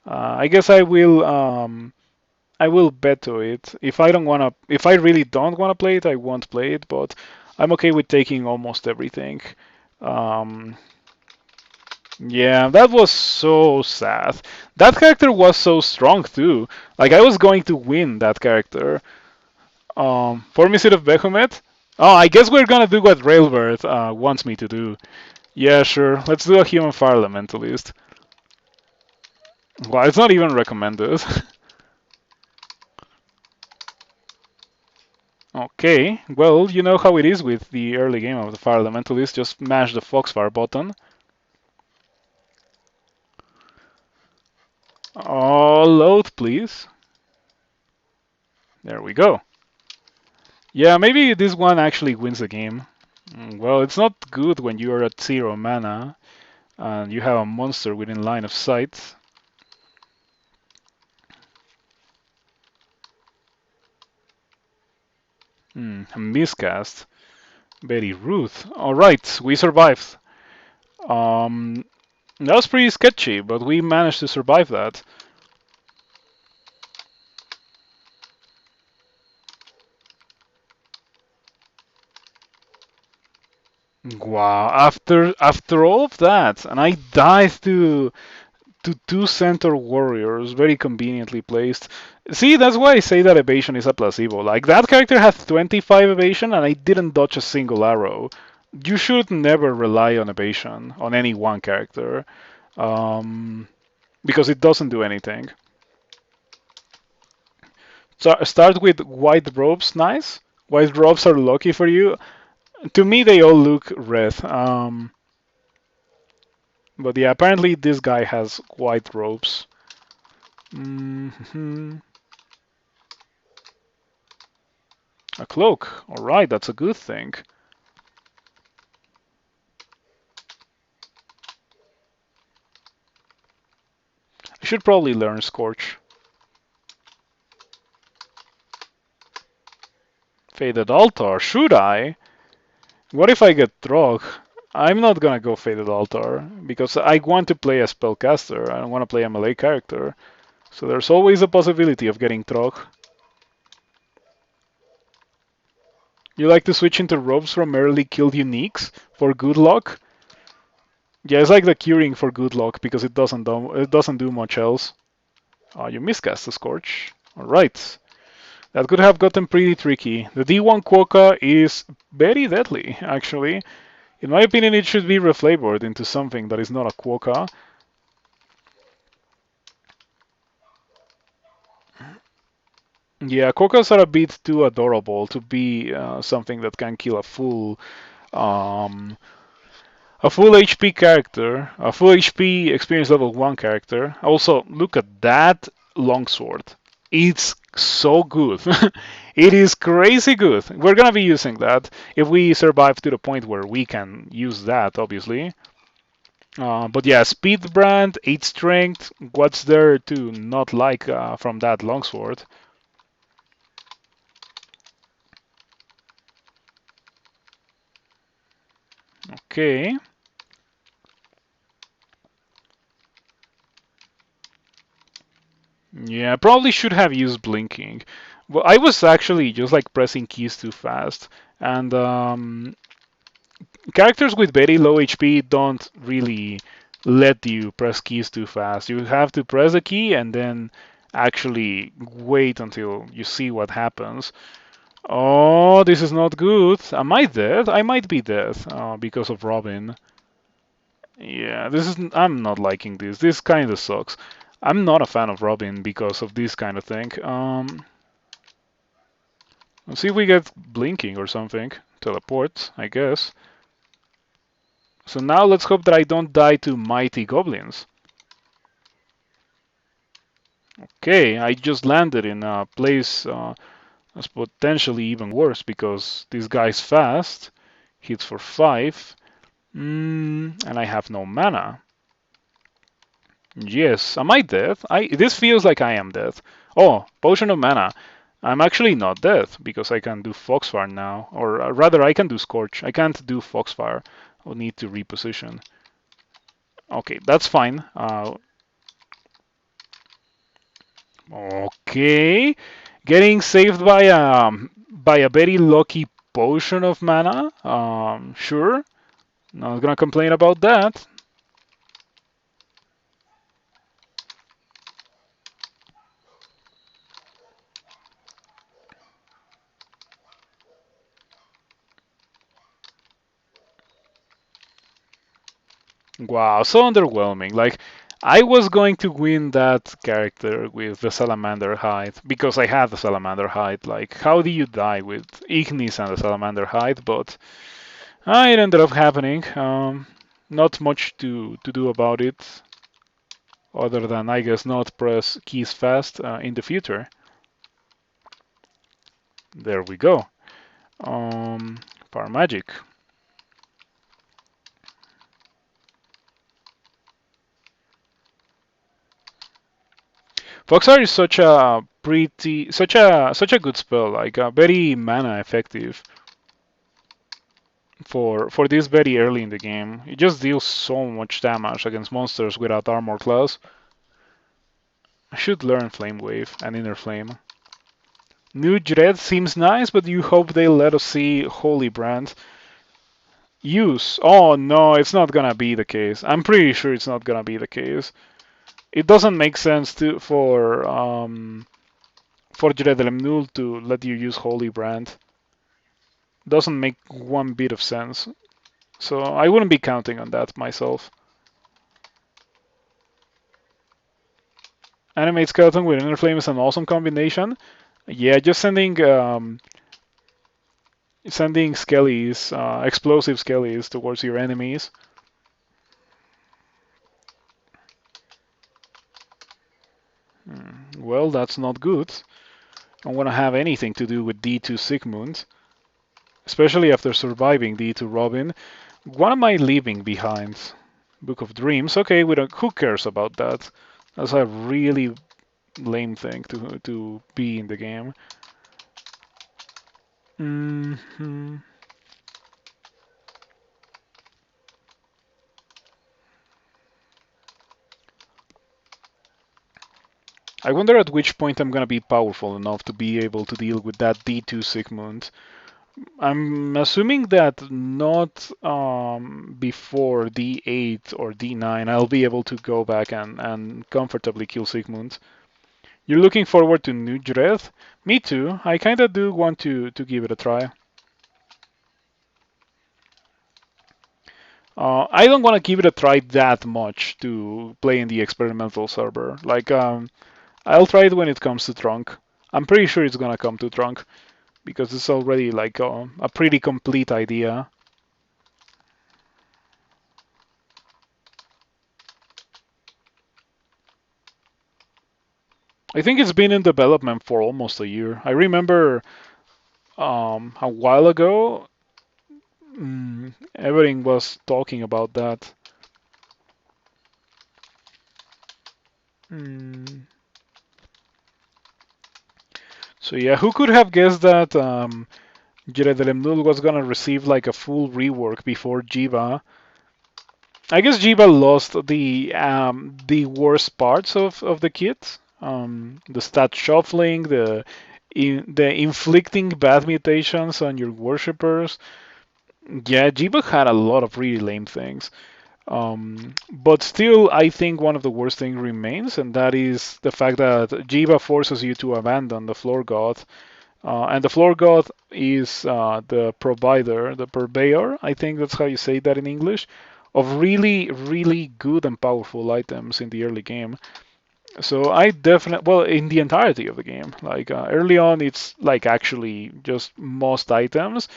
I guess I will bet to it. If I really don't wanna play it, I won't play it. But I'm okay with taking almost everything. Um, yeah, that was so sad. That character was so strong too. Like I was going to win that character. Formicid of Behemoth. Oh, I guess we're gonna do what Railbird wants me to do. Yeah, sure. Let's do a human fire elementalist. Well, it's not even recommended. Okay, well, you know how it is with the early game of the Fire Elementalist, just mash the Foxfire button. Oh, load, please. There we go. Yeah, maybe this one actually wins the game. Well, it's not good when you're at 0 mana and you have a monster within line of sight. A miscast. Very rude. Alright, we survived. Um, that was pretty sketchy, but we managed to survive that. Wow, after all of that, and I died to two center warriors, very conveniently placed. See, that's why I say that evasion is a placebo. Like that character has 25 evasion, and I didn't dodge a single arrow. You should never rely on evasion on any one character, um, because it doesn't do anything. So start with white robes, nice. White robes are lucky for you. To me, they all look red. But yeah, apparently this guy has white robes. hmm A cloak. All right, that's a good thing. I should probably learn Scorch. Faded Altar. Should I? What if I get Drog? I'm not gonna go Faded Altar because I want to play a spellcaster. I don't want to play a melee character. So there's always a possibility of getting Trog. You like to switch into robes from early killed uniques for good luck? Yeah, it's like the curing for good luck because it doesn't do much else. You miscast the Scorch. All right. That could have gotten pretty tricky. The D1 Quokka is very deadly, actually. In my opinion, it should be reflavored into something that is not a Quokka. Yeah, Quokkas are a bit too adorable to be something that can kill um, a full HP character, a full HP experience level 1 character. Also, look at that longsword. It's so good. It is crazy good. We're gonna be using that if we survive to the point where we can use that, obviously. But yeah, speed brand, 8 strength. What's there to not like from that longsword? Okay. Yeah, probably should have used blinking. Well, I was actually just like pressing keys too fast, and characters with very low HP don't really let you press keys too fast. You have to press a key and then actually wait until you see what happens. Oh, this is not good. Am I dead? I might be dead because of Robin. Yeah, this is. I'm not liking this. This kind of sucks. I'm not a fan of Robin because of this kind of thing. Let's see if we get blinking or something. Teleport, I guess. So now let's hope that I don't die to mighty goblins. Okay, I just landed in a place that's potentially even worse because this guy's fast. Hits for 5. And I have no mana. Yes, am I dead? This feels like I am dead. Oh, potion of mana. I'm actually not dead because I can do Foxfire now, or rather, I can do Scorch. I can't do Foxfire. I'll need to reposition. Okay, that's fine. Okay. Getting saved by a very lucky potion of mana. Sure. Not gonna complain about that. Wow, so underwhelming. Like, I was going to win that character with the Salamander hide because I had the Salamander hide. Like, how do you die with Ignis and the Salamander hide? But it ended up happening. Not much to do about it, other than I guess not press keys fast in the future. There we go. Power magic. Foxar is such a good spell, like very mana effective for this very early in the game. It just deals so much damage against monsters without armor class. I should learn Flame Wave and Inner Flame. New Dread seems nice, but you hope they let us see Holy Brand. Use. Oh no, it's not gonna be the case. I'm pretty sure it's not gonna be the case. It doesn't make sense for Dread to let you use Holy Brand. Doesn't make one bit of sense. So I wouldn't be counting on that myself. Animate Skeleton with Inner Flame is an awesome combination. Yeah, just sending skellies, explosive skellies towards your enemies. Well, that's not good. I don't want to have anything to do with D2 Sigmund, especially after surviving D2 Robin. What am I leaving behind? Book of Dreams. Okay, we don't. Who cares about that? That's a really lame thing to be in the game. Mm-hmm. I wonder at which point I'm gonna be powerful enough to be able to deal with that D2 Sigmund. I'm assuming that not before D8 or D9 I'll be able to go back and comfortably kill Sigmund. You're looking forward to New Dread? Me too. I kinda do want to give it a try. I don't want to give it a try that much to play in the experimental server. Like, I'll try it when it comes to Trunk. I'm pretty sure it's gonna come to Trunk because it's already like a pretty complete idea. I think it's been in development for almost a year. I remember a while ago, everything was talking about that. Mm. So yeah, who could have guessed that Jiredelemnul was gonna receive like a full rework before Jiva? I guess Jiva lost the worst parts of the kit. The stat shuffling, the inflicting bad mutations on your worshippers. Yeah, Jiva had a lot of really lame things. But still, I think one of the worst things remains, and that is the fact that Jiva forces you to abandon the floor god. And the floor god is the provider, the purveyor, I think that's how you say that in English, of really, really good and powerful items in the early game. So I definitely, well, in the entirety of the game, like early on, it's like actually just most items.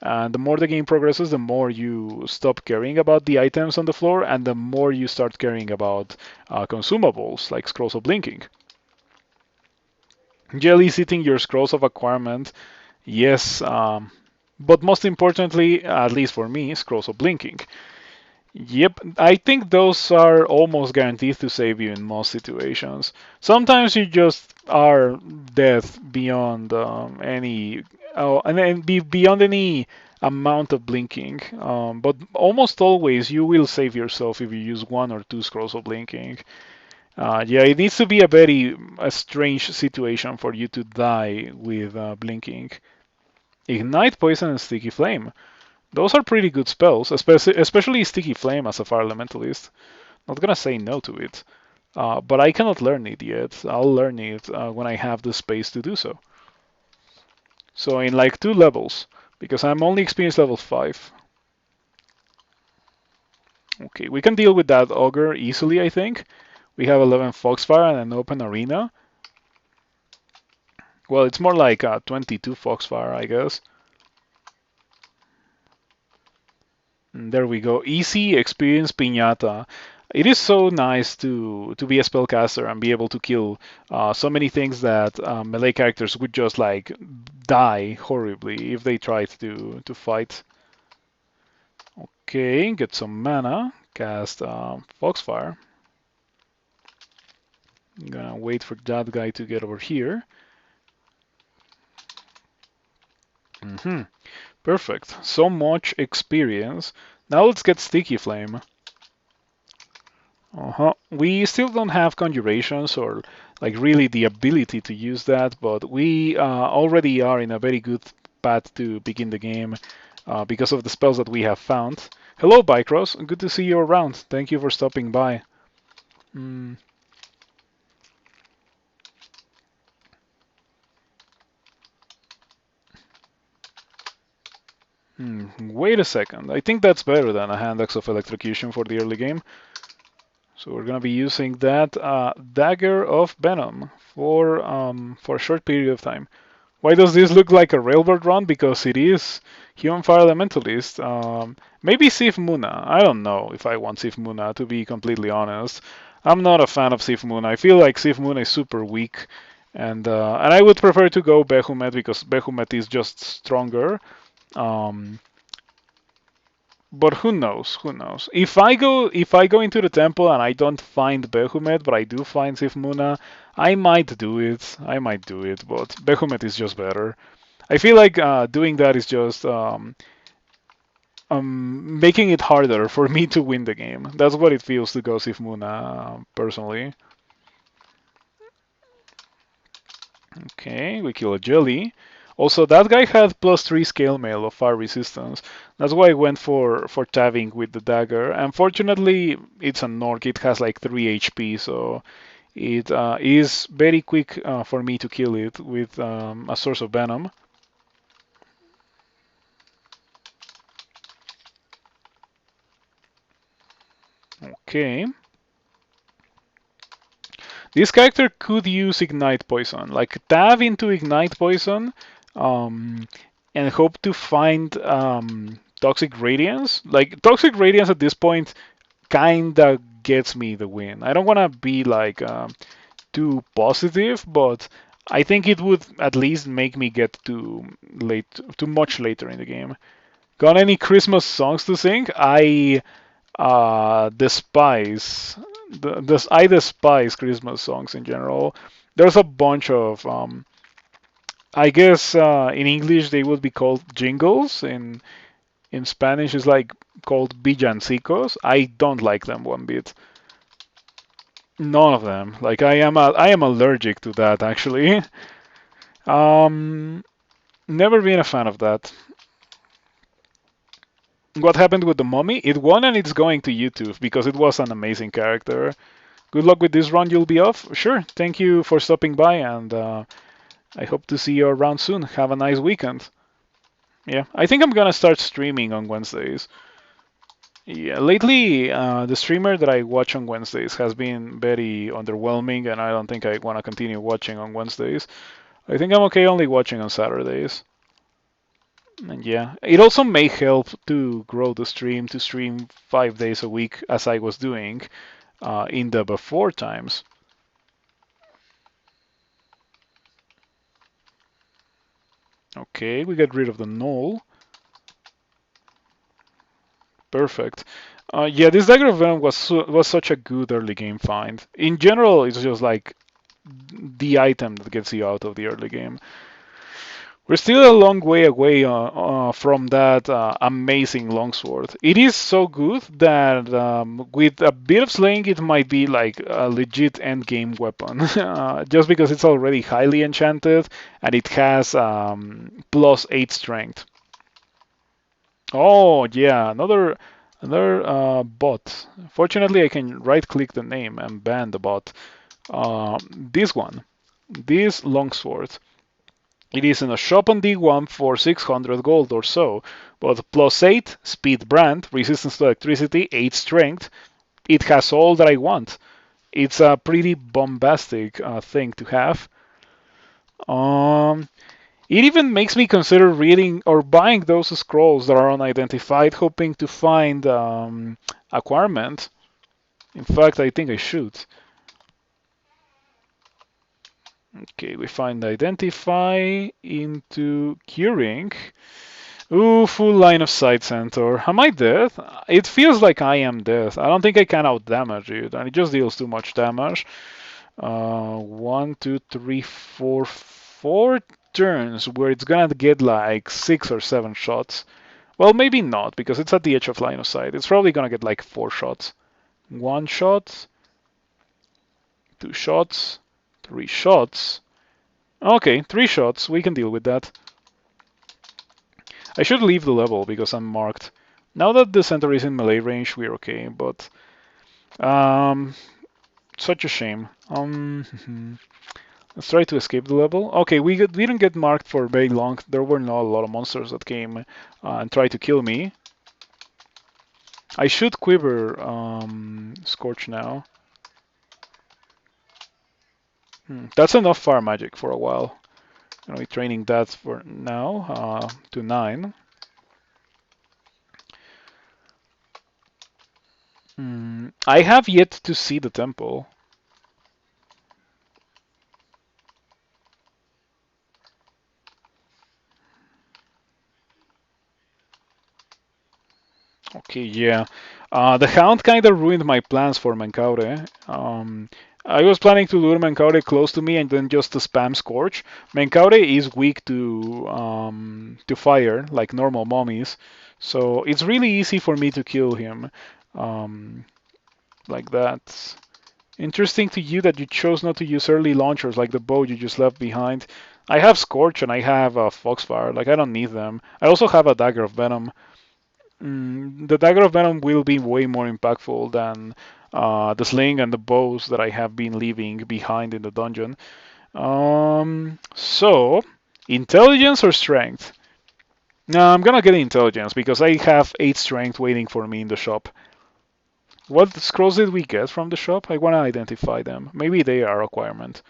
And the more the game progresses, the more you stop caring about the items on the floor, and the more you start caring about consumables like Scrolls of Blinking. Jelly sitting your Scrolls of Acquirement, yes, but most importantly, at least for me, Scrolls of Blinking. Yep, I think those are almost guaranteed to save you in most situations. Sometimes you just are dead beyond any, oh, and then beyond any amount of blinking. But almost always you will save yourself if you use one or two scrolls of blinking. Yeah, it needs to be a very strange situation for you to die with blinking. Ignite, Poison, and Sticky Flame. Those are pretty good spells, especially Sticky Flame as a Fire Elementalist. Not gonna say no to it, but I cannot learn it yet. I'll learn it when I have the space to do so. So in like 2 levels, because I'm only experience level 5. Okay, we can deal with that Ogre easily, I think. We have 11 Foxfire and an open arena. Well, it's more like 22 Foxfire, I guess. And there we go. Easy experience Piñata. It is so nice to be a spellcaster and be able to kill so many things that melee characters would just like die horribly if they tried to fight. Okay, get some mana. Cast Foxfire. I'm gonna wait for that guy to get over here. Mm-hmm. Perfect. So much experience. Now let's get Sticky Flame. Uh-huh. We still don't have conjurations or like really the ability to use that, but we already are in a very good path to begin the game because of the spells that we have found. Hello, Bicross. Good to see you around. Thank you for stopping by. Mm, Wait a second. I think that's better than a Hand Axe of Electrocution for the early game. So we're gonna be using that Dagger of Venom for a short period of time. Why does this look like a Railbird run? Because it is Human Fire Elementalist. Maybe Sif Muna. I don't know if I want Sif Muna, to be completely honest. I'm not a fan of Sif Muna. I feel like Sif Muna is super weak, and I would prefer to go Behumet because Behumet is just stronger. Um, but who knows? Who knows? If I go into the temple and I don't find Behumet, but I do find Sifmuna, I might do it. I might do it, but Behumet is just better. I feel like doing that is just making it harder for me to win the game. That's what it feels to go Sifmuna, personally. Okay, we kill a jelly. Also, that guy had +3 scale mail of fire resistance. That's why I went for tabbing with the dagger. Unfortunately, it's an orc. It has like 3 HP, so it is very quick for me to kill it with a source of venom. Okay. This character could use Ignite Poison. Like, tab into Ignite Poison and hope to find Toxic Radiance. Like, Toxic Radiance at this point kinda gets me the win. I don't want to be like too positive, but I think it would at least make me get too much later in the game. Got any Christmas songs to sing? I despise I despise Christmas songs in general. There's a bunch of I guess in English they would be called jingles. In Spanish it's like called villancicos. I don't like them one bit. None of them. Like I am allergic to that actually. Um, Never been a fan of that. What happened with the mummy? It won and it's going to YouTube because it was an amazing character. Good luck with this run. You'll be off. Sure. Thank you for stopping by, and I hope to see you around soon. Have a nice weekend. Yeah, I think I'm gonna start streaming on Wednesdays. Yeah, lately the streamer that I watch on Wednesdays has been very underwhelming, and I don't think I want to continue watching on Wednesdays. I think I'm okay only watching on Saturdays. And yeah, it also may help to grow the stream to stream 5 days a week as I was doing in the before times. Okay, we get rid of the null. Perfect. Yeah, this Dagger of Venom was such a good early game find. In general, it's just like the item that gets you out of the early game. We're still a long way away from that amazing longsword. It is so good that with a bit of slaying, it might be like a legit endgame weapon. Just because it's already highly enchanted and it has +8 strength. Oh yeah, another bot. Fortunately, I can right-click the name and ban the bot. This one, this longsword. It is in a shop on D1 for 600 gold or so, but +8 speed brand, resistance to electricity, 8 strength. It has all that I want. It's a pretty bombastic thing to have. Um, it even makes me consider reading or buying those scrolls that are unidentified, hoping to find acquirement. In fact, I think I should. Okay, we find identify into curing. Ooh, full line of sight, Centaur. Am I dead? It feels like I am dead. I don't think I can outdamage it, and it just deals too much damage. One, two, three, four turns where it's gonna get like 6 or 7 shots. Well, maybe not, because it's at the edge of line of sight. It's probably gonna get like 4 shots. 1 shot, 2 shots, 3 shots. Okay, 3 shots. We can deal with that. I should leave the level because I'm marked. Now that the center is in melee range, we're okay, but um, such a shame. Let's try to escape the level. Okay, we didn't get marked for very long. There were not a lot of monsters that came and tried to kill me. I should quiver Scorch now. That's enough fire magic for a while. I'm gonna be training that for now to 9. I have yet to see the temple. Okay, yeah. The Hound kind of ruined my plans for Menkaure. I was planning to lure Menkaure close to me and then just to spam Scorch. Menkaure is weak to fire, like normal mummies, so it's really easy for me to kill him um, like that. Interesting to you that you chose not to use early launchers like the bow you just left behind. I have Scorch and I have Foxfire, like I don't need them. I also have a Dagger of Venom. The Dagger of Venom will be way more impactful than the sling and the bows that I have been leaving behind in the dungeon. So, intelligence or strength? No, I'm gonna get intelligence because I have 8 strength waiting for me in the shop. What scrolls did we get from the shop? I wanna identify them. Maybe they are a requirement.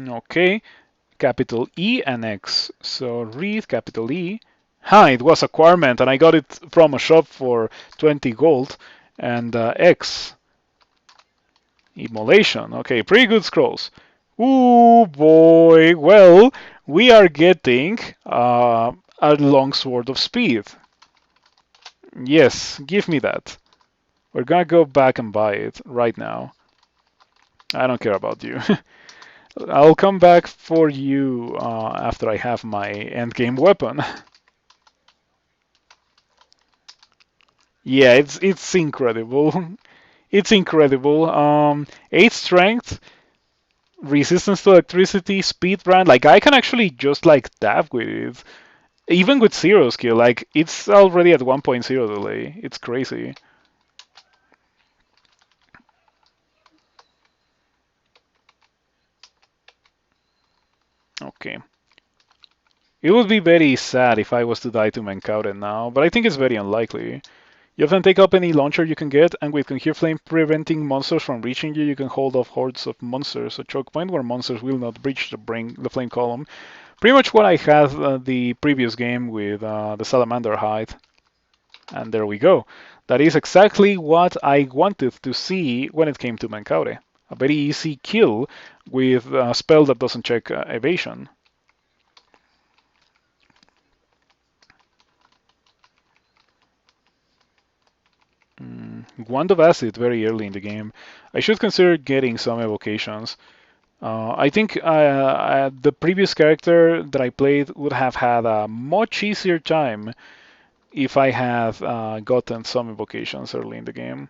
Okay. Capital E and X. So read capital E. It was acquirement and I got it from a shop for 20 gold. And X, immolation. Okay, pretty good scrolls. Ooh boy, well, we are getting a longsword of speed. Yes, give me that. We're gonna go back and buy it right now. I don't care about you. I'll come back for you after I have my endgame weapon. Yeah, it's incredible. It's incredible. 8 strength, resistance to electricity, speed brand. Like I can actually just like dab with it, even with 0 skill. Like it's already at 1.0 delay. It's crazy. Okay. It would be very sad if I was to die to Menkaure now, but I think it's very unlikely. You often take up any launcher you can get, and with Conjure Flame preventing monsters from reaching you, you can hold off hordes of monsters, a choke point where monsters will not breach the flame column. Pretty much what I had the previous game with the Salamander Hide. And there we go. That is exactly what I wanted to see when it came to Menkaure. A very easy kill with a spell that doesn't check evasion. Wand of Acid very early in the game. I should consider getting some evocations. I think the previous character that I played would have had a much easier time if I had gotten some evocations early in the game.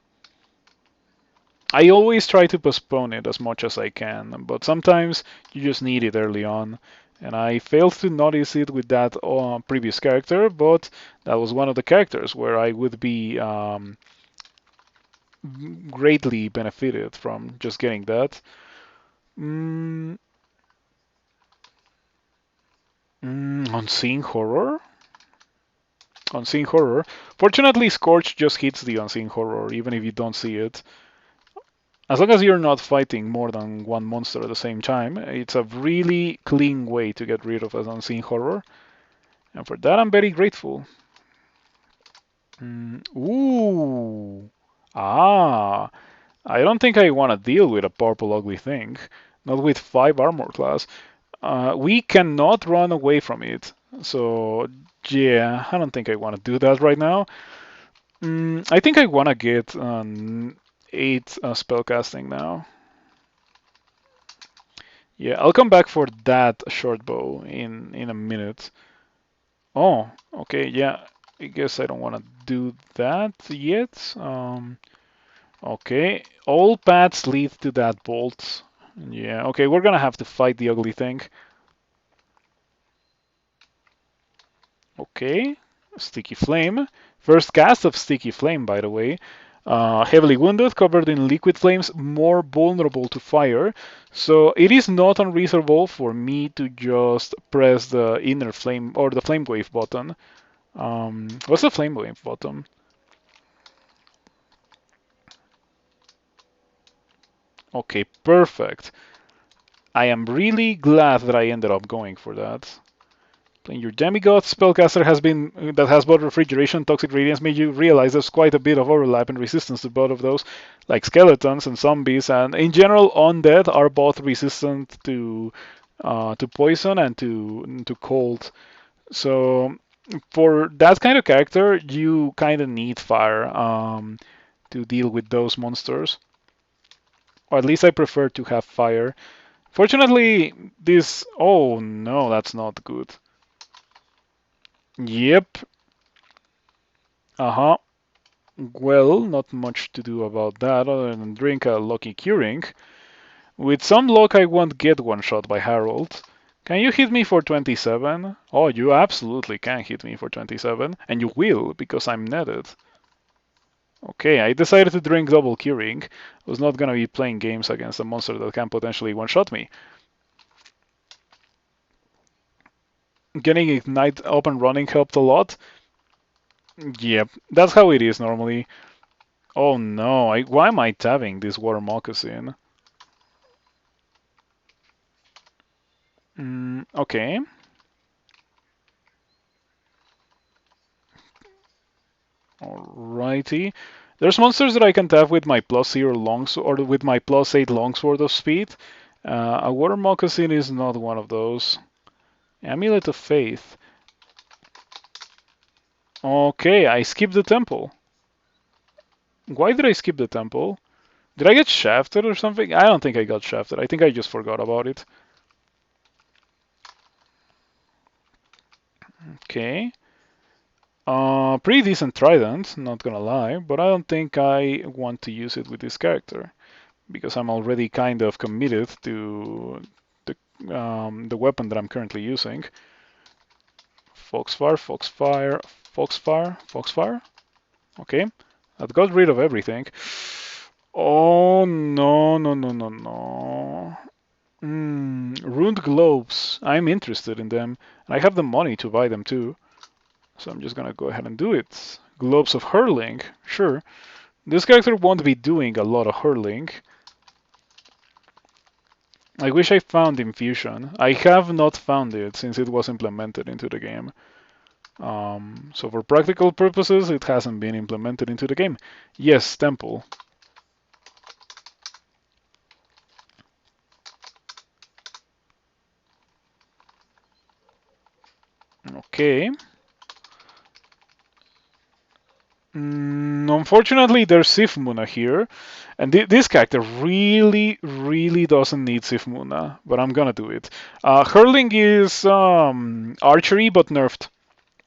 I always try to postpone it as much as I can, but sometimes you just need it early on. And I failed to notice it with that previous character, but that was one of the characters where I would be greatly benefited from just getting that. Mm, Unseen Horror? Unseen Horror. Fortunately, Scorch just hits the Unseen Horror, even if you don't see it. As long as you're not fighting more than one monster at the same time, it's a really clean way to get rid of an Unseen Horror. And for that, I'm very grateful. Ooh. Ah. I don't think I want to deal with a purple ugly thing. Not with 5 armor class. We cannot run away from it. So, yeah, I don't think I want to do that right now. I think I want to get 8 spellcasting now. Yeah, I'll come back for that short bow in a minute. Oh, okay, yeah. I guess I don't want to do that yet. Okay, all paths lead to that bolt. Yeah, okay, we're gonna have to fight the ugly thing. Okay, Sticky Flame. First cast of Sticky Flame, by the way. Heavily wounded, covered in liquid flames, more vulnerable to fire. So it is not unreasonable for me to just press the inner flame or the flame wave button. What's the flame wave button? Okay, perfect. I am really glad that I ended up going for that. Playing your demigod spellcaster has both refrigeration and toxic radiance made you realize there's quite a bit of overlap and resistance to both of those, like skeletons and zombies, and in general, undead are both resistant to poison and to cold. So for that kind of character, you kind of need fire to deal with those monsters, or at least I prefer to have fire. Fortunately, this. Oh no, that's not good. Yep. Uh-huh. Well, not much to do about that other than drink a lucky curing. With some luck, I won't get one shot by Harold. Can you hit me for 27? Oh, you absolutely can hit me for 27, and you will because I'm netted. Okay, I decided to drink double curing. I was not gonna be playing games against a monster that can potentially one-shot me. Getting Ignite up and running helped a lot. Yep, that's how it is normally. Oh no, why am I tabbing this water moccasin? Okay. Alrighty. There's monsters that I can tap with my +0 longs or with my +8 longsword of speed. A water moccasin is not one of those. Amulet of Faith. Okay, I skipped the temple. Why did I skip the temple? Did I get shafted or something? I don't think I got shafted. I think I just forgot about it. Okay. Pretty decent trident, not gonna lie, but I don't think I want to use it with this character because I'm already kind of committed to the weapon that I'm currently using. Foxfire, Foxfire, Foxfire, Foxfire. Okay, that got rid of everything. Oh no, no, no, no, no. Ruined globes. I'm interested in them. And I have the money to buy them too. So I'm just gonna go ahead and do it. Globes of hurling. Sure. This character won't be doing a lot of hurling. I wish I found Infusion. I have not found it since it was implemented into the game. So for practical purposes, it hasn't been implemented into the game. Yes, Temple. Unfortunately, there's Sif Muna here, and this character really, really doesn't need Sif Muna, but I'm gonna do it. Hurling is archery, but nerfed.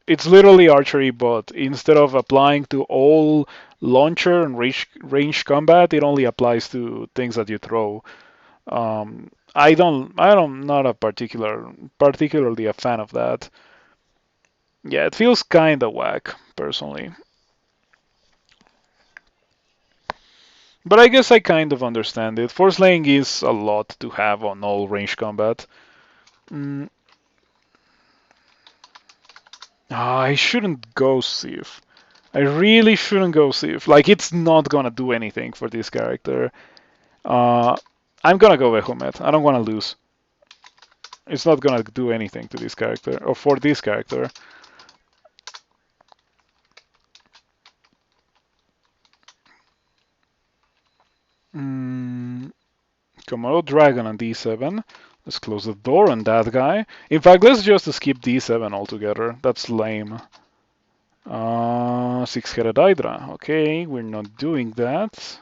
It's literally archery, but instead of applying to all launcher and range combat, it only applies to things that you throw. I'm not a particularly a fan of that. Yeah, it feels kinda whack, personally. But I guess I kind of understand it. Force laying is a lot to have on all range combat. Mm, I shouldn't go Sif. I really shouldn't go Sif. Like, it's not gonna do anything for this character. Uh, I'm gonna go Vehumet. I don't wanna lose. It's not gonna do anything to this character, or for this character. Mm, Komodo Dragon on D7. Let's close the door on that guy. In fact, let's just skip D7 altogether. That's lame. Six-headed Hydra. Okay, we're not doing that.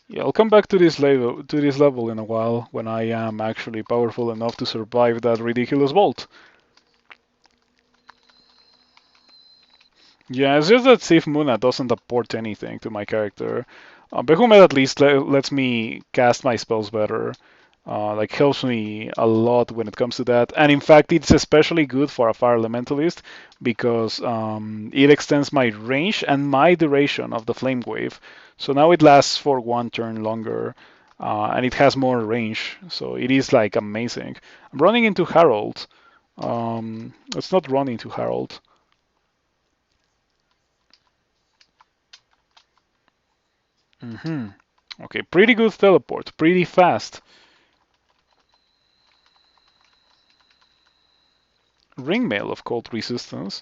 Yeah, I'll come back to this level in a while when I am actually powerful enough to survive that ridiculous bolt. Yeah, it's just that Sif Muna doesn't apport anything to my character. Behumet at least lets me cast my spells better. Like helps me a lot when it comes to that. And in fact, it's especially good for a fire elementalist because it extends my range and my duration of the flame wave. So now it lasts for one turn longer, and it has more range. So it is like amazing. I'm running into Harold. Let's not run into Harold. hmm Okay, pretty good teleport, pretty fast. Ringmail of cold resistance.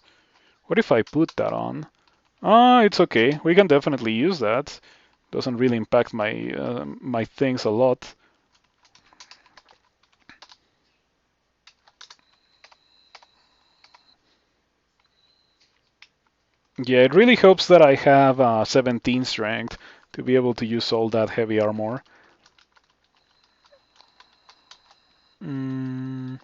What if I put that on? It's okay. We can definitely use that. Doesn't really impact my things a lot. Yeah, it really helps that I have 17 strength to be able to use all that heavy armor. Mm,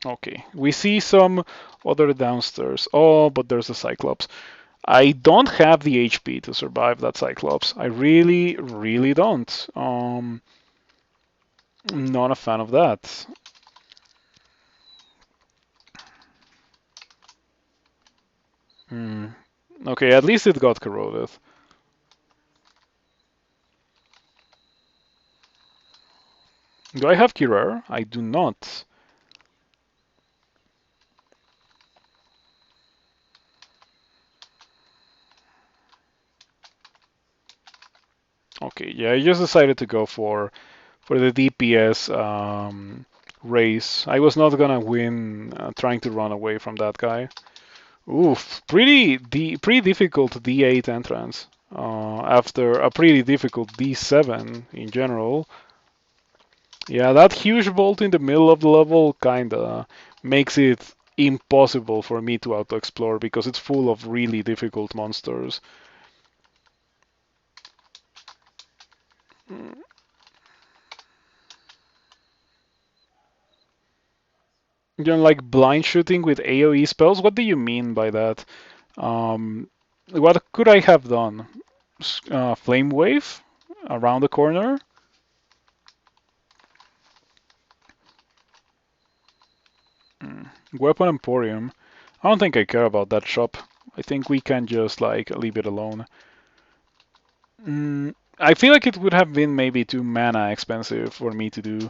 okay, we see some other downstairs. Oh, but there's a Cyclops. I don't have the HP to survive that Cyclops. I really, really don't. I'm not a fan of that. Hmm. Okay, at least it got corroded. Do I have Kirer? I do not. Okay, yeah, I just decided to go for the DPS race. I was not gonna win trying to run away from that guy. Oof, pretty difficult D8 entrance. After a pretty difficult D7 in general. Yeah, that huge bolt in the middle of the level kinda makes it impossible for me to auto-explore because it's full of really difficult monsters. You know, like blind shooting with AoE spells? What do you mean by that? Um, what could I have done? Flame Wave around the corner? Mm. Weapon Emporium. I don't think I care about that shop. I think we can just like leave it alone. I feel like it would have been maybe too mana expensive for me to do.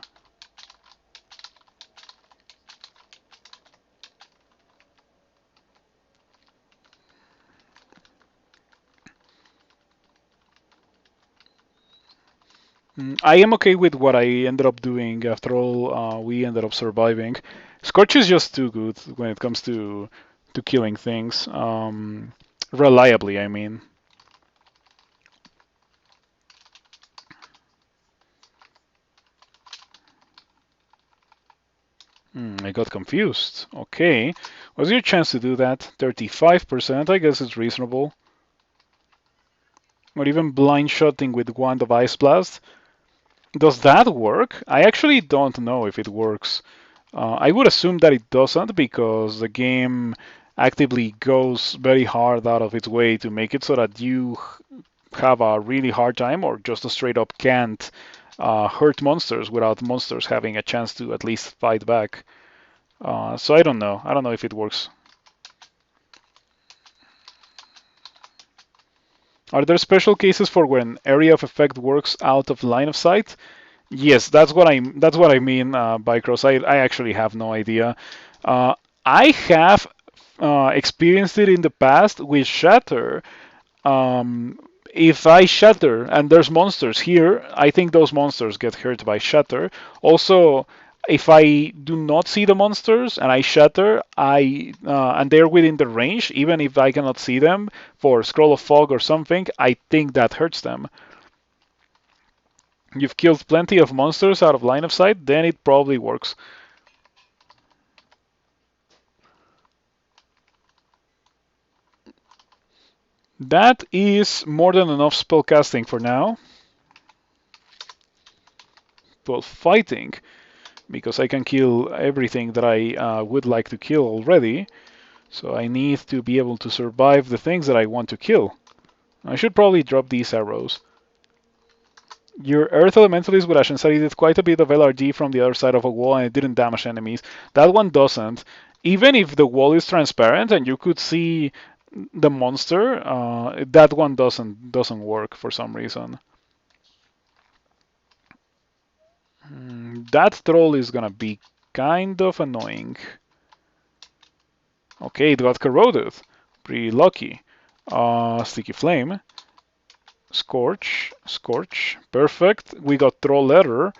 I am okay with what I ended up doing. After all, we ended up surviving. Scorch is just too good when it comes to killing things. Reliably, I mean. I got confused. Okay. What's your chance to do that? 35%. I guess it's reasonable. Or even blind shotting with Wand of Ice Blast. Does that work? I actually don't know if it works. I would assume that it doesn't because the game actively goes very hard out of its way to make it so that you have a really hard time or just a straight up can't hurt monsters without monsters having a chance to at least fight back. So I don't know. I don't know if it works. Are there special cases for when area of effect works out of line of sight? Yes, that's what I mean by cross. I actually have no idea. Uh, I have experienced it in the past with Shatter. Um, if I shatter and there's monsters here, I think those monsters get hurt by shatter. Also, if I do not see the monsters and I shatter, and they're within the range, even if I cannot see them for scroll of fog or something, I think that hurts them. You've killed plenty of monsters out of line of sight, then it probably works. That is more than enough spellcasting for now. Well, fighting, because I can kill everything that I would like to kill already. So I need to be able to survive the things that I want to kill. I should probably drop these arrows. Your Earth Elementalist with Ashensari did quite a bit of LRD from the other side of a wall and it didn't damage enemies. That one doesn't. Even if the wall is transparent and you could see the monster, that one doesn't work for some reason. That troll is gonna be kind of annoying. Okay, it got corroded. Pretty lucky. Sticky Flame. Scorch. Perfect. We got Troll Letter.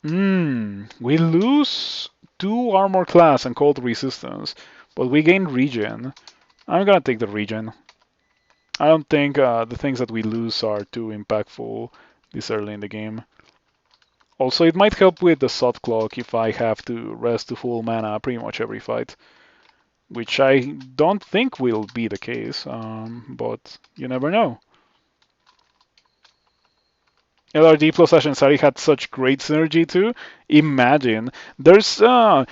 We lose 2 armor class and cold resistance, but we gain regen. I'm gonna take the regen. I don't think the things that we lose are too impactful this early in the game. Also, it might help with the Sot Clock if I have to rest to full mana pretty much every fight, which I don't think will be the case, but you never know. LRD plus Ashensari had such great synergy too. Imagine there's a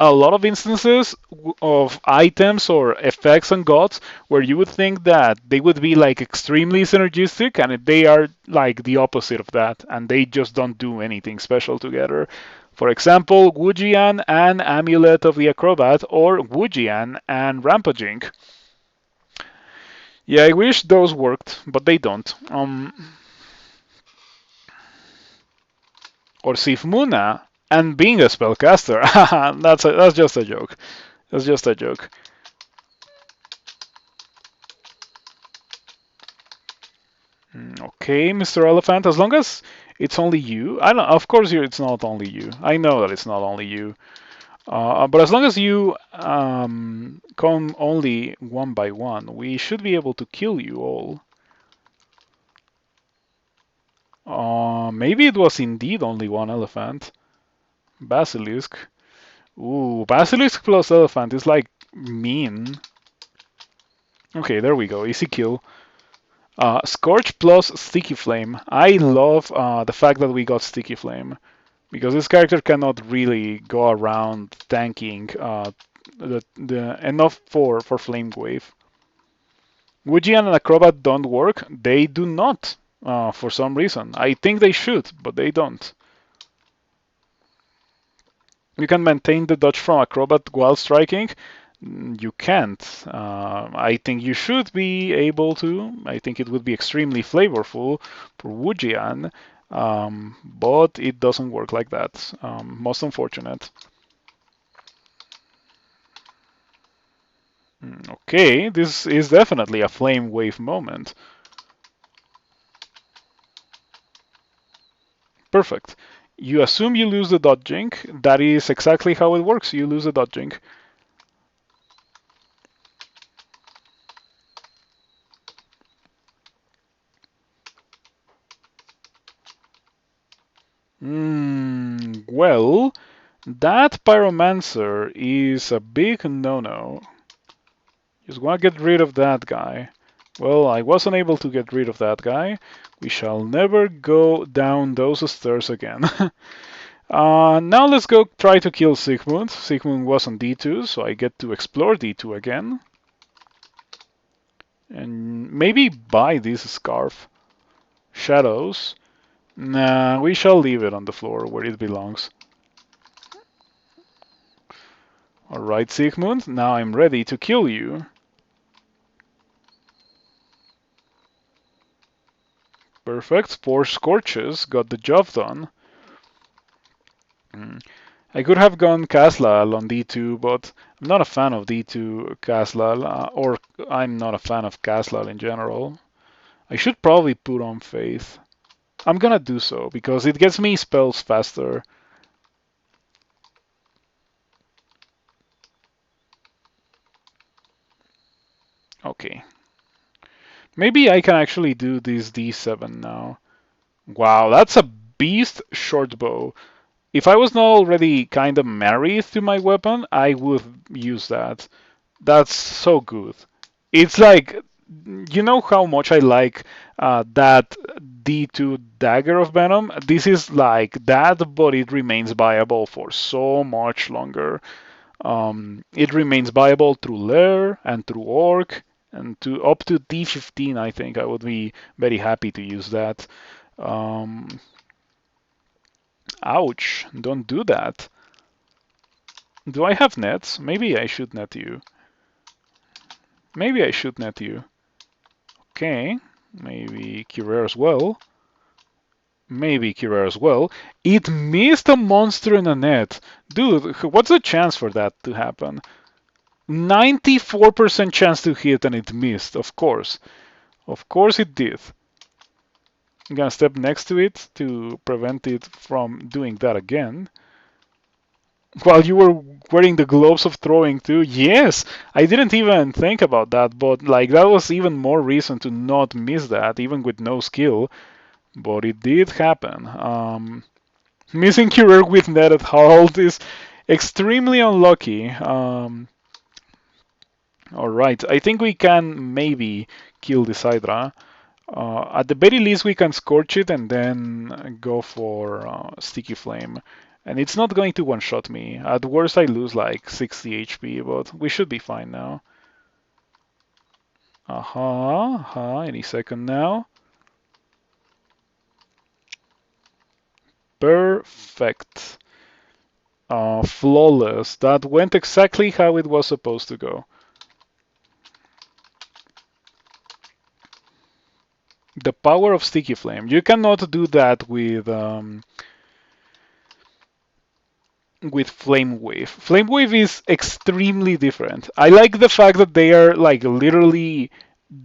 lot of instances of items or effects on gods where you would think that they would be like extremely synergistic, and they are like the opposite of that, and they just don't do anything special together. For example, Wujian and Amulet of the Acrobat, or Wujian and Rampaging. Yeah, I wish those worked, but they don't. Or Sif Muna and being a spellcaster. That's just a joke. That's just a joke. Okay, Mr. Elephant. As long as it's only you, I don't. Of course, it's not only you. I know that it's not only you. But as long as you come only one by one, we should be able to kill you all. Maybe it was indeed only one elephant. Basilisk. Ooh, Basilisk plus elephant is like mean. Okay, there we go. Easy kill. Scorch plus Sticky Flame. I love the fact that we got Sticky Flame because this character cannot really go around tanking enough for Flame Wave. Wujian and Acrobat don't work. They do not for some reason. I think they should, but they don't. You can maintain the dodge from Acrobat while striking. You can't. I think you should be able to. I think it would be extremely flavorful for Wujian, but it doesn't work like that. Most unfortunate. Okay, this is definitely a flame wave moment. Perfect. You assume you lose the dodging. That is exactly how it works. You lose the dodging. Well, That Pyromancer is a big no-no. Just want to get rid of that guy. Well, I wasn't able to get rid of that guy. We shall never go down those stairs again. Now let's go try to kill Sigmund. Sigmund was on D2, so I get to explore D2 again. And maybe buy this scarf. Shadows. Nah, we shall leave it on the floor where it belongs. Alright, Sigmund, now I'm ready to kill you. Perfect, 4 scorches, got the job done. I could have gone Kaslal on D2, but I'm not a fan of D2 Kaslal, or I'm not a fan of Kaslal in general. I should probably put on Faith. I'm gonna do so, because it gets me spells faster. Okay. Maybe I can actually do this D7 now. Wow, that's a beast short bow. If I was not already kind of married to my weapon, I would use that. That's so good. It's like, you know how much I like that D2 Dagger of Venom? This is like that, but it remains viable for so much longer. It remains viable through Lair and through Orc, and to up to D15, I think I would be very happy to use that. Um, Ouch, don't do that. Do I have nets? Maybe I should net you. Maybe I should net you. Okay, maybe Curer as well. Maybe Curer as well. It missed a monster in a net. Dude, what's the chance for that to happen? 94% chance to hit and it missed, of course. Of course it did. I'm gonna step next to it to prevent it from doing that again. While you were wearing the gloves of throwing too? Yes, I didn't even think about that, but like that was even more reason to not miss that, even with no skill. But it did happen. Missing Curer with netted hold is extremely unlucky. Alright, I think we can maybe kill this Hydra. At the very least, we can Scorch it and then go for Sticky Flame. And it's not going to one-shot me. At worst, I lose like 60 HP, but we should be fine now. Any second now. Perfect. Flawless. That went exactly how it was supposed to go. The power of Sticky Flame. You cannot do that with Flame Wave. Flame Wave is extremely different. I like the fact that they are like literally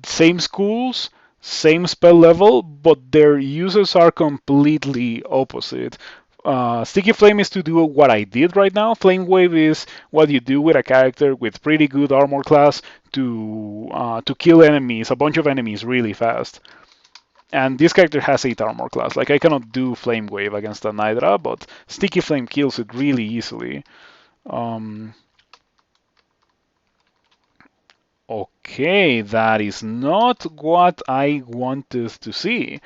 same schools, same spell level, but their uses are completely opposite. Sticky Flame is to do what I did right now. Flame Wave is what you do with a character with pretty good armor class to kill enemies, a bunch of enemies really fast. And this character has 8 armor class. Like I cannot do Flame Wave against an Hydra, but Sticky Flame kills it really easily. Okay, that is not what I wanted to see.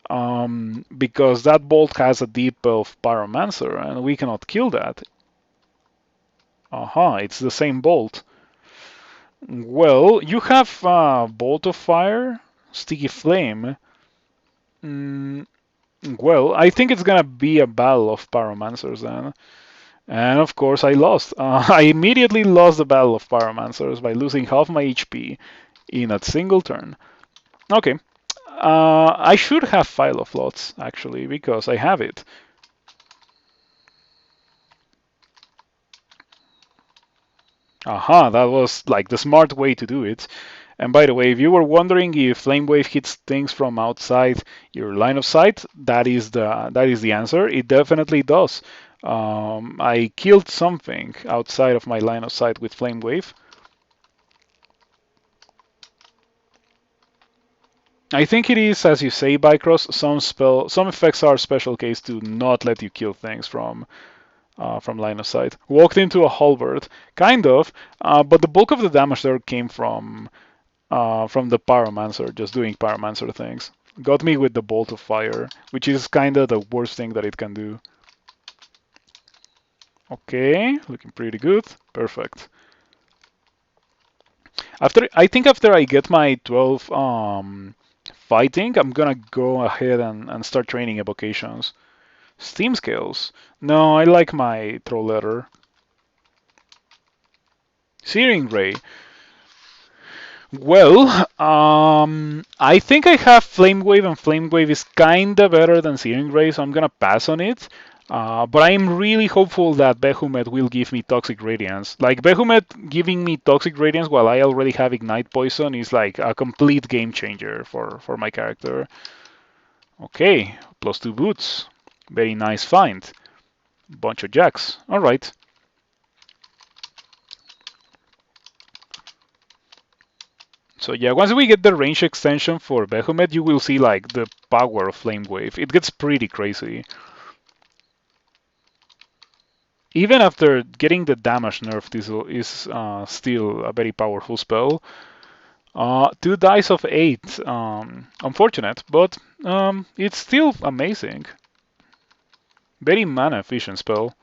Because that bolt has a deep of Pyromancer, and we cannot kill that. It's the same bolt. Well, you have Bolt of Fire, Sticky Flame. Well, I think it's gonna be a battle of Pyromancers then. And of course, I lost. I immediately lost the battle of Pyromancers by losing half my HP in a single turn. Okay. I should have File of Lots, actually, because I have it. That was like the smart way to do it. And by the way, if you were wondering if Flame Wave hits things from outside your line of sight, that is the answer. It definitely does. I killed something outside of my line of sight with Flame Wave. I think it is, as you say, Bicross, some effects are special case to not let you kill things from from line of sight. Walked into a halberd, kind of, but the bulk of the damage there came from the pyromancer, just doing pyromancer things. Got me with the bolt of fire, which is kind of the worst thing that it can do. Okay, looking pretty good. Perfect. After I get my 12 fighting, I'm gonna go ahead and start training evocations. Steam scales. No, I like my throw letter. Searing ray. Well, I think I have Flame Wave, and Flame Wave is kinda better than Searing Ray, so I'm gonna pass on it. But I'm really hopeful that Behemoth will give me Toxic Radiance. Like, Behemoth giving me Toxic Radiance while I already have Ignite Poison is like a complete game changer for my character. Okay, +2 boots. Very nice find. Bunch of jacks. Alright. So yeah, once we get the range extension for Behemoth, you will see like the power of Flame Wave. It gets pretty crazy. Even after getting the damage nerf, this is still a very powerful spell. 2 dice of 8. Unfortunate, but it's still amazing. Very mana efficient spell.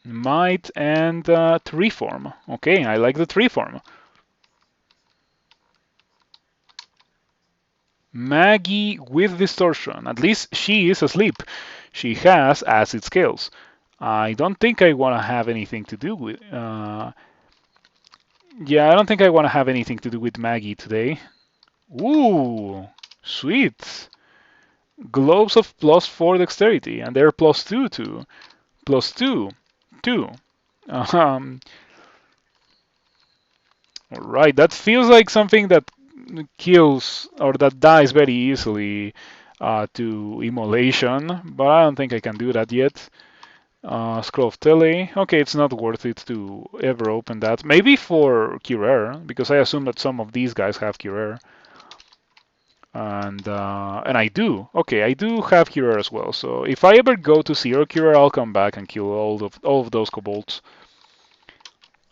Might and 3-form. Okay, I like the 3-form. Maggie with distortion. At least she is asleep. She has acid scales. I don't think I want to have anything to do with. Yeah, I don't think I want to have anything to do with Maggie today. Ooh, sweet. Globes of +4 dexterity, and they're +2 too. +2, 2. Um, Alright, that feels like something that kills or that dies very easily to immolation, but I don't think I can do that yet. Scroll of Tele. Okay, it's not worth it to ever open that. Maybe for Curer, because I assume that some of these guys have Curer. And I do. Okay, I do have Curer as well. So if I ever go to 0 Curer, I'll come back and kill all of those kobolds.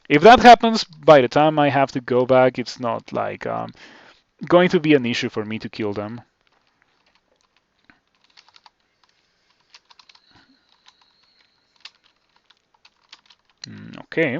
If that happens by the time I have to go back, it's not like going to be an issue for me to kill them. Okay.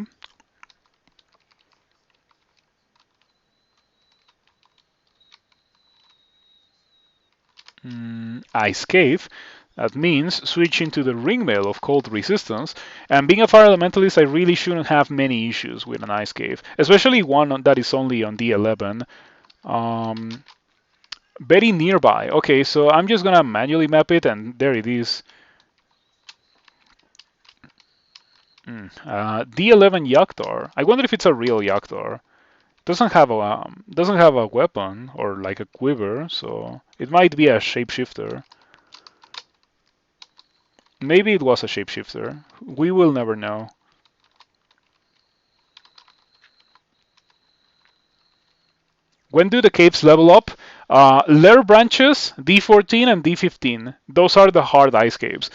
Ice Cave. That means switching to the Ringmail of Cold Resistance. And being a Fire Elementalist, I really shouldn't have many issues with an Ice Cave, especially one that is only on D11. Very nearby. Okay, so I'm just gonna manually map it, and there it is. D11 Yaktar. I wonder if it's a real Yaktar. Doesn't have a weapon or like a quiver, so it might be a shapeshifter. Maybe it was a shapeshifter. We will never know. When do the caves level up? Lair branches, D14 and D15. Those are the hard ice caves.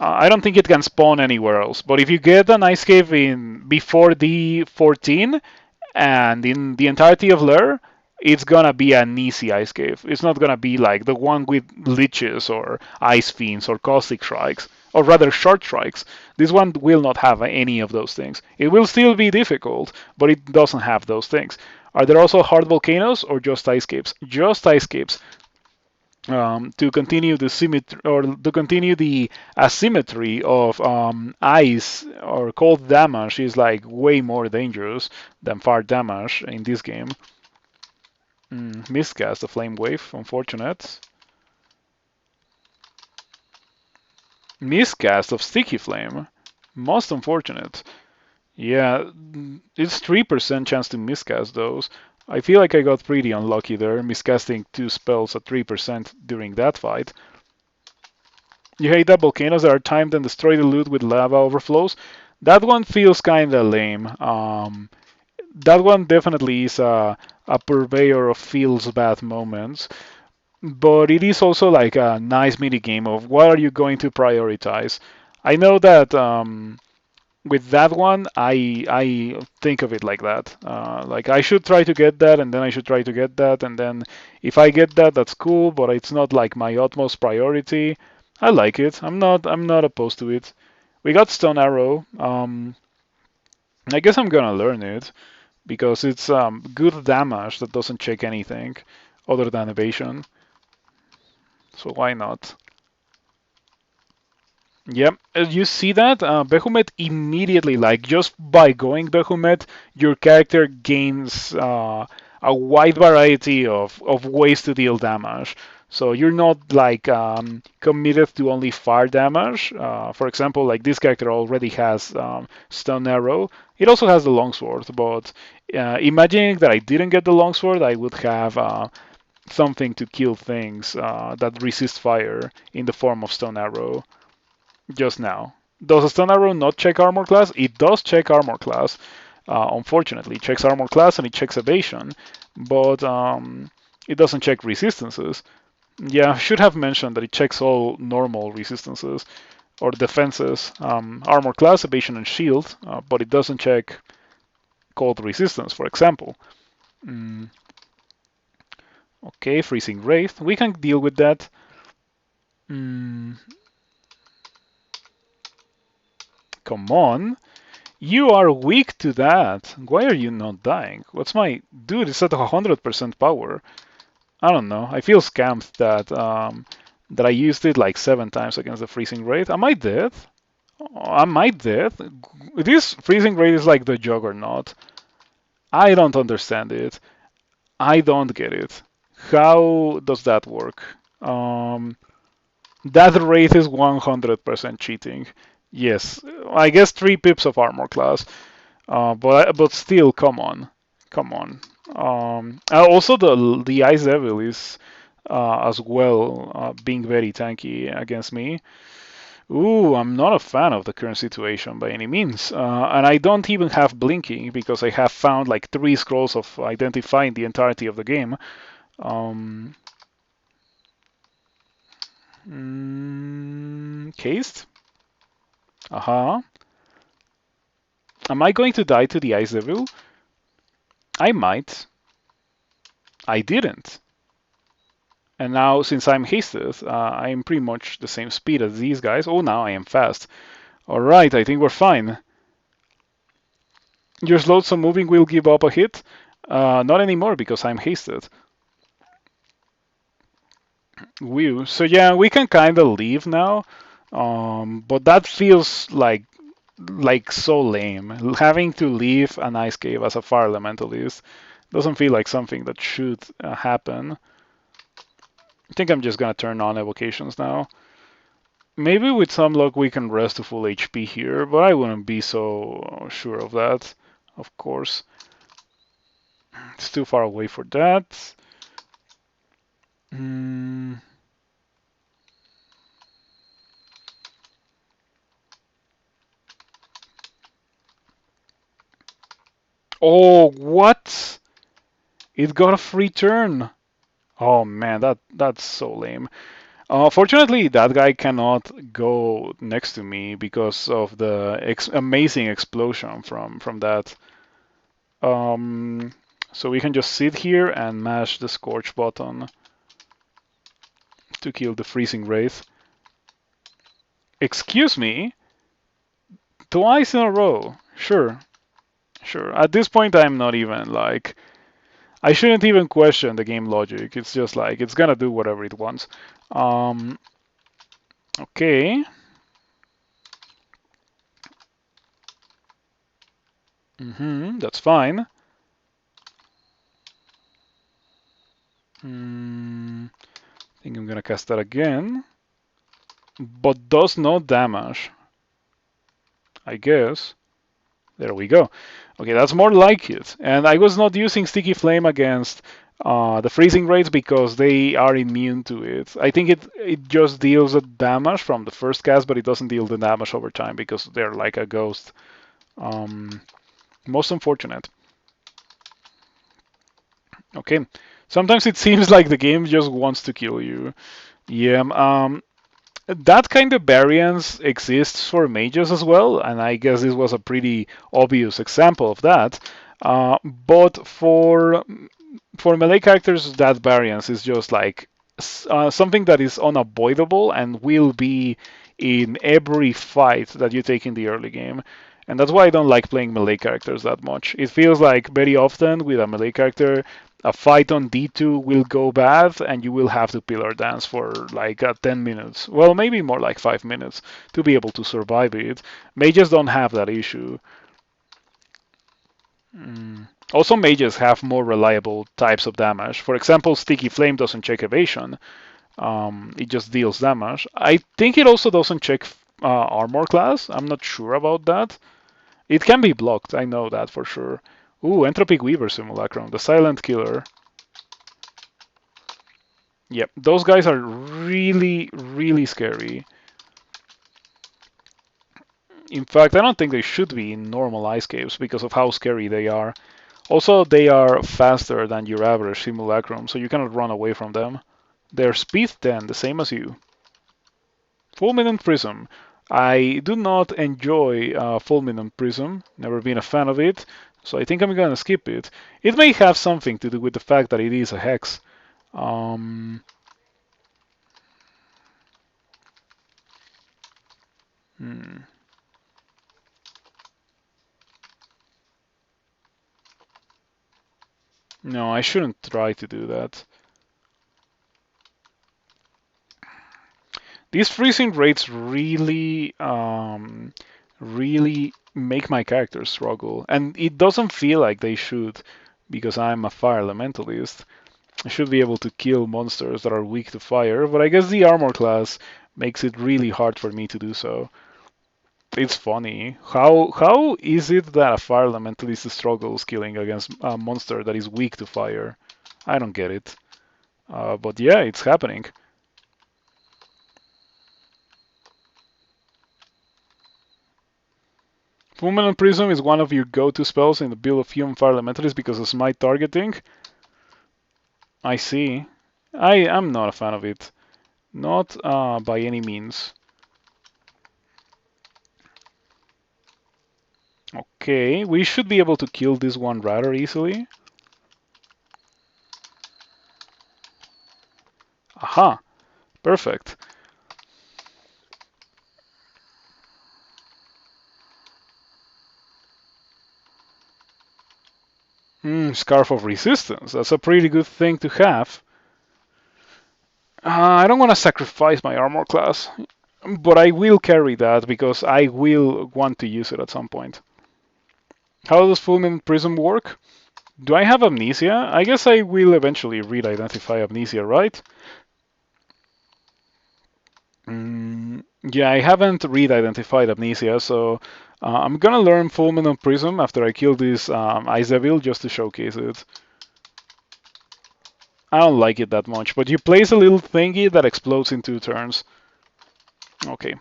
I don't think it can spawn anywhere else. But if you get an ice cave in before D14 and in the entirety of Lair, it's gonna be an easy ice cave. It's not gonna be like the one with liches or ice fiends or caustic strikes, or rather short strikes. This one will not have any of those things. It will still be difficult, but it doesn't have those things. Are there also hard volcanoes or just ice caves? Just ice caves. To continue the symmetry or to continue the asymmetry of ice or cold damage is like way more dangerous than fire damage in this game. Miscast a flame wave, unfortunate. Miscast of sticky flame, most unfortunate. Yeah, it's 3% chance to miscast those. I feel like I got pretty unlucky there, miscasting 2 spells at 3% during that fight. You hate that volcanoes that are timed and destroy the loot with lava overflows? That one feels kinda lame. That one definitely is a purveyor of feels bad moments. but it is also like a nice mini game of what are you going to prioritize. I know that with that one, I think of it like that. Like I should try to get that, and then I should try to get that, and then if I get that, that's cool. But it's not like my utmost priority. I like it. I'm not opposed to it. We got Stone Arrow. I guess I'm gonna learn it because it's good damage that doesn't check anything other than evasion. So why not? Yep, you see that? Behemoth immediately, like just by going Behemoth, your character gains a wide variety of ways to deal damage. So you're not like committed to only fire damage. For example, like this character already has Stone Arrow. It also has the Longsword, but imagining that I didn't get the Longsword, I would have something to kill things that resist fire in the form of Stone Arrow just now. Does a stun arrow not check armor class? It does check armor class. Unfortunately, it checks armor class and it checks evasion, but it doesn't check resistances. Yeah, I should have mentioned that it checks all normal resistances or defenses, armor class, evasion, and shield, but it doesn't check cold resistance, for example. Mm, okay, freezing wraith. We can deal with that. Mm, come on. You are weak to that. Why are you not dying? What's my dude? It's at 100% power. I don't know. I feel scammed that I used it like 7 times against the freezing rate. Am I dead? Am I dead? This freezing rate is like the juggernaut. I don't understand it. I don't get it. How does that work? Um, that rate is 100% cheating. Yes, I guess 3 pips of armor class. But still, come on, come on. Also, the Ice Devil is as well being very tanky against me. Ooh, I'm not a fan of the current situation by any means, and I don't even have blinking because I have found like 3 scrolls of identifying the entirety of the game. Um, Cased? Uh-huh. Am I going to die to the Ice Devil? I might. I didn't. And now, since I'm hasted, I'm pretty much the same speed as these guys. Oh, now I am fast. Alright, I think we're fine. Your slow so moving will give up a hit? Not anymore because I'm hasted. Whew. So yeah, we can kind of leave now. But that feels like so lame. Having to leave an ice cave as a fire elementalist doesn't feel like something that should happen. I think I'm just gonna turn on evocations now. Maybe with some luck we can rest to full HP here, but I wouldn't be so sure of that, of course. It's too far away for that. Mm. Oh, what? It got a free turn. Oh man, that's so lame. Fortunately, that guy cannot go next to me because of the amazing explosion from that. Um, so we can just sit here and mash the Scorch button to kill the freezing wraith. Excuse me? Twice in a row. Sure, sure. At this point, I'm not even like. I shouldn't even question the game logic. It's just like it's gonna do whatever it wants. Um, okay. That's fine. I think I'm gonna cast that again. But does no damage. I guess. There we go. Okay, that's more like it. And I was not using Sticky Flame against the freezing rates because they are immune to it. I think it just deals the damage from the first cast, but it doesn't deal the damage over time because they're like a ghost. Most unfortunate. Okay, Sometimes it seems like the game just wants to kill you. Yeah, that kind of variance exists for mages as well, and I guess this was a pretty obvious example of that. But for melee characters, that variance is just like something that is unavoidable and will be in every fight that you take in the early game. And that's why I don't like playing melee characters that much. It feels like very often with a melee character, a fight on D2 will go bad and you will have to pillar dance for like 10 minutes. Well, maybe more like 5 minutes to be able to survive it. Mages don't have that issue. Also, mages have more reliable types of damage. For example, Sticky Flame doesn't check evasion. It just deals damage. I think it also doesn't check armor class. I'm not sure about that. It can be blocked. I know that for sure. Ooh, Entropic Weaver Simulacrum, the silent killer. Yep, those guys are really, really scary. In fact, I don't think they should be in normal ice caves because of how scary they are. Also, they are faster than your average simulacrum, so you cannot run away from them. They're speed 10, the same as you. Fulminant Prism. I do not enjoy Fulminant Prism, never been a fan of it, so I think I'm gonna skip it. It may have something to do with the fact that it is a hex. Um, hmm. No, I shouldn't try to do that. These freezing rates really make my characters struggle, and it doesn't feel like they should, because I'm a fire elementalist. I should be able to kill monsters that are weak to fire, but I guess the armor class makes it really hard for me to do so. It's funny. How is it that a fire elementalist struggles killing against a monster that is weak to fire? I don't get it. But yeah, it's happening. Fulminant Prism is one of your go-to spells in the build of human fire elementalists because of smite targeting. I see. I'm not a fan of it. Not by any means. Okay, we should be able to kill this one rather easily. Aha, perfect. Scarf of Resistance. That's a pretty good thing to have. I don't want to sacrifice my armor class, but I will carry that because I will want to use it at some point. How does Fulminant Prism work? Do I have amnesia? I guess I will eventually read-identify amnesia, right? Yeah, I haven't read-identified amnesia, so I'm gonna learn Fulminant Prism after I kill this Ice Devil just to showcase it. I don't like it that much, but you place a little thingy that explodes in 2 turns. Okay.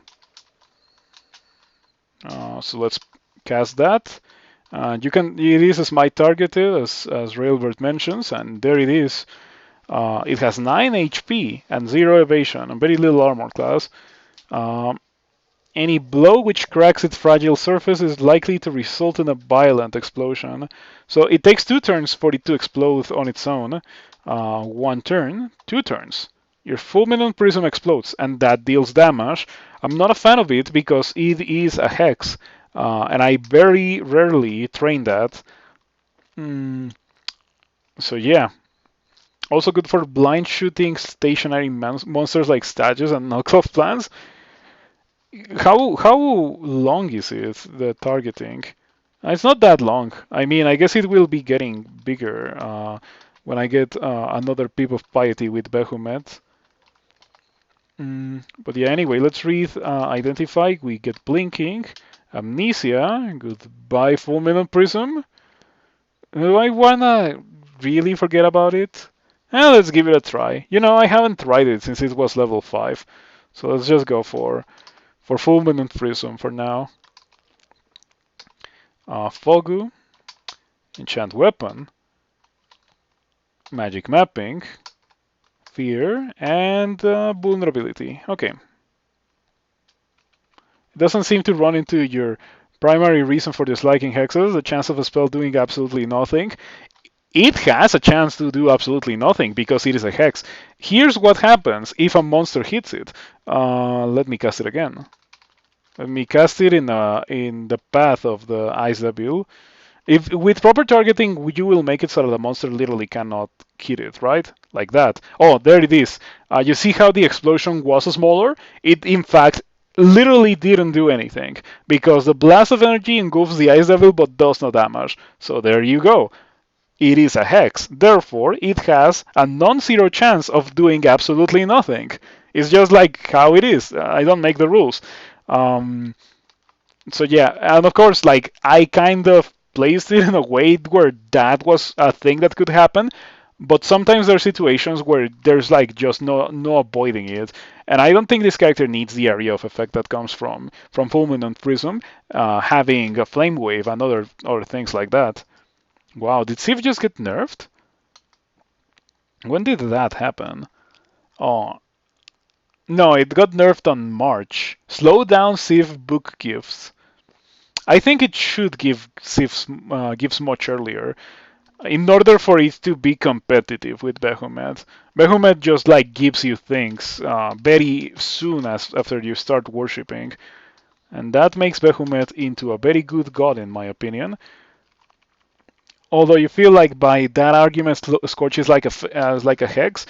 So let's cast that. It is as my targeted as Railbird mentions, and there it is. It has 9 HP and 0 evasion and very little armor class. Um, any blow which cracks its fragile surface is likely to result in a violent explosion. So it takes 2 turns for it to explode on its own. 1 turn, 2 turns. Your Fulminant Prism explodes, and that deals damage. I'm not a fan of it because it is a hex, and I very rarely train that. So yeah. Also good for blind shooting stationary monsters like statues and knockoff plants. How long is it, the targeting? It's not that long. I mean, I guess it will be getting bigger when I get another Peep of Piety with Behemoth. But yeah, anyway, let's read Identify. We get Blinking, Amnesia, goodbye Fulminant Prism. Do I wanna really forget about it? Let's give it a try. You know, I haven't tried it since it was level 5. So let's just go for Fulminant Prism for now. Fogu, Enchant Weapon. magic mapping, fear, and vulnerability. Okay. It doesn't seem to run into your primary reason for disliking hexes, the chance of a spell doing absolutely nothing. It has a chance to do absolutely nothing because it is a hex. Here's what happens if a monster hits it. Let me cast it again. Let me cast it in the path of the Ice Devil. If with proper targeting, you will make it so that the monster literally cannot hit it, right? Like that. Oh, there it is. You see how the explosion was smaller? It, in fact, literally didn't do anything because the blast of energy engulfs the Ice Devil but does no damage. So there you go. It is a hex. Therefore, it has a non-zero chance of doing absolutely nothing. It's just like how it is. I don't make the rules. Um, so yeah, and of course, like I kind of placed it in a way where that was a thing that could happen, but sometimes there are situations where there's like just no avoiding it, and I don't think this character needs the area of effect that comes from Fulminant Prism, having a flame wave and other things like that. Wow, did Sif just get nerfed? When did that happen? Oh, no, it got nerfed on March. Slow down Sif book gifts. I think it should give Sif's gives much earlier in order for it to be competitive with Behemoth. Behemoth just like gives you things very soon as after you start worshipping, and that makes Behemoth into a very good god in my opinion. Although you feel like by that argument, Scorch is like a hex.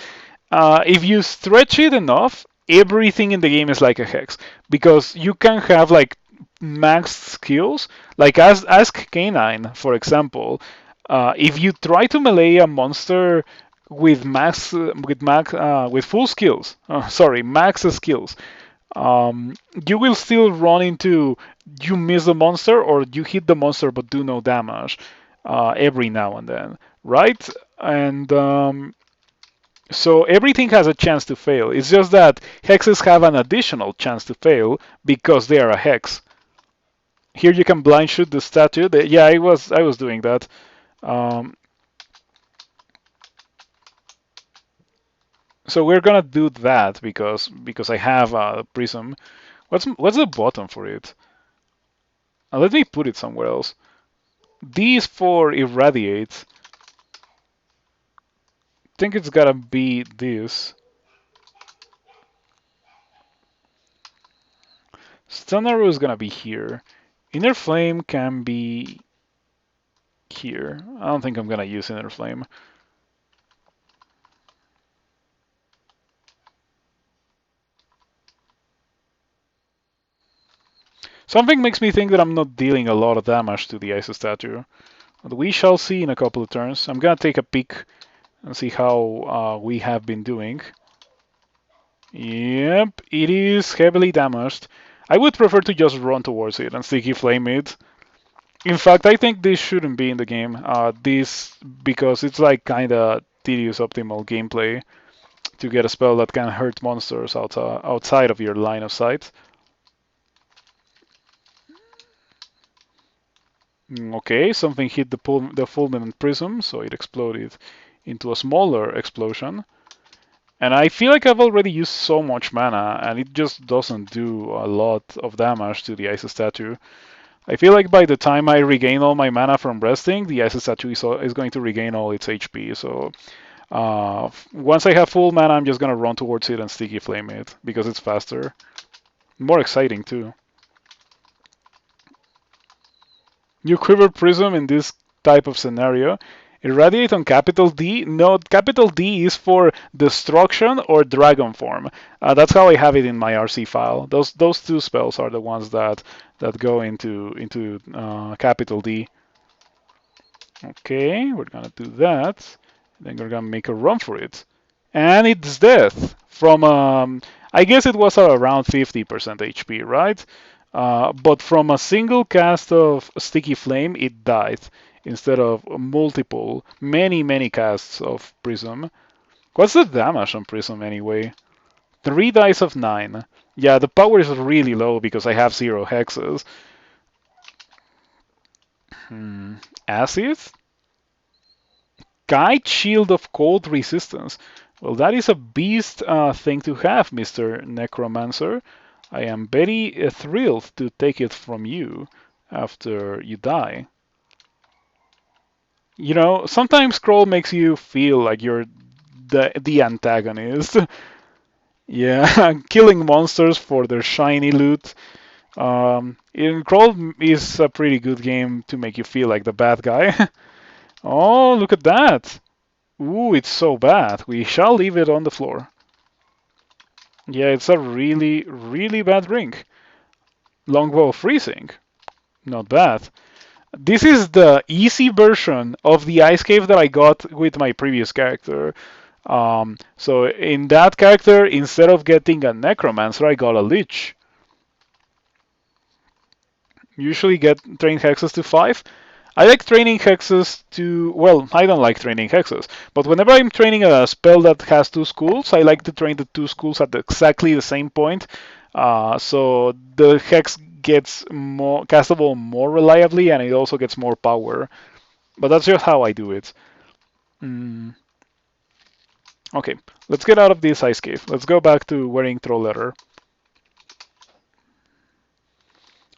If you stretch it enough, everything in the game is like a hex because you can have like max skills. Like ask Canine, for example. If you try to melee a monster with full skills, sorry, max skills, you will still run into you miss the monster or you hit the monster but do no damage every now and then, right? And so everything has a chance to fail. It's just that hexes have an additional chance to fail because they are a hex. Here you can blind shoot the statue. Yeah, I was doing that. Um, so we're gonna do that because I have a prism. What's the button for it? Let me put it somewhere else. D is for irradiate. I think it's gotta be this. Stun arrow is gonna be here. Inner flame can be here. I don't think I'm gonna use inner flame. Something makes me think that I'm not dealing a lot of damage to the ice statue. But we shall see in a couple of turns. I'm gonna take a peek and see how we have been doing. Yep, it is heavily damaged. I would prefer to just run towards it and sticky flame it. In fact, I think this shouldn't be in the game. This because it's like kinda tedious optimal gameplay to get a spell that can hurt monsters outside of your line of sight. Okay, something hit the fulminant prism, so it exploded into a smaller explosion. And I feel like I've already used so much mana, and it just doesn't do a lot of damage to the ice statue. I feel like by the time I regain all my mana from resting, the ice statue is going to regain all its HP. So once I have full mana, I'm just gonna run towards it and sticky flame it because it's faster, more exciting too. You quiver prism in this type of scenario. Irradiate on capital D. No, capital D is for destruction or dragon form. That's how I have it in my RC file. Those two spells are the ones that go into capital D. Okay, we're gonna do that. Then we're gonna make a run for it, and it's death from I guess it was around 50% HP, right? But from a single cast of Sticky Flame, it died instead of multiple, many casts of Prism. What's the damage on Prism anyway? 3 dice of 9. Yeah, the power is really low because I have 0 hexes. Acid? Kite Shield of Cold Resistance. Well, that is a beast thing to have, Mr. Necromancer. I am very thrilled to take it from you after you die. You know, sometimes Scroll makes you feel like you're the antagonist. Yeah, killing monsters for their shiny loot. In Crawl is a pretty good game to make you feel like the bad guy. Oh, look at that. Ooh, it's so bad. We shall leave it on the floor. Yeah, it's a really, really bad ring. Longbow freezing. Not bad. This is the easy version of the ice cave that I got with my previous character. So in that character, instead of getting a necromancer, I got a lich. Usually get trained hexes to 5. I like training hexes to, well, I don't like training hexes, but whenever I'm training a spell that has 2 schools, I like to train the 2 schools at exactly the same point, so the hex gets more castable more reliably and it also gets more power. But that's just how I do it. Mm. Okay, let's get out of this ice cave. Let's go back to wearing troll leather.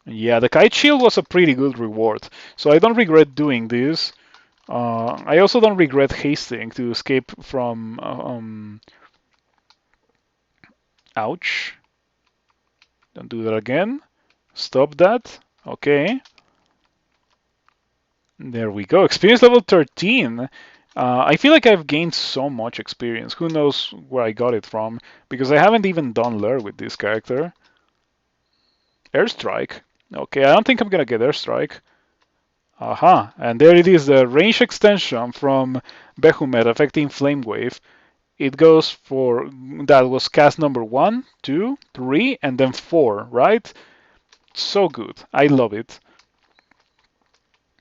Yeah, the kite shield was a pretty good reward, so I don't regret doing this. I also don't regret hasting to escape from. Ouch. Don't do that again. Stop that. Okay. There we go. Experience level 13. I feel like I've gained so much experience. Who knows where I got it from? Because I haven't even done Lure with this character. Airstrike. Okay, I don't think I'm gonna get Airstrike. Aha, and there it is, the range extension from Behumet affecting Flame Wave. It goes for, that was cast number 1, 2, 3, and then 4, right? So good. I love it.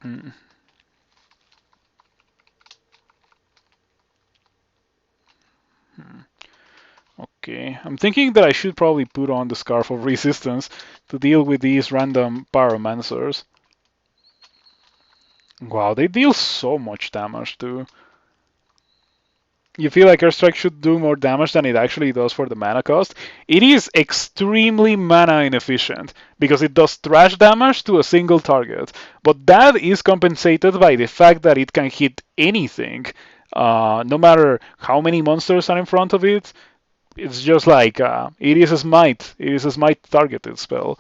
Mm. Okay, I'm thinking that I should probably put on the Scarf of Resistance to deal with these random Pyromancers. Wow, they deal so much damage too. You feel like Airstrike should do more damage than it actually does for the mana cost. It is extremely mana inefficient because it does trash damage to a single target, but that is compensated by the fact that it can hit anything, no matter how many monsters are in front of it. It's just like it is a smite. It is a smite targeted spell.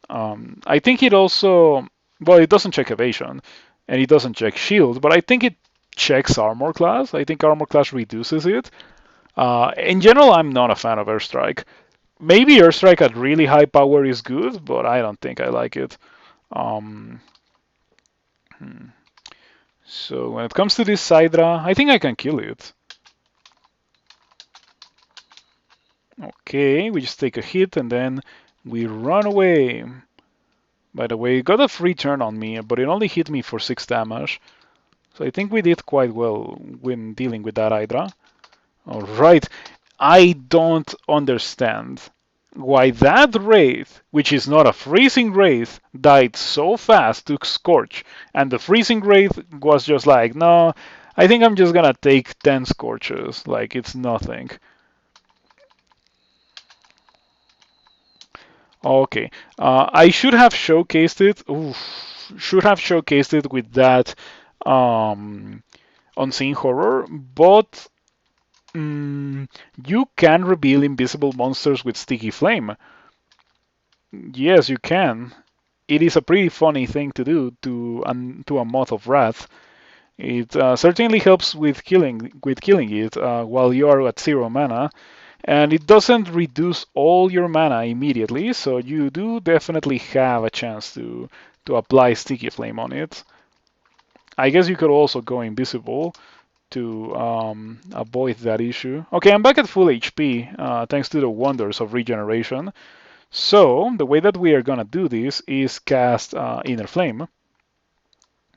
I think it also, well, it doesn't check evasion and it doesn't check shield, but I think it checks armor class. I think armor class reduces it. In general, I'm not a fan of Airstrike. Maybe Airstrike at really high power is good, but I don't think I like it. Um, so when it comes to this Sidra, I think I can kill it. Okay, we just take a hit and then we run away. By the way, it got a free turn on me, but it only hit me for 6 damage. So I think we did quite well when dealing with that Hydra. Alright, I don't understand why that Wraith, which is not a freezing Wraith, died so fast to Scorch. And the freezing Wraith was just like, no, I think I'm just gonna take 10 Scorches, like it's nothing. Okay, I should have showcased it. Oof, should have showcased it with that unseen horror, but you can reveal invisible monsters with sticky flame. Yes, you can. It is a pretty funny thing to do to a moth of wrath. It certainly helps with killing it while you are at 0 mana. And it doesn't reduce all your mana immediately, so you do definitely have a chance to apply Sticky Flame on it. I guess you could also go invisible to avoid that issue. Okay, I'm back at full HP, thanks to the wonders of regeneration. So, the way that we are gonna do this is cast Inner Flame,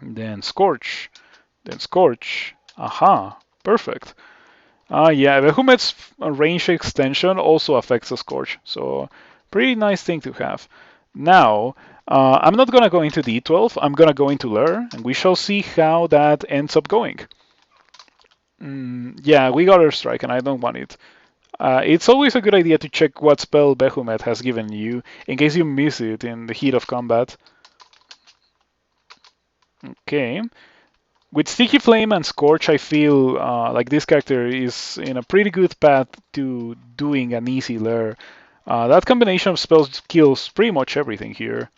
then Scorch, then Scorch. Aha, perfect. Yeah, Behumet's range extension also affects the Scorch, so pretty nice thing to have. Now, I'm not gonna go into D12, I'm gonna go into Lure, and we shall see how that ends up going. Yeah, we got Airstrike, and I don't want it. It's always a good idea to check what spell Behemoth has given you, in case you miss it in the heat of combat. Okay. With Sticky Flame and Scorch, I feel like this character is in a pretty good path to doing an easy lair. That combination of spells kills pretty much everything here.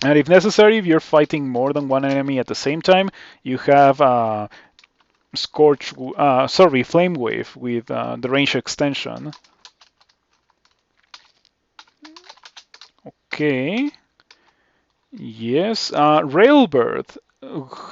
And if necessary, if you're fighting more than one enemy at the same time, you have Flame Wave with the range extension. Okay. Yes. Railbird.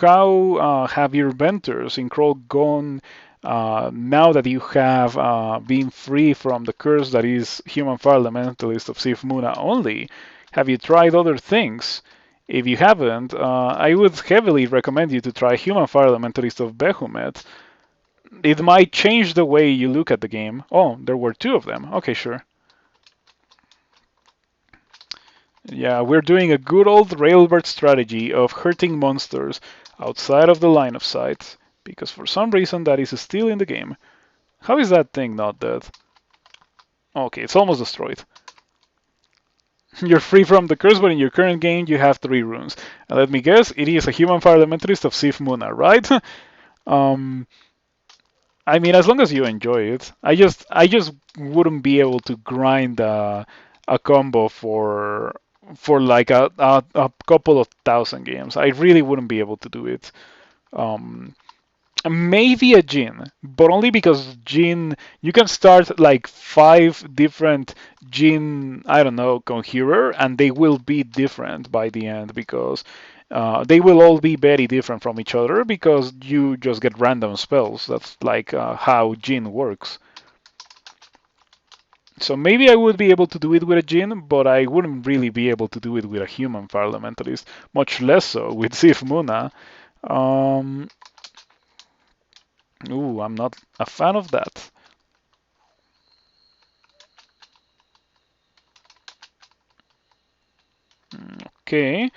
How have your ventures in Kroll gone now that you have been free from the curse that is Human Fire Elementalist of Sif Muna only? Have you tried other things? If you haven't, I would heavily recommend you to try Human Fire Elementalist of Behumet. It might change the way you look at the game. Oh, there were two of them. Okay, sure. Yeah, we're doing a good old Railbird strategy of hurting monsters outside of the line of sight, because for some reason that is still in the game. How is that thing not dead? Okay, it's almost destroyed. You're free from the curse, but in your current game you have 3 runes. And let me guess, it is a Human Fire Elementalist of Sif Muna, right? um, I mean, as long as you enjoy it, I just wouldn't be able to grind a combo for like a couple of thousand games. I really wouldn't be able to do it. Um, Maybe a Jin, but only because Jin you can start like 5 different Jin, I don't know, Conjurer, and they will be different by the end because they will all be very different from each other because you just get random spells. That's like how Jin works. So maybe I would be able to do it with a Jin, but I wouldn't really be able to do it with a human Fire Elementalist, much less so with Sif Muna. Um, Ooh, I'm not a fan of that. Okay,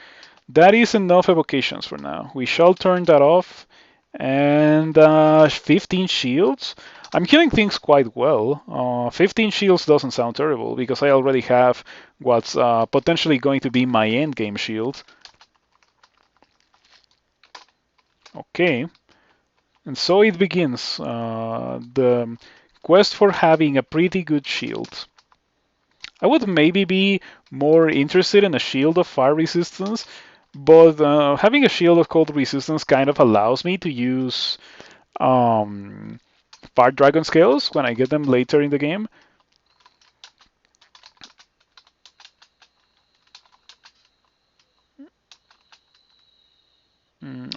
that is enough evocations for now. We shall turn that off. And 15 shields. I'm killing things quite well. 15 shields doesn't sound terrible because I already have what's potentially going to be my end game shield. Okay, and so it begins. The quest for having a pretty good shield. I would maybe be more interested in a shield of fire resistance, but having a shield of cold resistance kind of allows me to use um, fire dragon scales when I get them later in the game.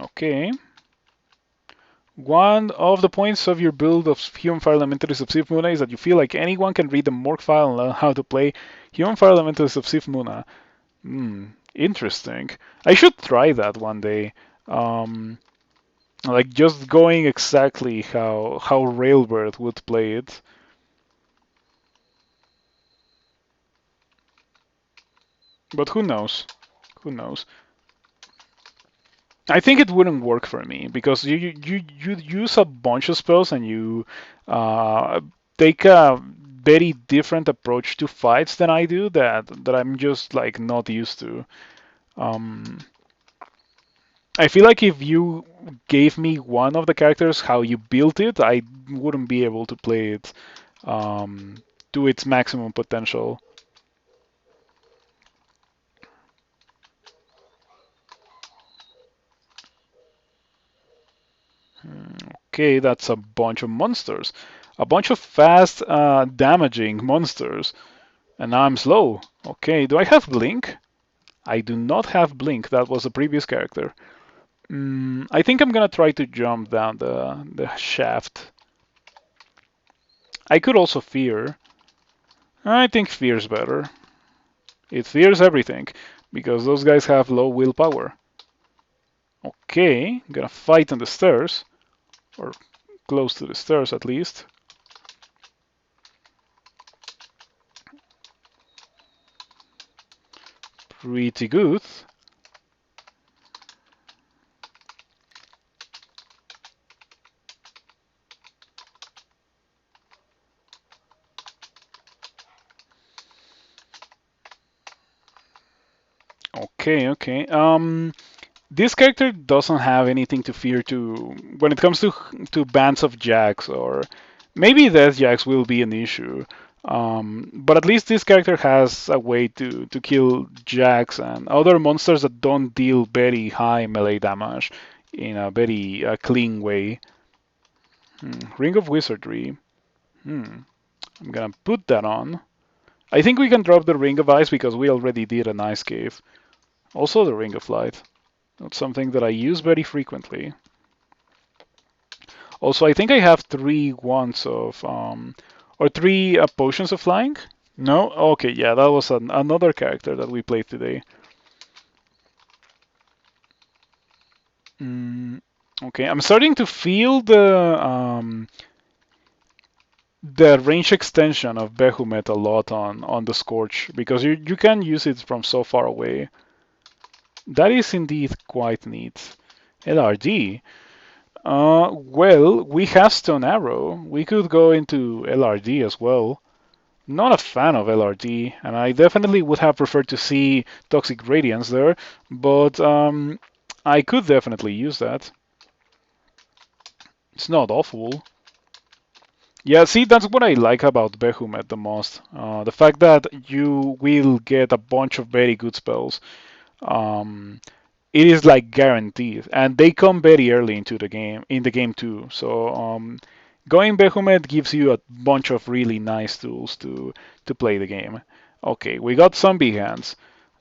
Okay. One of the points of your build of Human Fire Elementalist of Sif Muna is that you feel like anyone can read the Mork file and learn how to play Human Fire Elementalist of Sif Muna. Interesting. I should try that one day. Like just going exactly how Railbird would play it. But who knows? Who knows? I think it wouldn't work for me because you use a bunch of spells and you uh, take a very different approach to fights than I do that I'm just like not used to. Um, I feel like if you gave me one of the characters how you built it, I wouldn't be able to play it um, to its maximum potential. Okay, that's a bunch of monsters. A bunch of fast, damaging monsters. And now I'm slow. Okay, do I have Blink? I do not have Blink. That was the previous character. I think I'm gonna try to jump down the shaft. I could also Fear. I think Fear's better. It fears everything, because those guys have low willpower. Okay, I'm gonna fight on the stairs, or close to the stairs at least. Pretty good. Okay, okay. This character doesn't have anything to fear to when it comes to bands of jacks, or maybe death jacks will be an issue. But at least this character has a way to kill jacks and other monsters that don't deal very high melee damage in a very clean way. Ring of Wizardry. Hmm. I'm gonna put that on. I think we can drop the Ring of Ice because we already did an Ice Cave. Also the Ring of Light. That's something that I use very frequently. Also, I think I have three wands of, or three potions of flying. No? Okay, yeah, that was another character that we played today. Mm, okay, I'm starting to feel the range extension of Behumet a lot on the Scorch because you can use it from so far away. That is indeed quite neat. LRD. Well, we have Stone Arrow. We could go into LRD as well. Not a fan of LRD, and I definitely would have preferred to see Toxic Radiance there, but I could definitely use that. It's not awful. Yeah, see, that's what I like about Behumet the most. The fact that you will get a bunch of very good spells. Um, it is like guaranteed, and they come very early into the game, in the game too. So going Behumet gives you a bunch of really nice tools to play the game. Okay, we got zombie hands.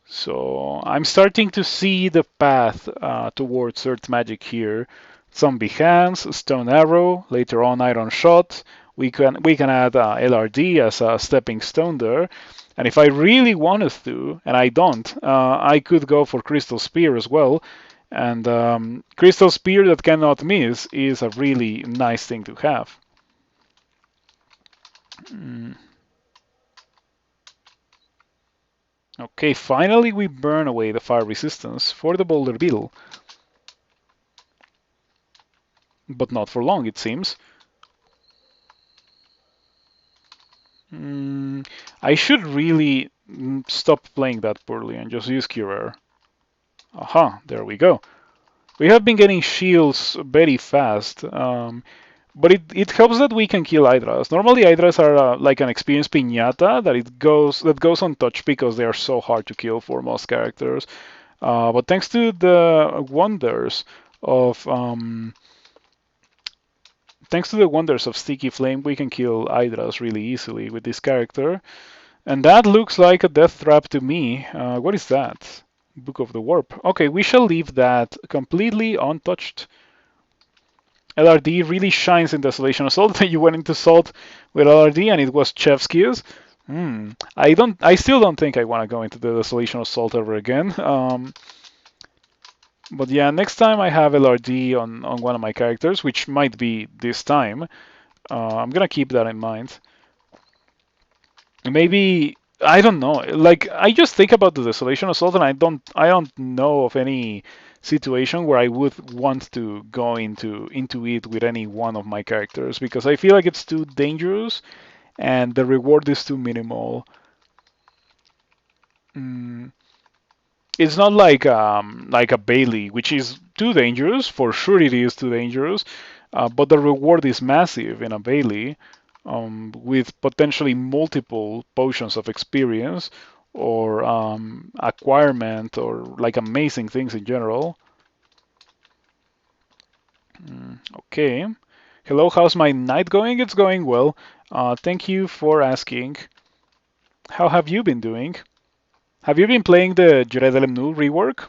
So I'm starting to see the path towards Earth Magic here. Zombie hands, stone arrow, later on iron shot. We can add LRD as a stepping stone there. And if I really wanted to, and I don't, I could go for crystal spear as well. And crystal spear that cannot miss is a really nice thing to have. Mm. Okay, finally we burn away the fire resistance for the boulder beetle. But not for long, it seems. Mm, I should really stop playing that poorly and just use Cure. Aha, there we go. We have been getting shields very fast, but it helps that we can kill Hydras. Normally, Hydras are like an experienced piñata that goes untouched because they are so hard to kill for most characters. But thanks to the wonders of Sticky Flame, we can kill Hydras really easily with this character. And that looks like a death trap to me. What is that? Book of the Warp. Okay, we shall leave that completely untouched. LRD really shines in Desolation Assault. You went into Salt with LRD and it was Chevsky's. I still don't think I want to go into the Desolation Assault ever again. But yeah, next time I have LRD on one of my characters, which might be this time, I'm gonna keep that in mind. Maybe I don't know. Like I just think about the Desolation Assault, and I don't know of any situation where I would want to go into it with any one of my characters because I feel like it's too dangerous and the reward is too minimal. Mm, it's not like a Bailey, which is too dangerous. For sure, it is too dangerous. But the reward is massive in a Bailey, with potentially multiple potions of experience or acquirement or like amazing things in general. Okay. Hello, how's my night going? It's going well. Thank you for asking. How have you been doing? Have you been playing the Jared Lemnu rework?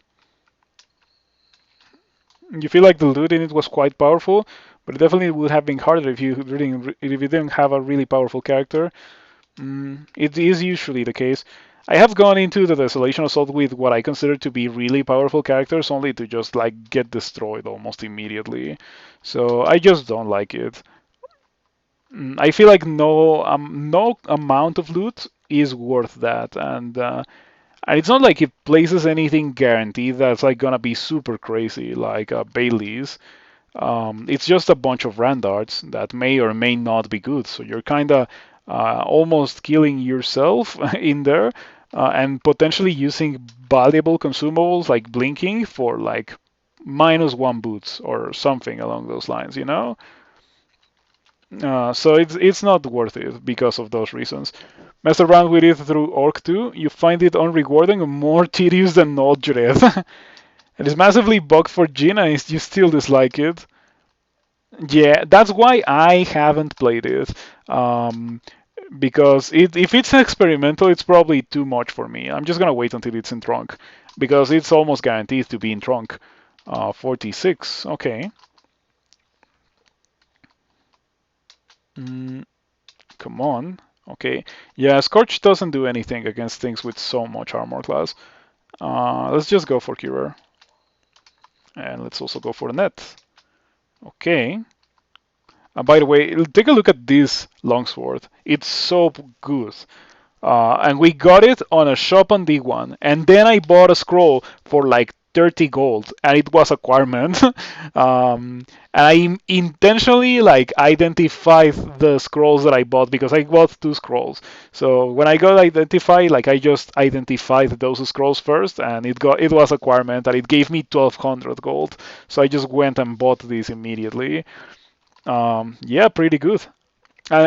You feel like the loot in it was quite powerful, but it definitely would have been harder if you didn't have a really powerful character. It is usually the case. I have gone into the Desolation Assault with what I consider to be really powerful characters, only to just like get destroyed almost immediately. So I just don't like it. I feel like no amount of loot is worth that, and it's not like it places anything guaranteed that's like gonna be super crazy like Bailey's. It's just a bunch of randards that may or may not be good. So you're kind of almost killing yourself in there. and potentially using valuable consumables like blinking for like -1 boots or something along those lines, you know? So it's not worth it because of those reasons. Mess around with it through Orc 2, you find it unrewarding and more tedious than Old Dread. It is massively bugged for Gina and you still dislike it. Yeah, that's why I haven't played it. Um, because if it's experimental, it's probably too much for me. I'm just gonna wait until it's in trunk, because it's almost guaranteed to be in trunk. 46, okay. Mm, come on, okay. Yeah, Scorch doesn't do anything against things with so much armor class. Let's just go for Curer, and let's also go for the net. Okay. By the way, take a look at this longsword. It's so good. And we got it on a shop on D1. And then I bought a scroll for like 30 gold, and it was acquirement. And I intentionally like identified the scrolls that I bought because I bought 2 scrolls. So when I got identified, like I just identified those scrolls first, and it was acquirement, and it gave me 1200 gold. So I just went and bought this immediately. Yeah, pretty good.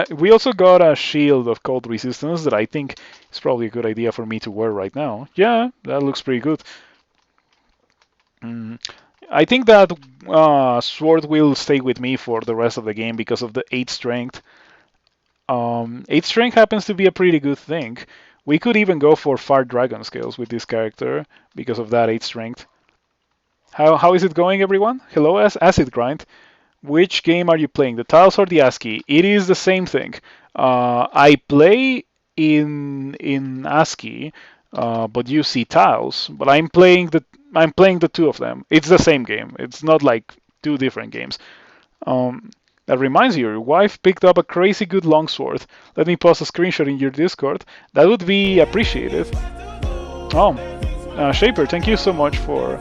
We also got a shield of cold resistance that I think is probably a good idea for me to wear right now. Yeah, that looks pretty good. Mm. I think that sword will stay with me for the rest of the game because of the 8 strength. 8 strength happens to be a pretty good thing. We could even go for far dragon scales with this character because of that 8 strength. How is it going, everyone? Hello, Acid Grind. Which game are you playing, the tiles or the ASCII? It is the same thing. I play in ASCII, but you see tiles. But I'm playing the two of them. It's the same game. It's not like two different games. That reminds you, your wife picked up a crazy good longsword. Let me post a screenshot in your Discord. That would be appreciated. Oh, Shaper, thank you so much for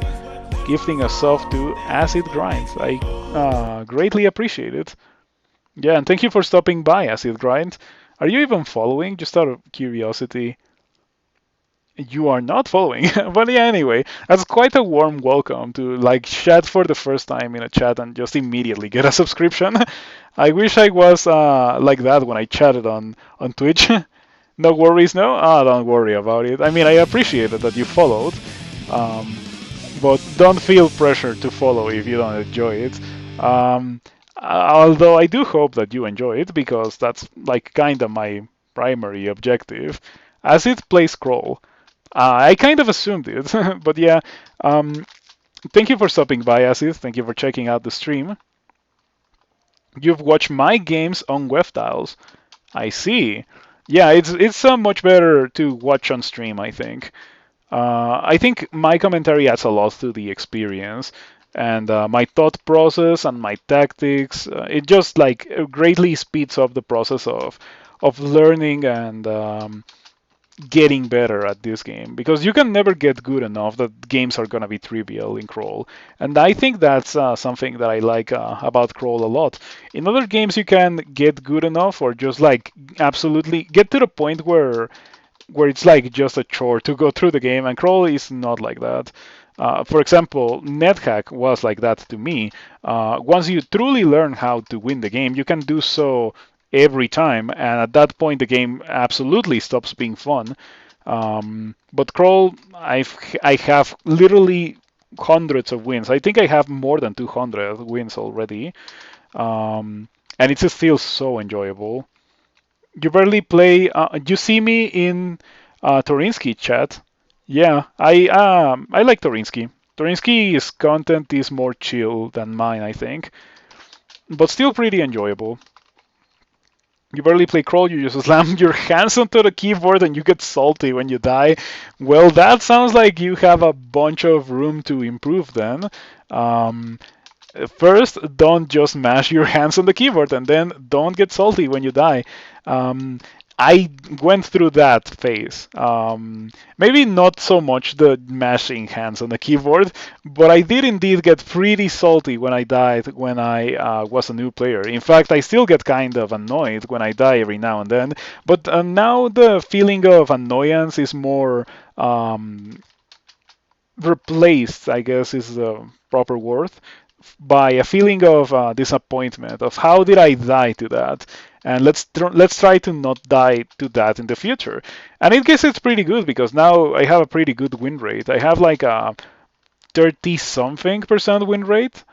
gifting a sub to Acid Grind. I greatly appreciate it. Yeah, and thank you for stopping by, Acid Grind. Are you even following? Just out of curiosity. You are not following. But yeah, anyway, that's quite a warm welcome to like chat for the first time in a chat and just immediately get a subscription. I wish I was like that when I chatted on Twitch. No worries, no? Don't worry about it. I mean, I appreciate it that you followed. Um, but don't feel pressure to follow if you don't enjoy it. Although I do hope that you enjoy it because that's like kind of my primary objective. As it plays scroll, I kind of assumed it, but yeah. Um, Thank you for stopping by, Acid. Thank you for checking out the stream. You've watched my games on web tiles. I see. Yeah, it's much better to watch on stream, I think. I think my commentary adds a lot to the experience, and my thought process and my tactics. It just like greatly speeds up the process of learning and getting better at this game because you can never get good enough that games are gonna be trivial in Crawl, and I think that's something that I like about Crawl a lot. In other games, you can get good enough or just like absolutely get to the point where it's like just a chore to go through the game, and Crawl is not like that. For example, NetHack was like that to me. Once you truly learn how to win the game, you can do so every time, and at that point, the game absolutely stops being fun. But Crawl, I have literally hundreds of wins. I think I have more than 200 wins already, and it's still so enjoyable. You barely play. You see me in Torinsky chat. Yeah, I like Torinsky. Torinsky's content is more chill than mine, I think, but still pretty enjoyable. You barely play crawl. You just slam your hands onto the keyboard and you get salty when you die. Well, that sounds like you have a bunch of room to improve then. Um, First, don't just mash your hands on the keyboard, and then don't get salty when you die. Um, I went through that phase. Maybe not so much the mashing hands on the keyboard, but I did indeed get pretty salty when I died when I was a new player. In fact, I still get kind of annoyed when I die every now and then, but now the feeling of annoyance is more replaced, I guess is the proper word, by a feeling of disappointment of how did I die to that, and let's try to not die to that in the future. And I guess it's pretty good because now I have a pretty good win rate. I have like a 30 something percent win rate.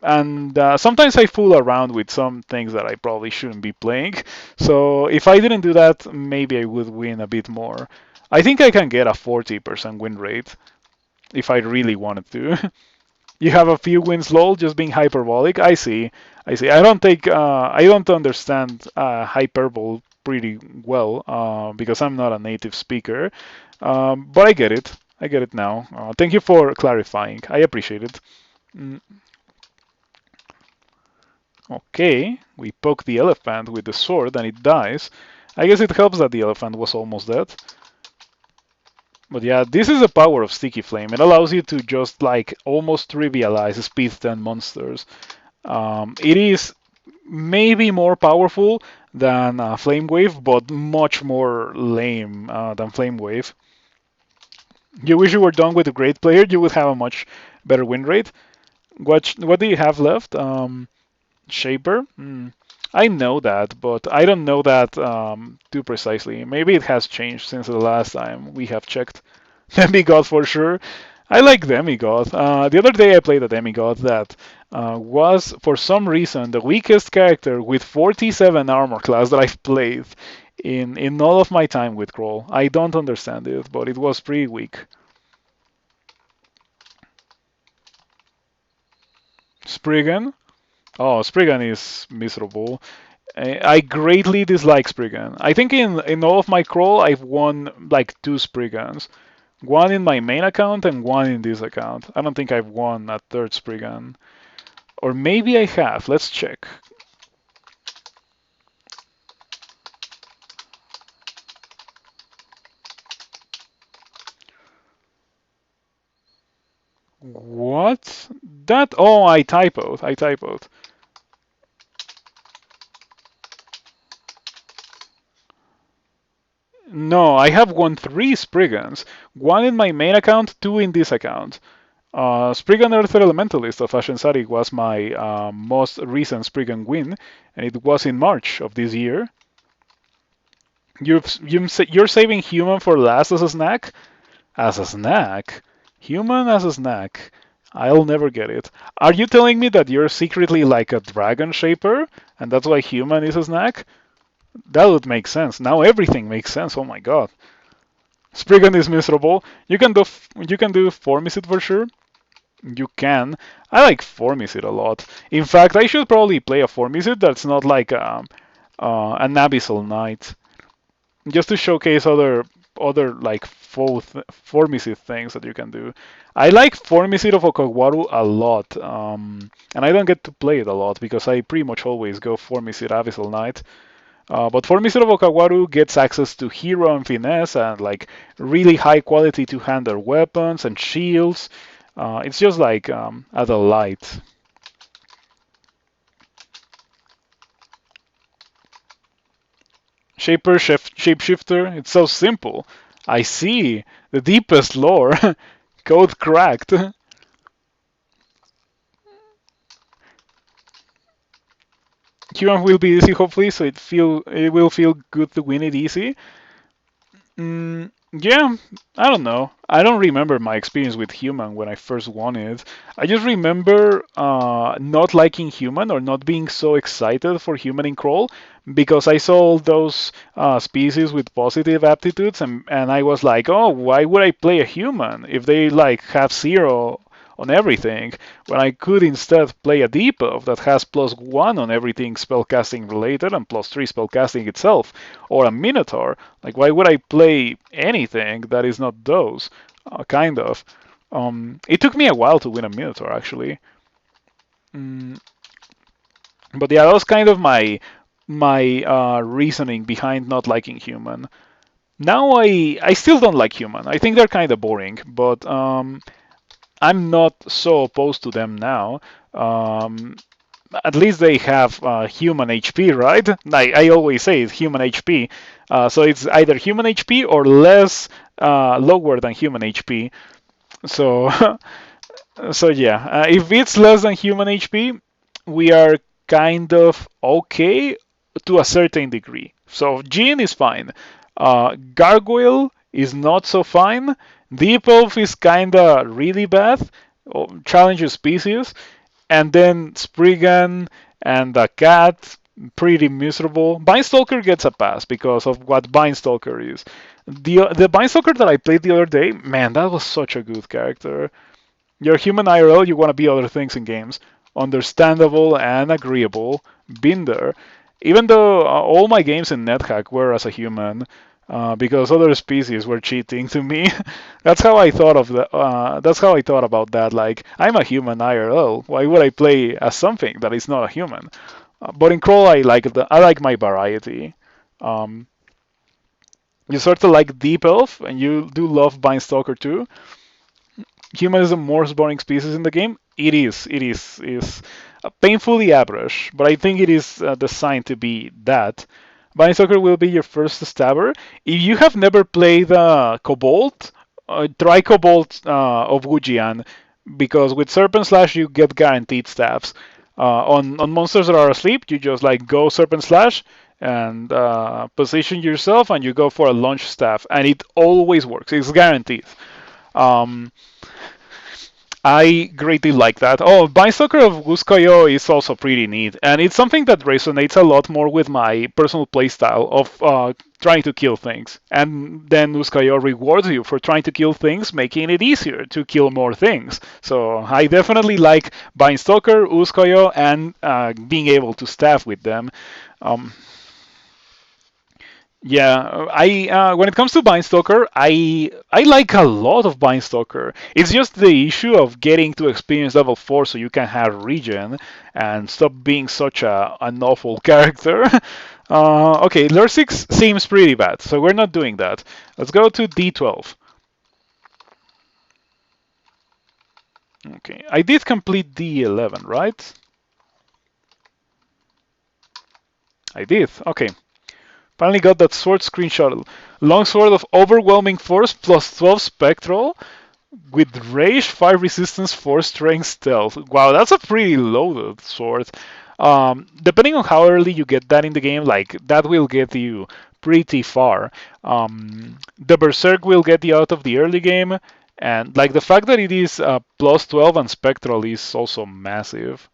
And sometimes I fool around with some things that I probably shouldn't be playing. So if I didn't do that, maybe I would win a bit more. I think I can get a 40% win rate if I really wanted to. You have a few wins, lol, just being hyperbolic. I see. I see. I don't understand hyperbole pretty well because I'm not a native speaker. But I get it. I get it now. Thank you for clarifying. I appreciate it. Mm, okay, we poke the elephant with the sword and it dies. I guess it helps that the elephant was almost dead. But yeah, this is the power of Sticky Flame. It allows you to just like almost trivialize speed 10 monsters. It is maybe more powerful than Flame Wave, but much more lame than Flame Wave. You wish you were done with a great player, you would have a much better win rate. What do you have left? Shaper? I know that, but I don't know that too precisely. Maybe it has changed since the last time we have checked. Demigod for sure. I like Demigod. The other day I played a Demigod that was, for some reason, the weakest character with 47 armor class that I've played in all of my time with Crawl. I don't understand it, but it was pretty weak. Spriggan? Oh, Spriggan is miserable. I greatly dislike Spriggan. I think in all of my Crawl I've won like 2 Spriggans. One in my main account and one in this account. I don't think I've won a third Spriggan. Or maybe I have. Let's check. What? That? Oh, I typoed. I typoed. No, I have won 3 Spriggans. One in my main account, 2 in this account. Spriggan Earth Elementalist of Ashensari was my most recent Spriggan win, and it was in March of this year. You're saving human for last as a snack? As a snack? Human as a snack? I'll never get it. Are you telling me that you're secretly like a dragon shaper, and that's why human is a snack? That would make sense. Now everything makes sense. Oh my god. Spriggan is miserable. You can do Formicid for sure. You can. I like Formicid a lot. In fact, I should probably play a Formicid that's not like an Abyssal Knight, just to showcase other like Formicid things that you can do. I like Formicid of Okagawaru a lot, and I don't get to play it a lot because I pretty much always go Formicid Abyssal Knight. But Formicid of Okagawaru gets access to Hero and Finesse and like really high quality two-hander weapons and shields. It's just like a delight. Shapeshifter, it's so simple. I see. The deepest lore. Code cracked. Human will be easy, hopefully, so it will feel good to win it easy. Yeah, I don't know. I don't remember my experience with Human when I first won it. I just remember not liking Human or not being so excited for Human in Crawl because I saw all those species with positive aptitudes and I was like, oh, why would I play a Human if they like have 0 on everything when I could instead play a debuff that has +1 on everything spellcasting related and +3 spellcasting itself, or a Minotaur. Like, why would I play anything that is not those? Kind of. It took me a while to win a Minotaur, actually. Mm, but yeah, that was kind of my my reasoning behind not liking human. Now I still don't like human. I think they're kind of boring, but I'm not so opposed to them now. Um, at least they have human HP, right? I always say it's human HP. So it's either human HP or less lower than human HP. So so yeah, if it's less than human HP, we are kind of okay to a certain degree. So Jean is fine. Gargoyle is not so fine. Deep Elf is kinda really bad. Challenge your species. And then Spriggan and the cat, pretty miserable. Binestalker gets a pass because of what Binestalker is. The Binestalker that I played the other day, man, that was such a good character. You're human IRL, you want to be other things in games. Understandable and agreeable. Been there. Even though all my games in NetHack were as a human, because other species were cheating to me. That's how I thought of the. That's how I thought about that. Like, I'm a human IRL. Why would I play as something that is not a human? But in Crawl, I like my variety. Um, you sort of like Deep Elf, and you do love Binestalker too. Human is the most boring species in the game. It is. Is painfully average, but I think it is designed to be that. Binestalker will be your first stabber. If you have never played Cobalt, try Cobalt of Wujian, because with Serpent Slash you get guaranteed stabs. On monsters that are asleep, you just like go Serpent Slash and position yourself, and you go for a launch staff, and it always works. It's guaranteed. Um, I greatly like that. Oh, Binestalker of Guskayo is also pretty neat, and it's something that resonates a lot more with my personal playstyle of trying to kill things. And then Guskayo rewards you for trying to kill things, making it easier to kill more things. So I definitely like Binestalker, Guskayo, and being able to staff with them. Um, yeah, I when it comes to Binestalker, I like a lot of Binestalker. It's just the issue of getting to experience level 4 so you can have regen and stop being such an awful character. Okay, Lure 6 seems pretty bad, so we're not doing that. Let's go to D12. Okay, I did complete D11, right? I did. Okay. Finally got that sword screenshot. Longsword of overwhelming force plus 12 spectral with rage, 5 resistance, 4 strength, stealth. Wow, that's a pretty loaded sword. Depending on how early you get that in the game, like that will get you pretty far. The Berserk will get you out of the early game, and like the fact that it is plus 12 and spectral is also massive.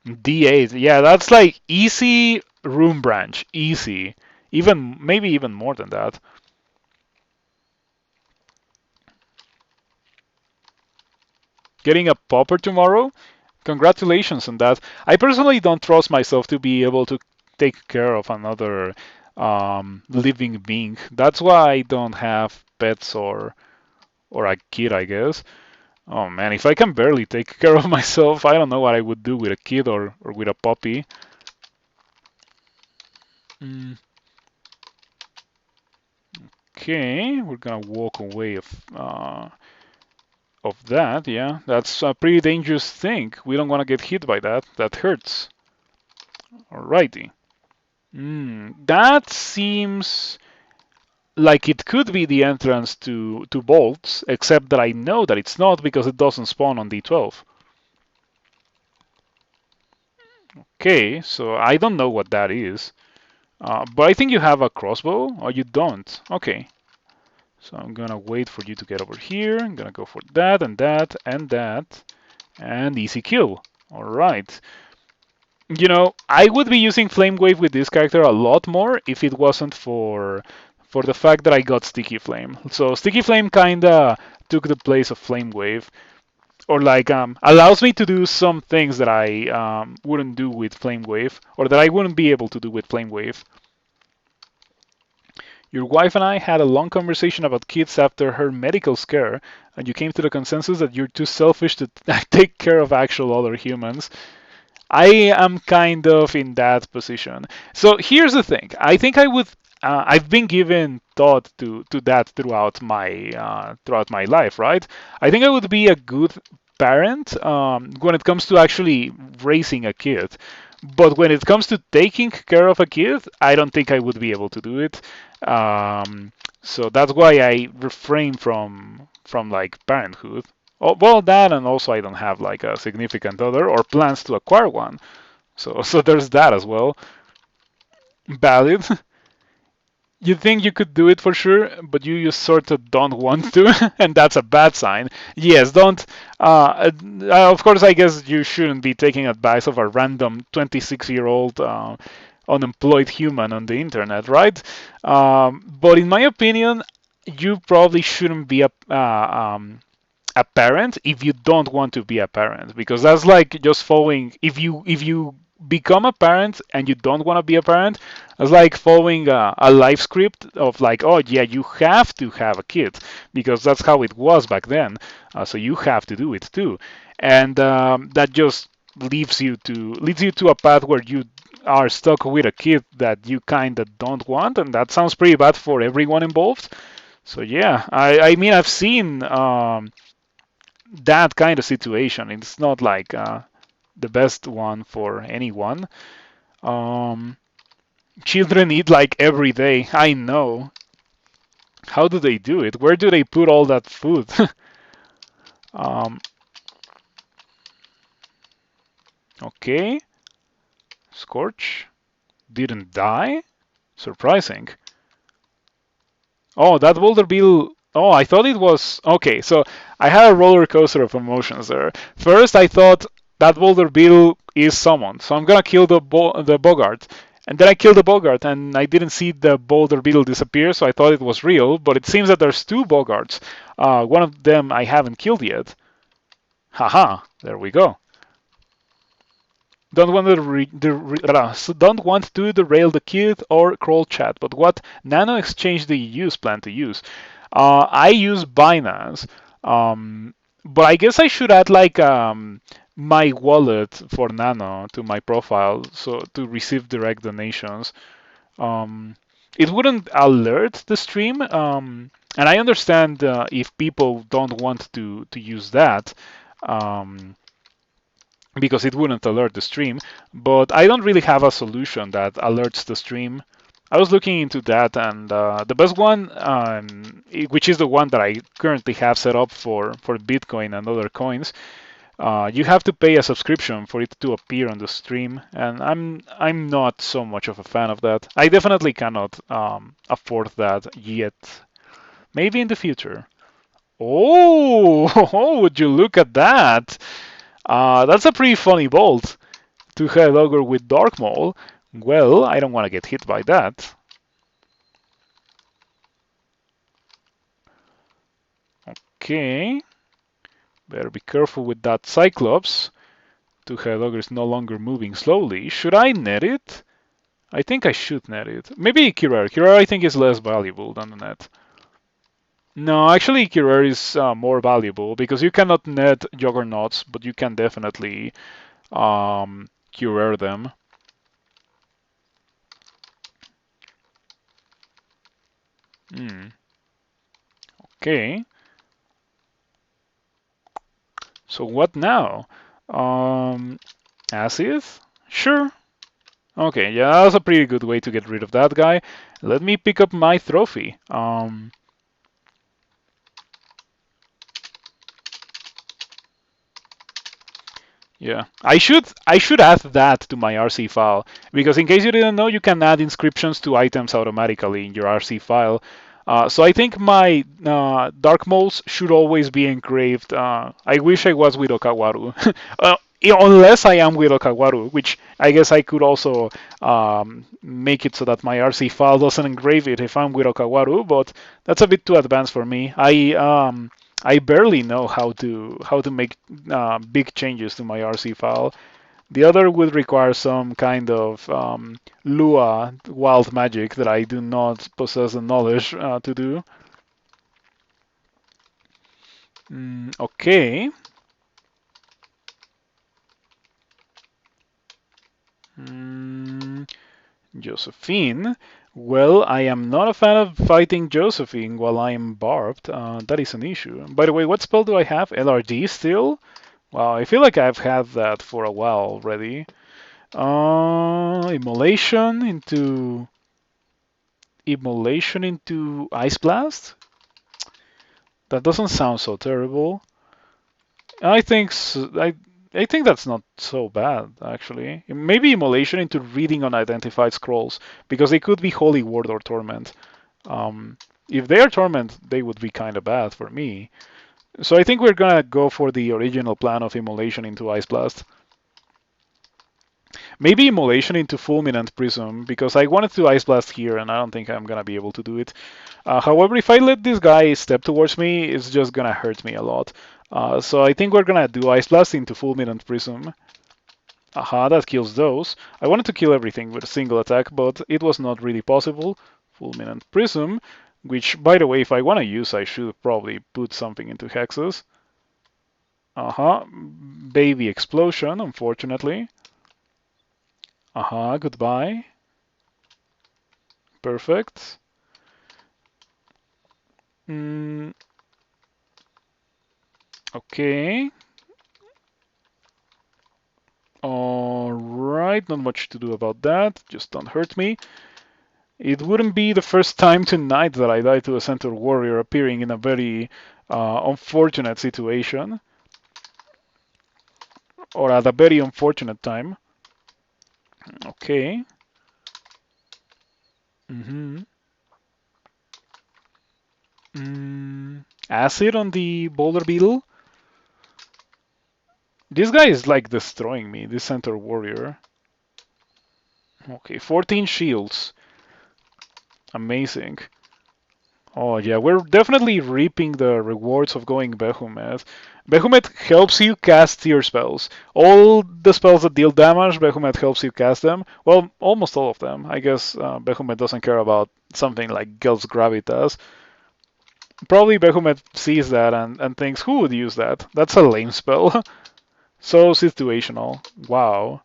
D8, yeah, that's like easy room branch, easy. Even maybe even more than that. Getting a popper tomorrow? Congratulations on that. I personally don't trust myself to be able to take care of another living being. That's why I don't have pets or a kid, I guess. Oh man, if I can barely take care of myself, I don't know what I would do with a kid or with a puppy. Mm, okay, we're gonna walk away of that, yeah. That's a pretty dangerous thing. We don't want to get hit by that. That hurts. Alrighty. That seems like it could be the entrance to bolts, except that I know that it's not because it doesn't spawn on D12. Okay, so I don't know what that is. But I think you have a crossbow, or you don't. Okay. So I'm gonna wait for you to get over here. I'm gonna go for that and that and that. And easy kill. Alright. You know, I would be using Flame Wave with this character a lot more if it wasn't for the fact that I got Sticky Flame. So Sticky Flame kinda took the place of Flame Wave, or like allows me to do some things that I wouldn't do with Flame Wave, or that I wouldn't be able to do with Flame Wave. Your wife and I had a long conversation about kids after her medical scare, and you came to the consensus that you're too selfish to take care of actual other humans. I am kind of in that position. So here's the thing. I think I would. I've been given thought to that throughout my life, right? I think I would be a good parent when it comes to actually raising a kid. But when it comes to taking care of a kid, I don't think I would be able to do it. So that's why I refrain from like parenthood. Oh, well, that and also I don't have like a significant other or plans to acquire one. So there's that as well. Valid. You think you could do it for sure, but you just sort of don't want to, and that's a bad sign. Yes, don't. Of course, I guess you shouldn't be taking advice of a random 26-year-old unemployed human on the internet, right? But in my opinion, you probably shouldn't be a parent if you don't want to be a parent, because that's like just following. If you become a parent and you don't want to be a parent, it's like following a life script of like, oh yeah, you have to have a kid because that's how it was back then. So you have to do it too, and that just leads you to a path where you are stuck with a kid that you kind of don't want, and that sounds pretty bad for everyone involved. So yeah, I mean I've seen that kind of situation. It's not like the best one for anyone. Um, Children eat like every day. I know. How do they do it? Where do they put all that food? um, okay. Scorch didn't die. Surprising. Oh, that Boulder Bill. Oh, I thought it was. Okay, so I had a roller coaster of emotions there. First, I thought that Boulder Bill is summoned, so I'm gonna kill the Bogart. And then I killed the Bogart, and I didn't see the Boulder Beetle disappear, so I thought it was real. But it seems that there's two Bogarts. One of them I haven't killed yet. Haha, there we go. Don't want to derail the kid or crawl chat, but what nano exchange do you plan to use? I use Binance, um, but I guess I should add like my wallet for Nano to my profile so to receive direct donations. Um, it wouldn't alert the stream, and I understand if people don't want to use that. Um, because it wouldn't alert the stream. But I don't really have a solution that alerts the stream. I was looking into that, and the best one, which is the one that I currently have set up for Bitcoin and other coins, you have to pay a subscription for it to appear on the stream, and I'm not so much of a fan of that. I definitely cannot afford that yet. Maybe in the future. Oh, would you look at that? That's a pretty funny bolt. Two-head ogre with Dark Maul. Well, I don't want to get hit by that. Okay. Better be careful with that Cyclops. Two-head ogre is no longer moving slowly. Should I net it? I think I should net it. Maybe Kirar. Kirar I think is less valuable than the net. No, actually Kirar is more valuable because you cannot net Juggernauts, but you can definitely Kirar them. Hmm. Okay. So what now? Acid? Sure. Okay, yeah, that's a pretty good way to get rid of that guy. Let me pick up my trophy. Yeah, I should add that to my RC file because in case you didn't know, you can add inscriptions to items automatically in your RC file. So I think my dark moles should always be engraved. I wish I was with Okawaru. Unless I am with Okawaru, which I guess I could also make it so that my RC file doesn't engrave it if I'm with Okawaru, but that's a bit too advanced for me. I barely know how to make big changes to my RC file. The other would require some kind of Lua wild magic that I do not possess the knowledge to do. Okay. Josephine. Well, I am not a fan of fighting Josephine while I am barbed. That is an issue. By the way, what spell do I have? LRD still? Wow, I feel like I've had that for a while already. Immolation into Ice Blast? That doesn't sound so terrible. I think I think that's not so bad actually. Maybe Immolation into Reading Unidentified Scrolls because they could be Holy Word or Torment. If they are Torment, they would be kind of bad for me. So I think we're gonna go for the original plan of Immolation into Ice Blast. Maybe Immolation into Fulminant Prism, because I wanted to Ice Blast here, and I don't think I'm gonna be able to do it. However, if I let this guy step towards me, it's just gonna hurt me a lot. So I think we're gonna do Ice Blast into Fulminant Prism. Aha, that kills those. I wanted to kill everything with a single attack, but it was not really possible. Fulminant Prism, which, by the way, if I want to use, I should probably put something into Hexes. Aha, Baby Explosion, unfortunately. Aha, goodbye. Perfect. Okay. Alright, not much to do about that. Just don't hurt me. It wouldn't be the first time tonight that I die to a Centaur Warrior appearing in a very unfortunate situation. Or at a very unfortunate time. Okay. Acid on the Boulder Beetle. This guy is like destroying me, this Centaur Warrior. Okay, 14 shields. Amazing. Oh yeah, we're definitely reaping the rewards of going Behemoth. Behemoth helps you cast tier spells. All the spells that deal damage, Behemoth helps you cast them. Well, almost all of them. I guess Behemoth doesn't care about something like Gel's Gravitas. Probably Behemoth sees that and thinks, who would use that? That's a lame spell. So situational. Wow.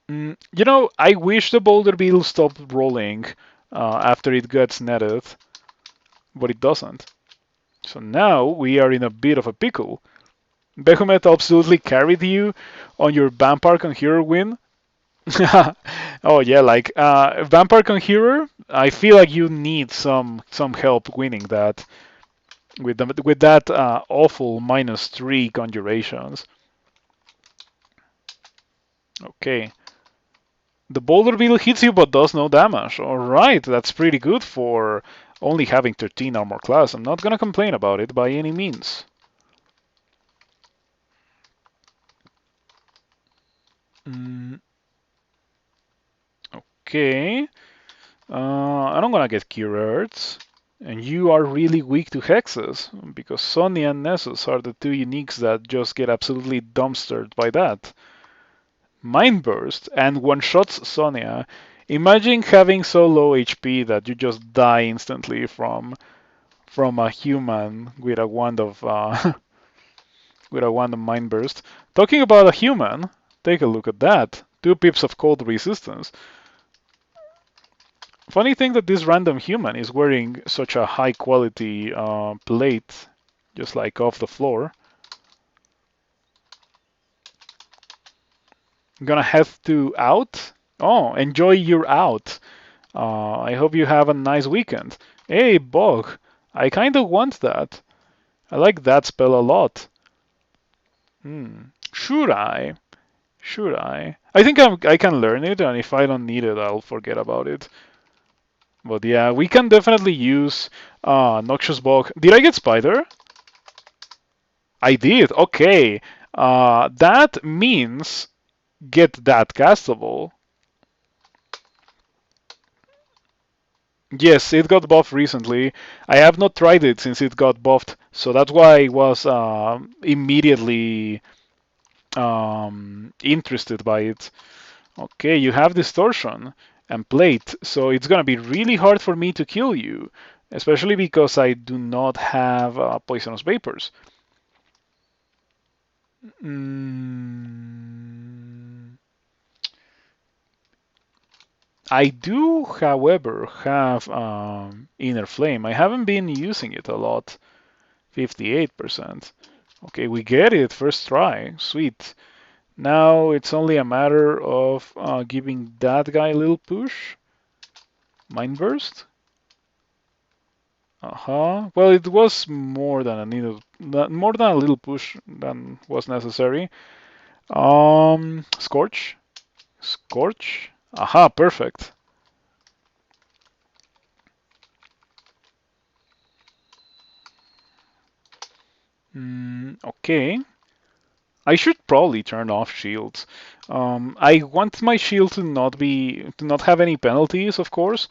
You know, I wish the Boulder Beetle stopped rolling after it gets netted, but it doesn't. So now we are in a bit of a pickle. Behemoth absolutely carried you on your Vampire Conjurer win. Oh yeah, like Vampire Conjurer, I feel like you need some help winning that with that awful -3 conjurations. Okay. The Boulder Beetle hits you but does no damage. Alright, that's pretty good for only having 13 armor class. I'm not gonna complain about it by any means. Okay. I don't gonna get Cure. And you are really weak to hexes, because Sonia and Nessus are the two uniques that just get absolutely dumpstered by that. Mind Burst and one-shots Sonia. Imagine having so low HP that you just die instantly from a human with a wand of with a wand of Mind Burst. Talking about a human, take a look at that. 2 pips of cold resistance. Funny thing that this random human is wearing such a high quality plate, just like off the floor. I'm gonna have to out. Oh, enjoy your out. I hope you have a nice weekend. Hey, Bog, I kinda want that. I like that spell a lot. Should I? Should I? I think I can learn it, and if I don't need it, I'll forget about it. But yeah, we can definitely use Noxious Bog. Did I get Spider? I did. Okay. That means get that castable. Yes, it got buffed recently. I have not tried it since it got buffed, so that's why I was immediately interested by it. Okay, you have Distortion and Plate, so it's gonna be really hard for me to kill you, especially because I do not have Poisonous Vapors. I do, however, have Inner Flame. I haven't been using it a lot. 58%. Okay, we get it. First try. Sweet. Now it's only a matter of giving that guy a little push. Mind Burst. Well, it was more than more than a little push than was necessary. Scorch. Scorch. Perfect. Okay. I should probably turn off shields. I want my shield to not have any penalties, of course,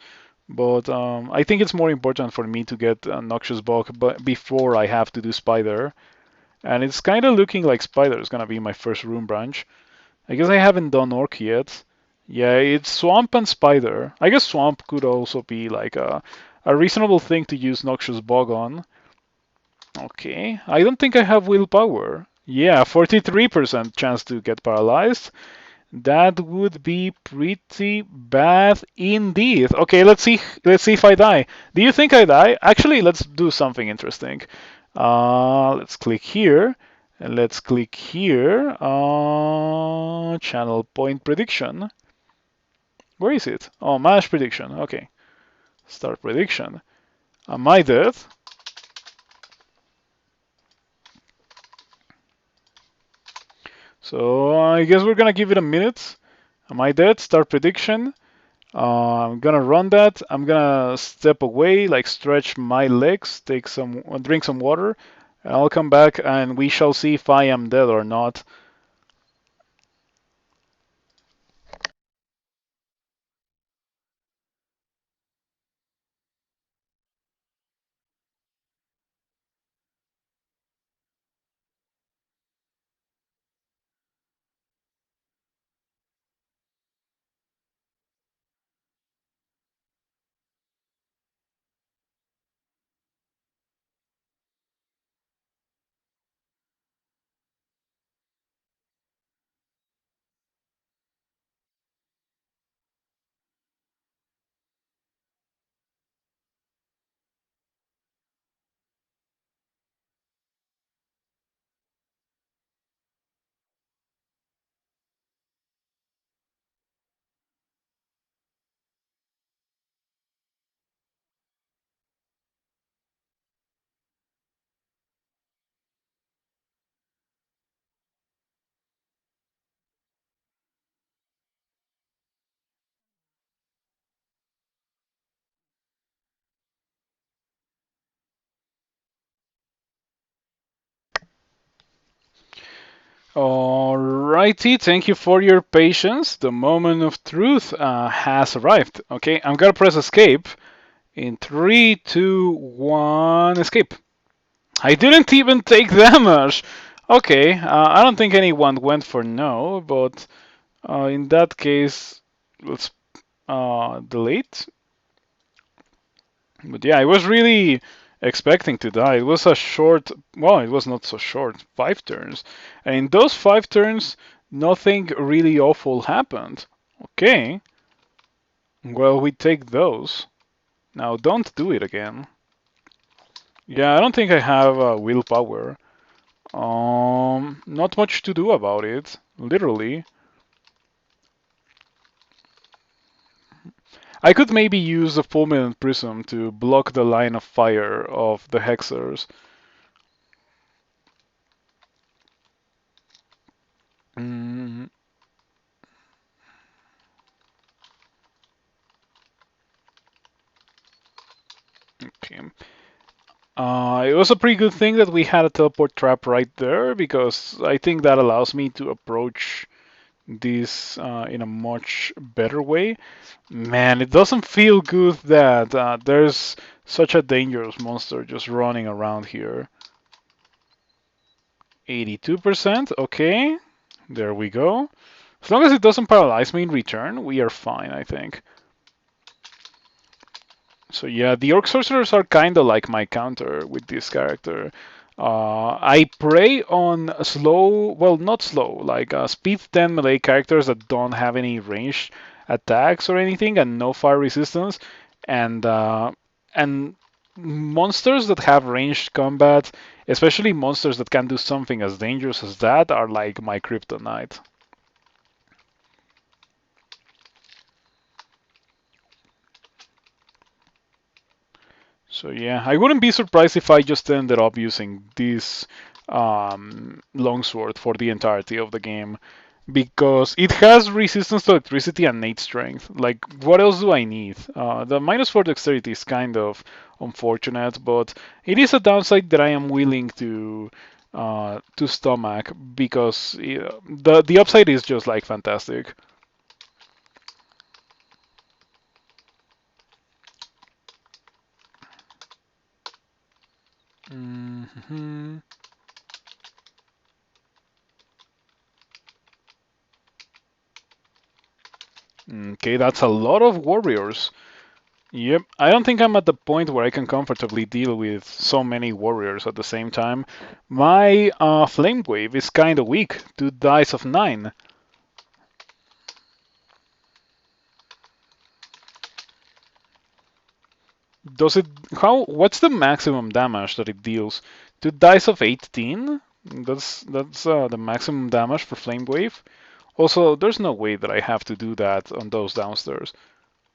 but I think it's more important for me to get a Noxious Bug before I have to do Spider. And it's kind of looking like Spider is gonna be my first Rune Branch. I guess I haven't done Orc yet. Yeah, it's Swamp and Spider. I guess Swamp could also be like a reasonable thing to use Noxious Bog on. Okay, I don't think I have willpower. Yeah, 43% chance to get paralyzed. That would be pretty bad indeed. Okay, let's see. Let's see if I die. Do you think I die? Actually, let's do something interesting. Let's click here, and let's click here. Channel point prediction. Where is it? Oh, manage prediction. Okay, start prediction. Am I dead? So I guess we're gonna give it a minute. Am I dead? Start prediction. I'm gonna run that. I'm gonna step away, like stretch my legs, drink some water, and I'll come back and we shall see if I am dead or not. Alrighty, thank you for your patience. The moment of truth has arrived. Okay, I'm gonna press escape in 3, 2, 1, escape. I didn't even take damage. Okay, I don't think anyone went for no, but in that case, let's delete. But yeah, I was really expecting to die. It was a short, well, it was not so short, 5 turns. And in those 5 turns, nothing really awful happened. Okay, well, we take those. Now, don't do it again. Yeah, I don't think I have willpower. Not much to do about it, literally. I could maybe use the Fulminant Prism to block the line of fire of the Hexers. Mm, okay. It was a pretty good thing that we had a teleport trap right there because I think that allows me to approach this in a much better way. Man, it doesn't feel good that there's such a dangerous monster just running around here. 82%, okay. There we go. As long as it doesn't paralyze me in return, we are fine, I think. So yeah, the Orc Sorcerers are kind of like my counter with this character. I prey on slow, well, not slow, like speed 10 melee characters that don't have any range attacks or anything, and no fire resistance, and monsters that have ranged combat, especially monsters that can do something as dangerous as that, are like my kryptonite. So yeah, I wouldn't be surprised if I just ended up using this longsword for the entirety of the game because it has resistance to electricity and 8 strength. Like, what else do I need? The -4 dexterity is kind of unfortunate, but it is a downside that I am willing to stomach because the upside is just like fantastic. hmm Okay, that's a lot of warriors. Yep, I don't think I'm at the point where I can comfortably deal with so many warriors at the same time. My flame wave is kind of weak, 2 dice of 9. Does it? How? What's the maximum damage that it deals? 2 dice of 18. That's the maximum damage for flame wave. Also, there's no way that I have to do that on those downstairs.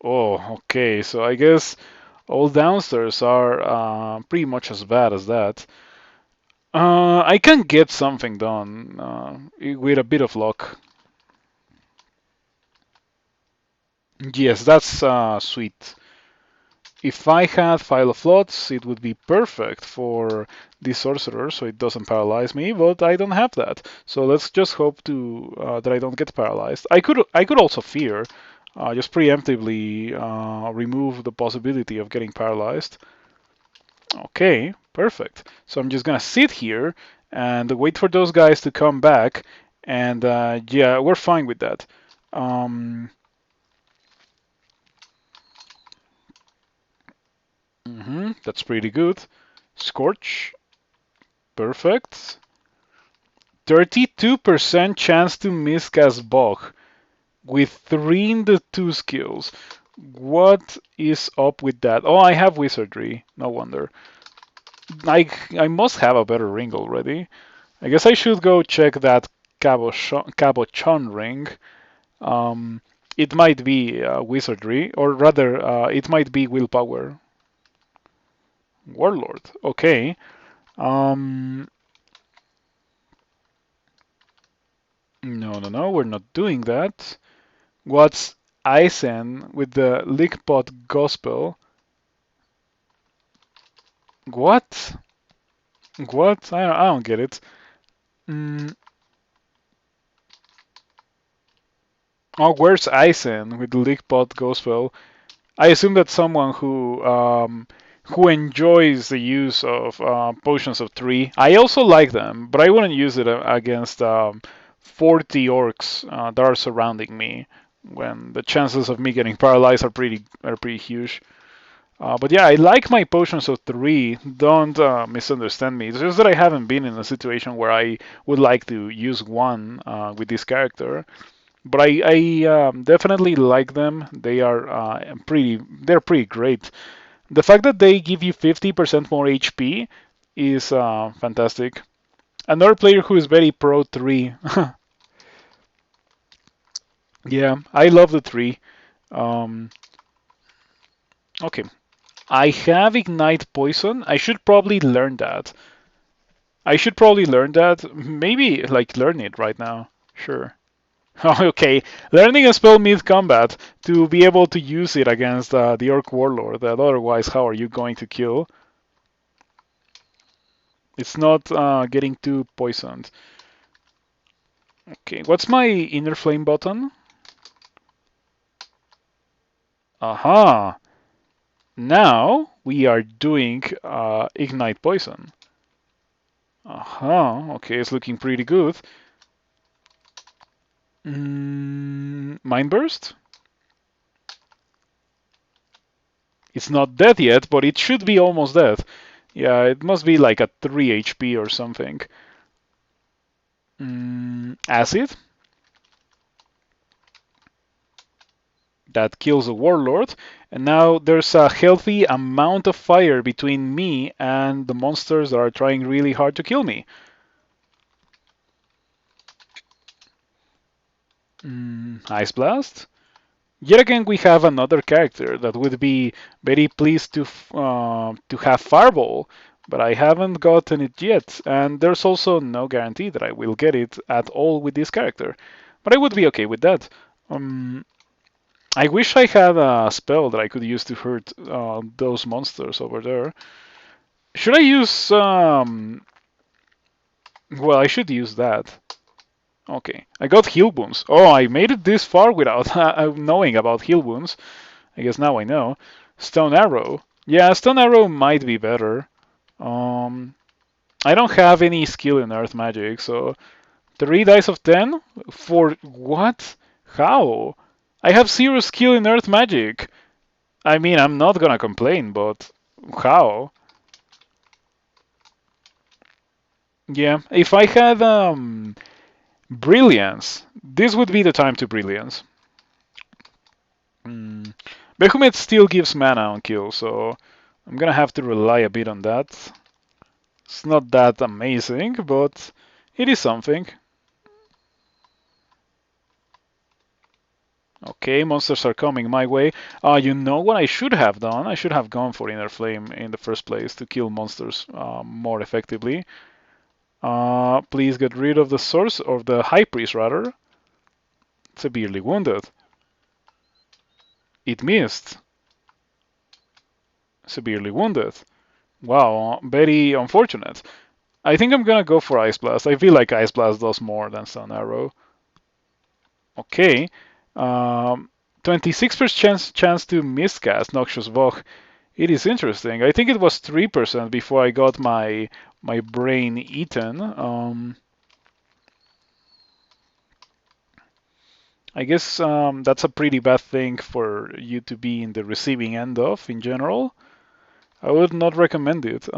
Oh, okay. So I guess all downstairs are pretty much as bad as that. I can get something done with a bit of luck. Yes, that's sweet. If I had File of Lots, it would be perfect for the sorcerer, so it doesn't paralyze me. But I don't have that, so let's just hope to that I don't get paralyzed. I could also fear, just preemptively remove the possibility of getting paralyzed. Okay, perfect. So I'm just gonna sit here and wait for those guys to come back, and yeah, we're fine with that. Um, that's pretty good. Scorch, perfect. 32% chance to miscast Bog with 3 in the 2 skills. What is up with that? Oh, I have Wizardry. No wonder. I must have a better ring already. I guess I should go check that Cabochon ring. Um, it might be Wizardry, or rather, it might be Willpower. Warlord. Okay. Um, no, no, no, we're not doing that. What's Eisen with the Lickpot Gospel? What? What? I don't get it. Mm, oh, where's Eisen with the Lickpot Gospel? I assume that's someone who enjoys the use of potions of 3. I also like them, but I wouldn't use it against 40 orcs that are surrounding me when the chances of me getting paralyzed are pretty huge. But yeah, I like my potions of 3. Don't misunderstand me. It's just that I haven't been in a situation where I would like to use one with this character. But I definitely like them. They're pretty great. The fact that they give you 50% more HP is fantastic. Another player who is very pro 3. Yeah, I love the 3. Um, okay, I have Ignite Poison. I should probably learn that. Maybe like learn it right now. Sure. Okay, learning a spell mid-combat to be able to use it against the Orc Warlord that otherwise how are you going to kill? It's not getting too poisoned. Okay, what's my inner flame button? Aha! Now we are doing Ignite Poison. Aha, okay, it's looking pretty good. Mind Burst? It's not dead yet, but it should be almost dead. Yeah, it must be like at 3 HP or something. Acid? that kills the warlord, and now there's a healthy amount of fire between me and the monsters that are trying really hard to kill me. Ice Blast. Yet again, we have another character that would be very pleased to have Fireball, but I haven't gotten it yet, and there's also no guarantee that I will get it at all with this character. But I would be okay with that. Um, I wish I had a spell that I could use to hurt those monsters over there. Should I use? Well, I should use that. Okay, I got heal wounds. Oh, I made it this far without knowing about heal wounds. I guess now I know. Stone Arrow. Yeah, Stone Arrow might be better. Um, I don't have any skill in Earth Magic, so 3 dice of 10? For what? How? I have zero skill in Earth Magic. I mean, I'm not gonna complain, but how? Yeah, if I had Brilliance, this would be the time to Brilliance. Mm. Behemoth still gives mana on kill, so I'm gonna have to rely a bit on that. It's not that amazing, but it is something. Okay, monsters are coming my way. You know what I should have done? I should have gone for Inner Flame in the first place to kill monsters more effectively. Please get rid of the source, or the High Priest rather. Severely wounded. It missed. Severely wounded. Wow, very unfortunate. I think I'm gonna go for Ice Blast. I feel like Ice Blast does more than Stone Arrow. Okay. 26% chance to miscast Noxious Vogue. It is interesting. I think it was 3% before I got my brain eaten. I guess that's a pretty bad thing for you to be in the receiving end of in general. I would not recommend it.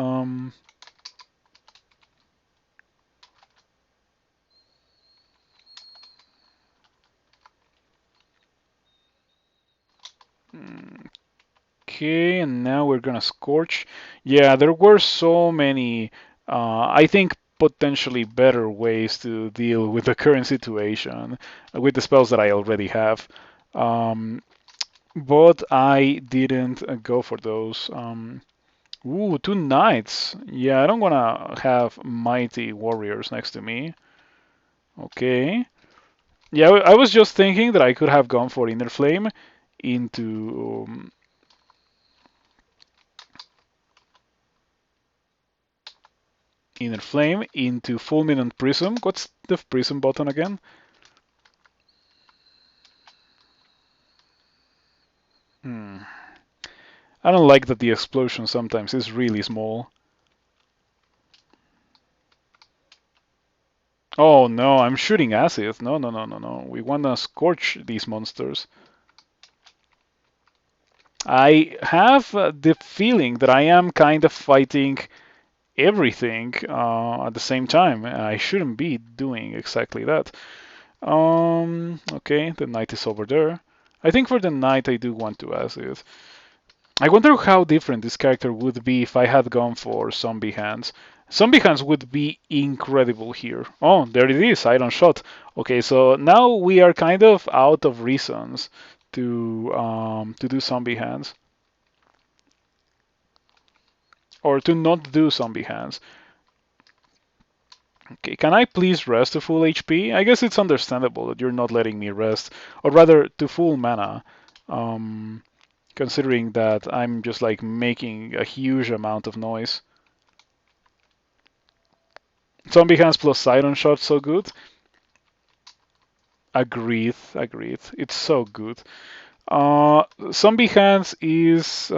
Okay, and now we're gonna Scorch. Yeah, there were so many, I think, potentially better ways to deal with the current situation with the spells that I already have. Um, but I didn't go for those. Ooh, 2 knights. Yeah, I don't wanna have mighty warriors next to me. Okay. Yeah, I was just thinking that I could have gone for Inner Flame into Inner Flame into Fulminant Prism. What's the Prism button again? Hmm. I don't like that the explosion sometimes is really small. Oh no, I'm shooting acid. No, no, no, no, no. We wanna scorch these monsters. I have the feeling that I am kind of fighting everything at the same time. I shouldn't be doing exactly that. Okay, the knight is over there. I think for the knight I do want to acid. I wonder how different this character would be if I had gone for Zombie Hands. Zombie Hands would be incredible here. Oh, there it is, Iron Shot. Okay, so now we are kind of out of reasons to do Zombie Hands. Or to not do Zombie Hands. Okay, can I please rest to full HP? I guess it's understandable that you're not letting me rest. Or rather, to full mana. Considering that I'm just like making a huge amount of noise. Zombie Hands plus Siren Shot, so good. Agreed, agreed. It's so good. Zombie Hands is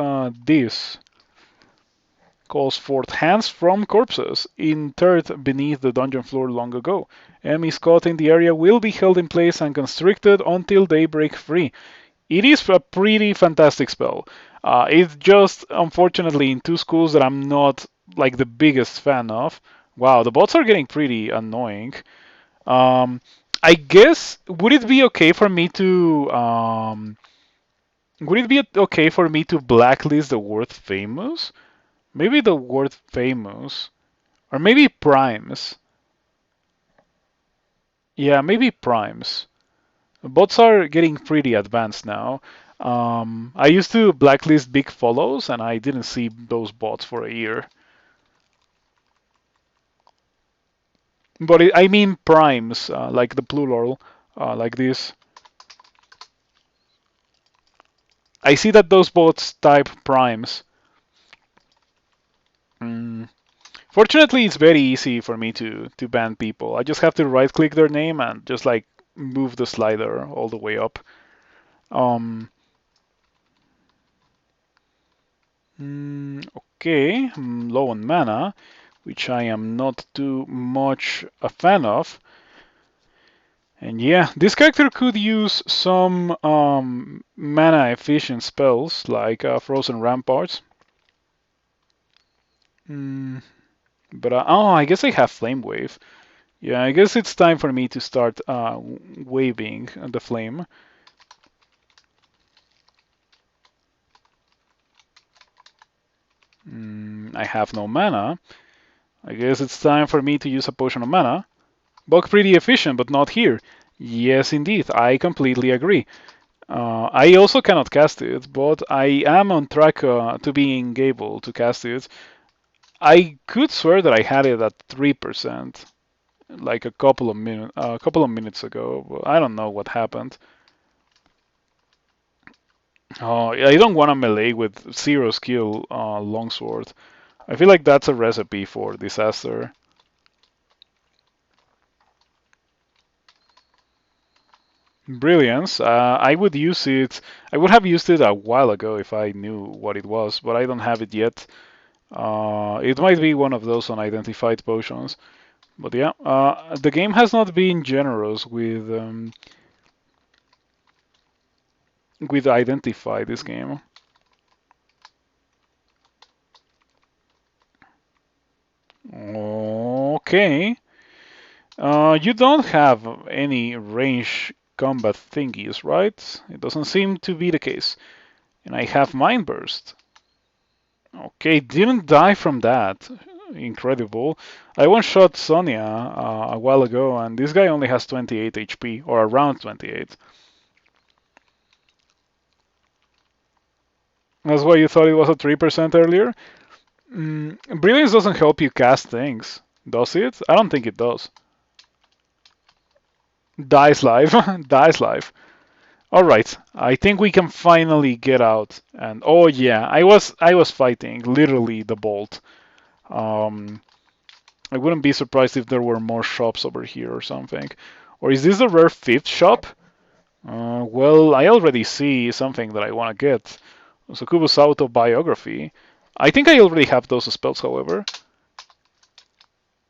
this. Calls forth hands from corpses interred beneath the dungeon floor long ago. Enemies caught in the area will be held in place and constricted until they break free. It is a pretty fantastic spell. It's just unfortunately in two schools that I'm not like the biggest fan of. Wow, the bots are getting pretty annoying. Um, I guess would it be okay for me to Would it be okay for me to blacklist the word famous? Maybe the word famous. Or maybe primes. Yeah, maybe primes. Bots are getting pretty advanced now. I used to blacklist big follows and I didn't see those bots for a year. But I mean primes, like the plural, like this. I see that those bots type primes. Mm. Fortunately, it's very easy for me to ban people. I just have to right click their name and just like move the slider all the way up. Um, okay, I'm low on mana, which I am not too much a fan of. And yeah, this character could use some mana efficient spells like Frozen Ramparts. Mm, but oh, I guess I have Flame Wave. Yeah, I guess it's time for me to start waving the flame. I have no mana. I guess it's time for me to use a potion of mana. Bug pretty efficient, but not here. Yes, indeed, I completely agree. I also cannot cast it, but I am on track to being able to cast it. I could swear that I had it at 3%, like a couple of minutes ago. But I don't know what happened. Oh, I don't want to melee with zero skill longsword. I feel like that's a recipe for disaster. Brilliance. I would use it. I would have used it a while ago if I knew what it was, but I don't have it yet. It might be one of those unidentified potions. But yeah, the game has not been generous with identify this game. Okay. You don't have any range combat thingies, right? It doesn't seem to be the case. And I have Mind Burst. Okay, didn't die from that. Incredible. I one-shot Sonya a while ago, and this guy only has 28 HP, or around 28. That's why you thought it was a 3% earlier? Brilliance doesn't help you cast things, does it? I don't think it does. Dies live. Dies live. Alright, I think we can finally get out. And oh yeah, I was fighting literally the bolt. Um, I wouldn't be surprised if there were more shops over here or something. Or is this the rare fifth shop? Well, I already see something that I want to get. Sukubu's autobiography. I think I already have those spells, however.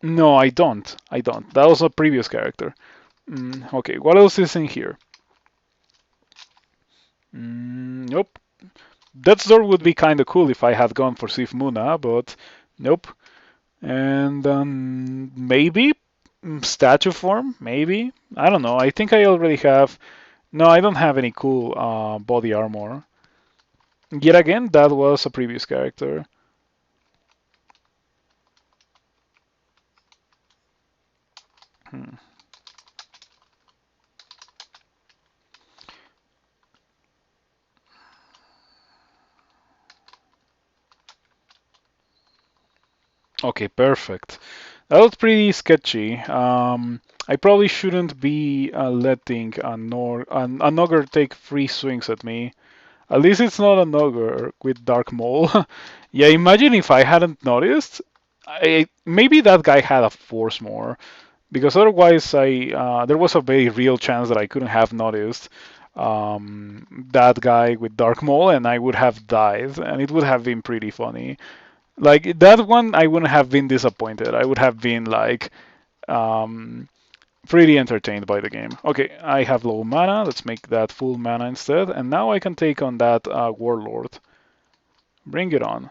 No, I don't. I don't. That was a previous character. Okay, what else is in here? Nope. Death's Door would be kind of cool if I had gone for Sif Muna, but nope. And maybe statue form, maybe. I don't know. I think I already have. No, I don't have any cool body armor. Yet again, that was a previous character. Hmm. Okay, perfect. That was pretty sketchy. I probably shouldn't be letting an ogre take free swings at me. At least it's not an ogre with Dark Mole. Yeah, imagine if I hadn't noticed. Maybe that guy had a force more, because otherwise there was a very real chance that I couldn't have noticed that guy with Dark Mole, and I would have died, and it would have been pretty funny. Like that one, I wouldn't have been disappointed. I would have been like um, pretty entertained by the game. Okay, I have low mana. Let's make that full mana instead, and now I can take on that warlord. Bring it on.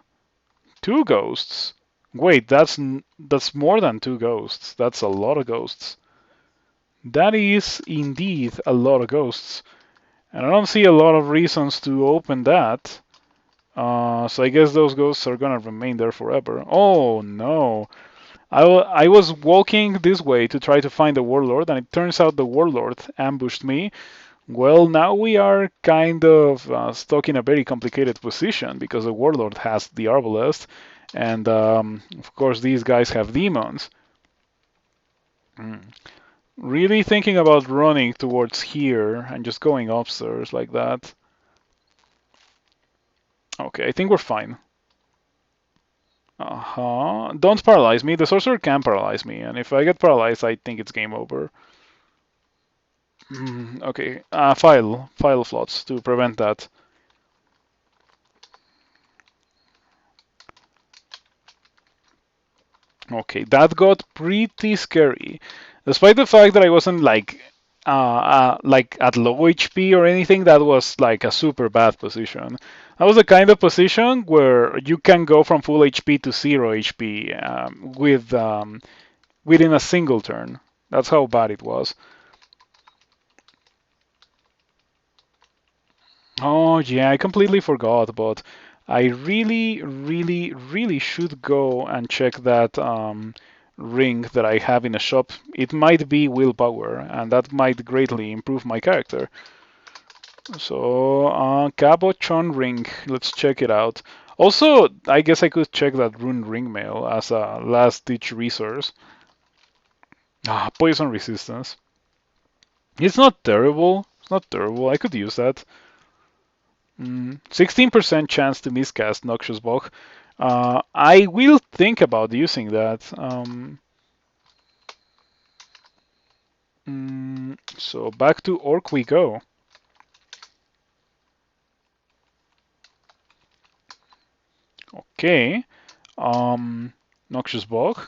Two ghosts. Wait, that's more than two ghosts. That's a lot of ghosts. That is indeed a lot of ghosts. And I don't see a lot of reasons to open that. So I guess those ghosts are gonna remain there forever. Oh no. I was walking this way to try to find the warlord, and it turns out the warlord ambushed me. Well, now we are kind of stuck in a very complicated position because the warlord has the arbalest, and of course these guys have demons. Mm. Really thinking about running towards here and just going upstairs like that. Okay, I think we're fine. Uh-huh. Don't paralyze me. The sorcerer can paralyze me, and if I get paralyzed, I think it's game over. Okay, file flots to prevent that. Okay, that got pretty scary. Despite the fact that I wasn't like at low HP or anything, that was like a super bad position. That was the kind of position where you can go from full HP to 0 HP within a single turn. That's how bad it was. Oh yeah, I completely forgot, but I really, really, really should go and check that ring that I have in a shop. It might be willpower, and that might greatly improve my character. So, Cabochon ring, let's check it out. Also, I guess I could check that rune ring mail as a last-ditch resource. Poison resistance. It's not terrible. It's not terrible. I could use that. 16% chance to miscast Noxious Bog. I will think about using that. So back to Orc we go. Okay. Noxious Bog.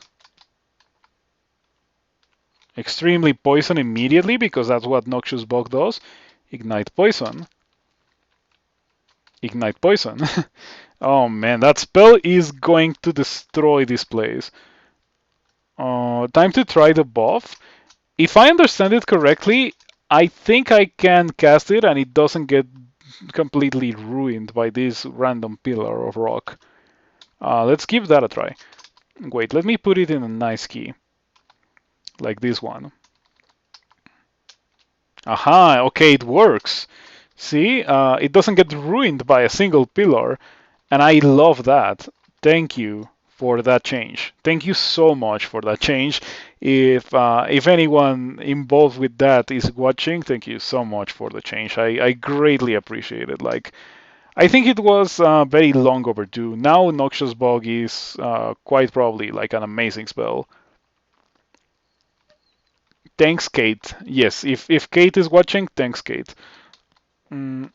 Extremely poison immediately because that's what Noxious Bog does. Ignite poison. Ignite poison. Oh man, that spell is going to destroy this place. Time to try the buff. If I understand it correctly, I think I can cast it and it doesn't get completely ruined by this random pillar of rock. Let's give that a try. Wait, let me put it in a nice key, like this one. Aha, okay, it works. See, it doesn't get ruined by a single pillar, and I love that. Thank you for that change. Thank you so much for that change. If anyone involved with that is watching, thank you so much for the change. I greatly appreciate it. Like, I think it was very long overdue. Now Noxious Bog is quite probably like an amazing spell. Thanks, Kate. Yes, if Kate is watching, thanks, Kate. Mm,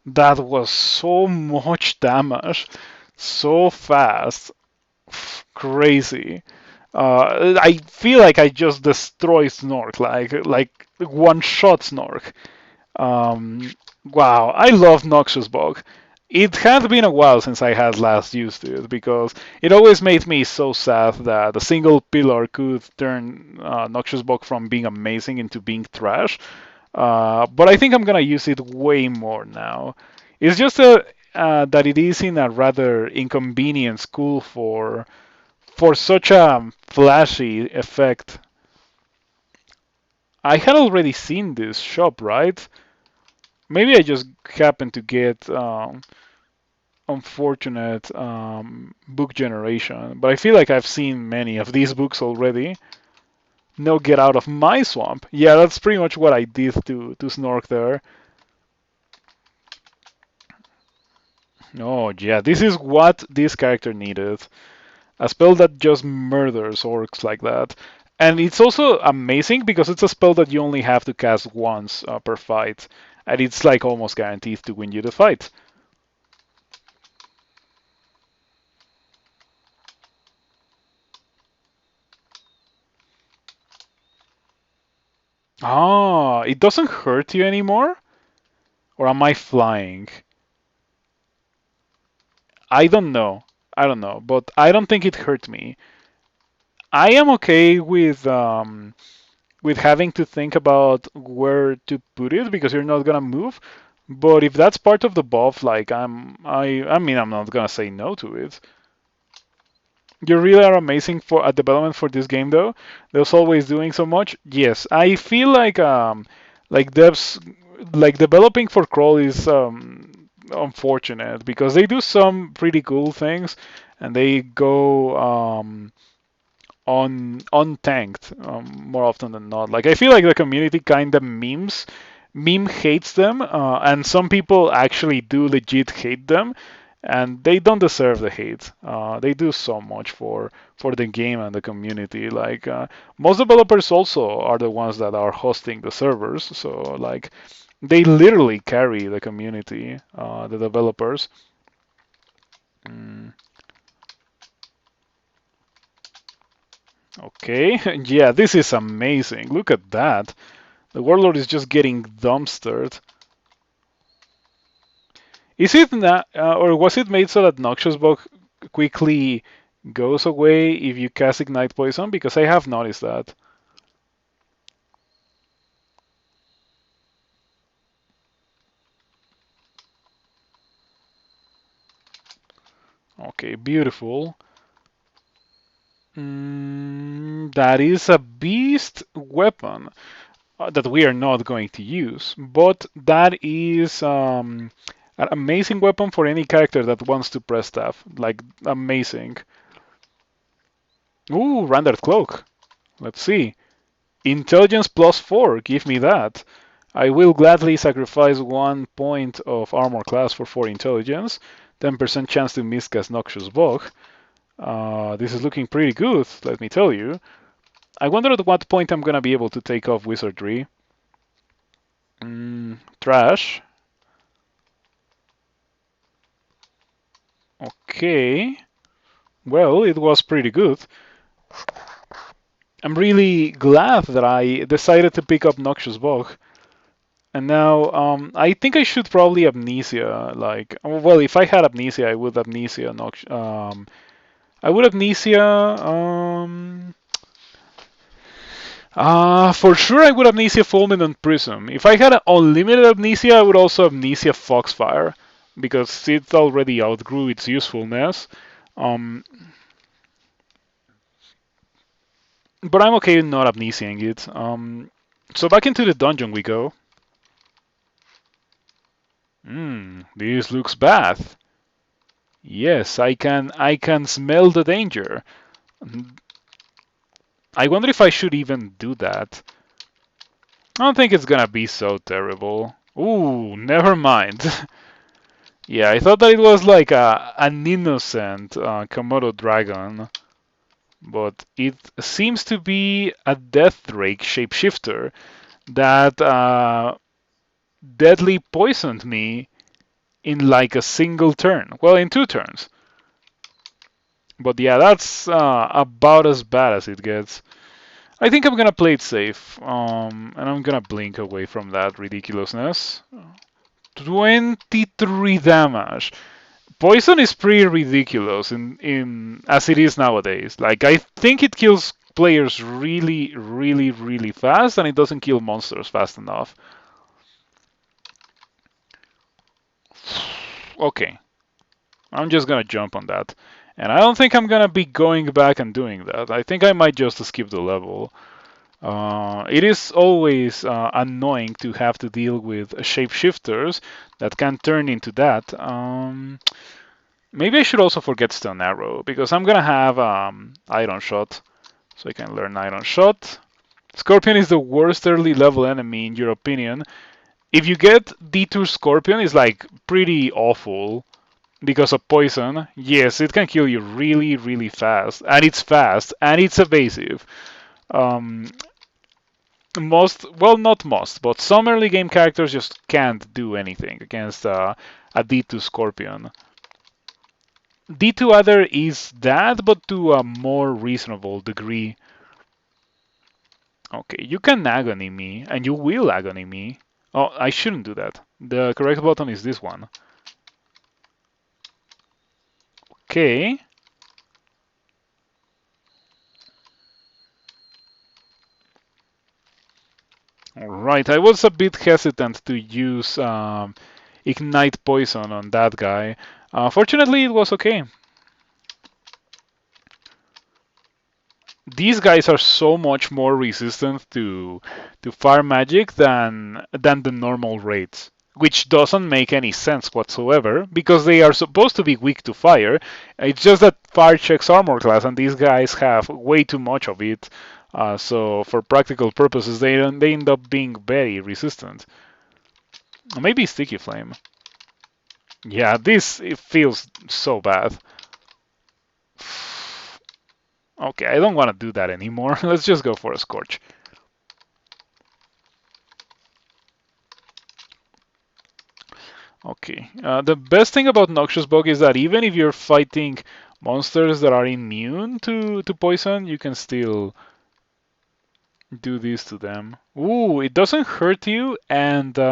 that was so much damage, so fast, crazy. I feel like I just destroyed Snork, like one shot Snork. Um, wow, I love Noxious Bog. It had been a while since I had last used it because it always made me so sad that a single pillar could turn Noxious Bog from being amazing into being trash. But I think I'm gonna use it way more now. It's just that it is in a rather inconvenient school for such a flashy effect. I had already seen this shop, right? Maybe I just happened to get unfortunate book generation, but I feel like I've seen many of these books already. No, get out of my swamp. Yeah, that's pretty much what I did to Snork there. Oh yeah, this is what this character needed. A spell that just murders orcs like that. And it's also amazing because it's a spell that you only have to cast once per fight, and it's like almost guaranteed to win you the fight. Ah, it doesn't hurt you anymore? Or am I flying? I don't know. I don't know, but I don't think it hurt me. I am okay with having to think about where to put it because you're not gonna move. But if that's part of the buff, like I mean, I'm not gonna say no to it. You really are amazing for at development for this game, though. There's always doing so much. Yes, I feel like devs, like developing for Crawl is unfortunate because they do some pretty cool things, and they go on untanked more often than not. Like I feel like the community kind of meme hates them, and some people actually do legit hate them, and they don't deserve the hate. They do so much for the game and the community. Like most developers also are the ones that are hosting the servers, so like they literally carry the community, the developers. Mm, okay, yeah, this is amazing. Look at that. The warlord is just getting dumpstered. Is it not, or was it made so that Noxious Bug quickly goes away if you cast Ignite Poison? Because I have noticed that. Okay, beautiful. That is a beast weapon that we are not going to use, but that is an amazing weapon for any character that wants to press staff. Like, amazing. Ooh, rendered cloak. Let's see. Intelligence +4, give me that. I will gladly sacrifice 1 point of armor class for 4 intelligence, 10% chance to miscast Noxious Bog. This is looking pretty good, let me tell you. I wonder at what point I'm gonna be able to take off Wizardry. Trash. Okay. Well, it was pretty good. I'm really glad that I decided to pick up Noxious Bog. And now, I think I should probably Amnesia. Like, well, if I had Amnesia, I would Amnesia. I would Amnesia. For sure, I would Amnesia Fulminant Prism. If I had unlimited Amnesia, I would also Amnesia Foxfire because it already outgrew its usefulness. Um, but I'm okay with not Amnesiaing it. So back into the dungeon we go. This looks bad. Yes, I can smell the danger. I wonder if I should even do that. I don't think it's gonna be so terrible. Ooh, never mind. Yeah, I thought that it was like an innocent Komodo dragon, but it seems to be a Deathdrake shapeshifter that deadly poisoned me in like a single turn. Well, in 2 turns. But yeah, that's about as bad as it gets. I think I'm gonna play it safe, and I'm gonna blink away from that ridiculousness. 23 damage. Poison is pretty ridiculous in as it is nowadays. Like I think it kills players really, really, really fast, and it doesn't kill monsters fast enough. Okay, I'm just gonna jump on that. And I don't think I'm gonna be going back and doing that. I think I might just skip the level. It is always annoying to have to deal with shapeshifters that can turn into that. Maybe I should also forget Stone Arrow because I'm gonna have Iron Shot, so I can learn Iron Shot. Scorpion is the worst early level enemy in your opinion. If you get D2 Scorpion, it's like pretty awful because of poison. Yes, it can kill you really, really fast, and it's evasive. Um, well, not most, but some early game characters just can't do anything against a D2 Scorpion. D2 Other is that, but to a more reasonable degree. Okay, you can agony me, and you will agony me. Oh, I shouldn't do that. The correct button is this one. Okay. Right, I was a bit hesitant to use Ignite Poison on that guy. Fortunately, it was okay. These guys are so much more resistant to fire magic than the normal raids, which doesn't make any sense whatsoever because they are supposed to be weak to fire. It's just that fire checks armor class, and these guys have way too much of it. So for practical purposes, they end up being very resistant. Maybe sticky flame. Yeah, this it feels so bad. Okay, I don't want to do that anymore. Let's just go for a scorch. Okay. The best thing about Noxious Bug is that even if you're fighting monsters that are immune to poison, you can still do this to them. Ooh, it doesn't hurt you, and it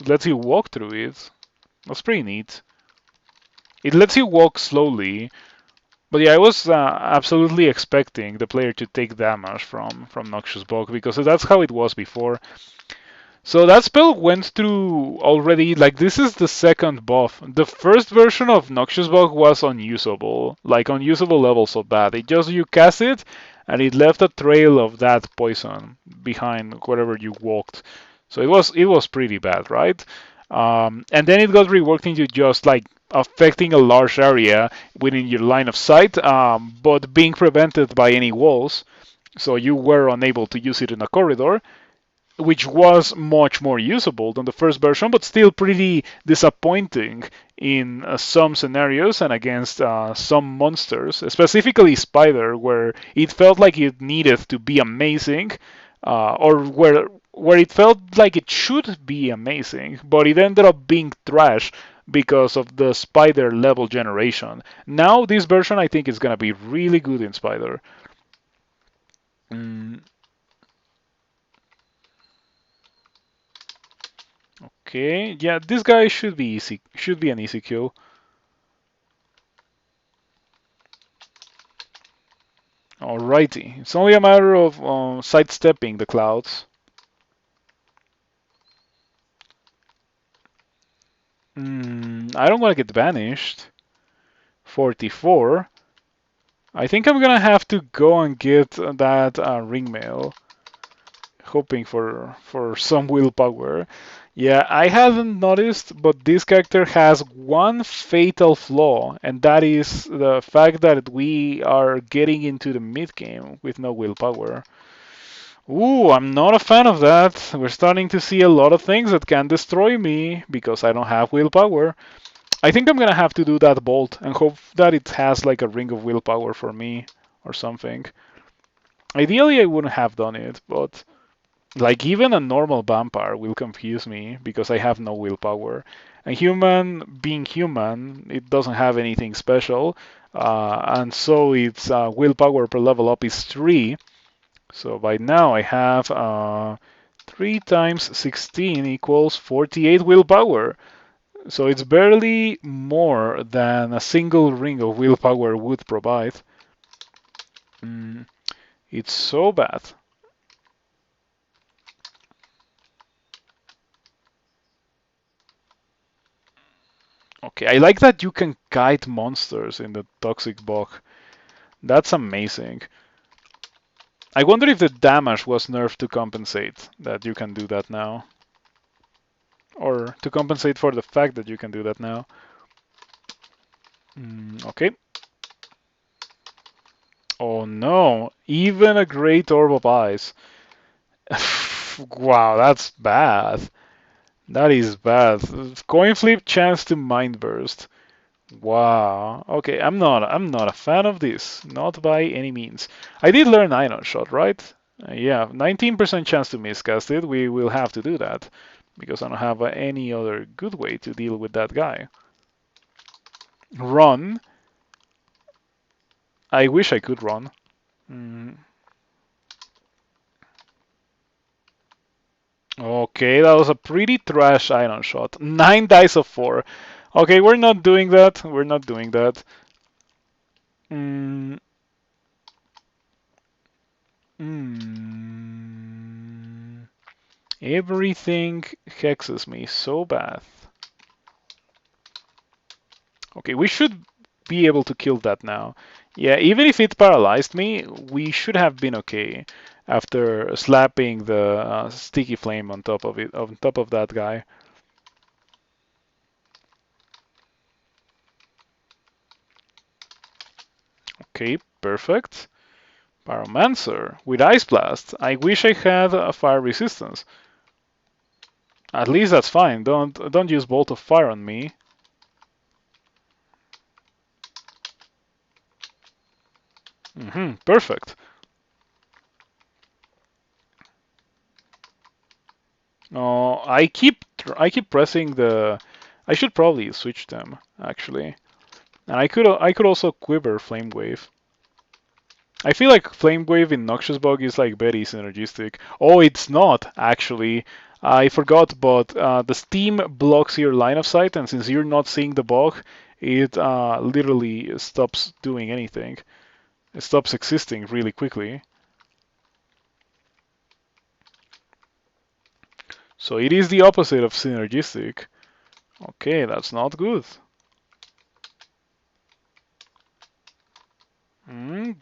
lets you walk through it. That's pretty neat. It lets you walk slowly, but yeah, I was absolutely expecting the player to take damage from Noxious Bug because that's how it was before. So that spell went through already, like this is the second buff. The first version of Noxious Bug was unusable, like unusable level so bad. It just you cast it and it left a trail of that poison behind wherever you walked. So it was pretty bad, right? And then it got reworked into just like affecting a large area within your line of sight, but being prevented by any walls. So you were unable to use it in a corridor, which was much more usable than the first version, but still pretty disappointing in some scenarios and against some monsters, specifically Spider, where it felt like it needed to be amazing, or where it felt like it should be amazing, but it ended up being trash because of the Spider level generation. Now this version I think is gonna be really good in Spider. Mm, Okay, yeah, this guy should be easy. Should be an easy kill. Alrighty, it's only a matter of sidestepping the clouds. I don't want to get banished. 44. I think I'm gonna have to go and get that ring mail, hoping for some willpower. Yeah, I haven't noticed, but this character has one fatal flaw, and that is the fact that we are getting into the mid game with no willpower. Ooh, I'm not a fan of that. We're starting to see a lot of things that can destroy me because I don't have willpower. I think I'm gonna have to do that bolt and hope that it has like a ring of willpower for me or something. Ideally, I wouldn't have done it, but like even a normal vampire will confuse me because I have no willpower. A human being human, it doesn't have anything special, and so its willpower per level up is 3. So by now I have 3 times 16 equals 48 willpower. So it's barely more than a single ring of willpower would provide. Mm, it's so bad. Okay, I like that you can kite monsters in the toxic bog. That's amazing. I wonder if the damage was nerfed to compensate that you can do that now. Or to compensate for the fact that you can do that now. Okay. Oh no, even a great orb of eyes. Wow, that's bad. That is bad. Coin flip chance to mind burst. Wow. Okay, I'm not a fan of this. Not by any means. I did learn Iron Shot, right? Yeah, 19% chance to miscast it. We will have to do that because I don't have any other good way to deal with that guy. Run. I wish I could run. Mm. Okay, that was a pretty trash Iron Shot. 9 dice of 4. Okay, we're not doing that. We're not doing that. Mm, Mm, everything hexes me so bad. Okay, we should be able to kill that now. Yeah, even if it paralyzed me, we should have been okay after slapping the sticky flame on top of it, on top of that guy. Okay, perfect. Pyromancer with Ice Blast. I wish I had a fire resistance. At least that's fine. Don't use Bolt of Fire on me. Perfect. I keep pressing the. I should probably switch them actually. And I could also quiver Flame Wave. I feel like Flame Wave in Noxious Bug is like very synergistic. Oh, it's not actually. I forgot, but the steam blocks your line of sight, and since you're not seeing the bug, it literally stops doing anything. It stops existing really quickly. So it is the opposite of synergistic. Okay, that's not good.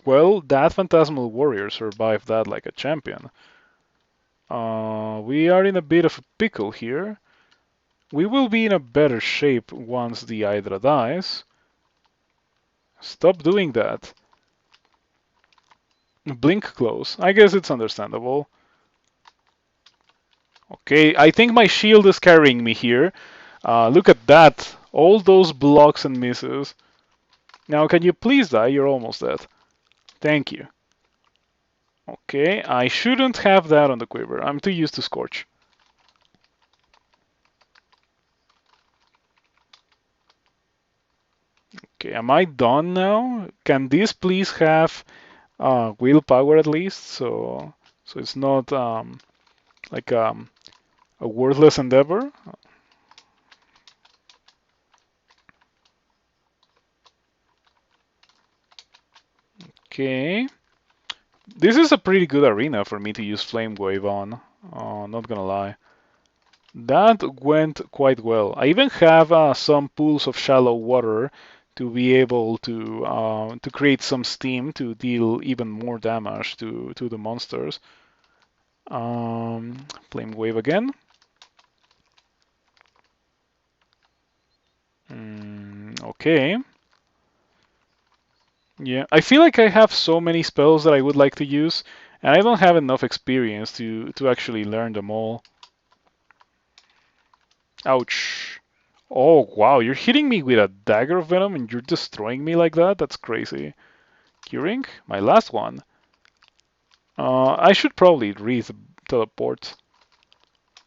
Well, that Phantasmal Warrior survived that like a champion. We are in a bit of a pickle here. We will be in a better shape once the Hydra dies. Stop doing that. Blink close. I guess it's understandable. Okay, I think my shield is carrying me here. Look at that. All those blocks and misses. Now, can you please die? You're almost dead. Thank you. Okay, I shouldn't have that on the quiver. I'm too used to Scorch. Okay, am I done now? Can this please have willpower at least? So it's not like a worthless endeavor. Okay, this is a pretty good arena for me to use Flame Wave on. Not gonna lie. That went quite well. I even have some pools of shallow water to be able to create some steam to deal even more damage to the monsters. Flame Wave again. Okay. Yeah, I feel like I have so many spells that I would like to use, and I don't have enough experience to actually learn them all. Ouch. Oh, wow, you're hitting me with a dagger of venom and you're destroying me like that? That's crazy. Curing? My last one. I should probably teleport.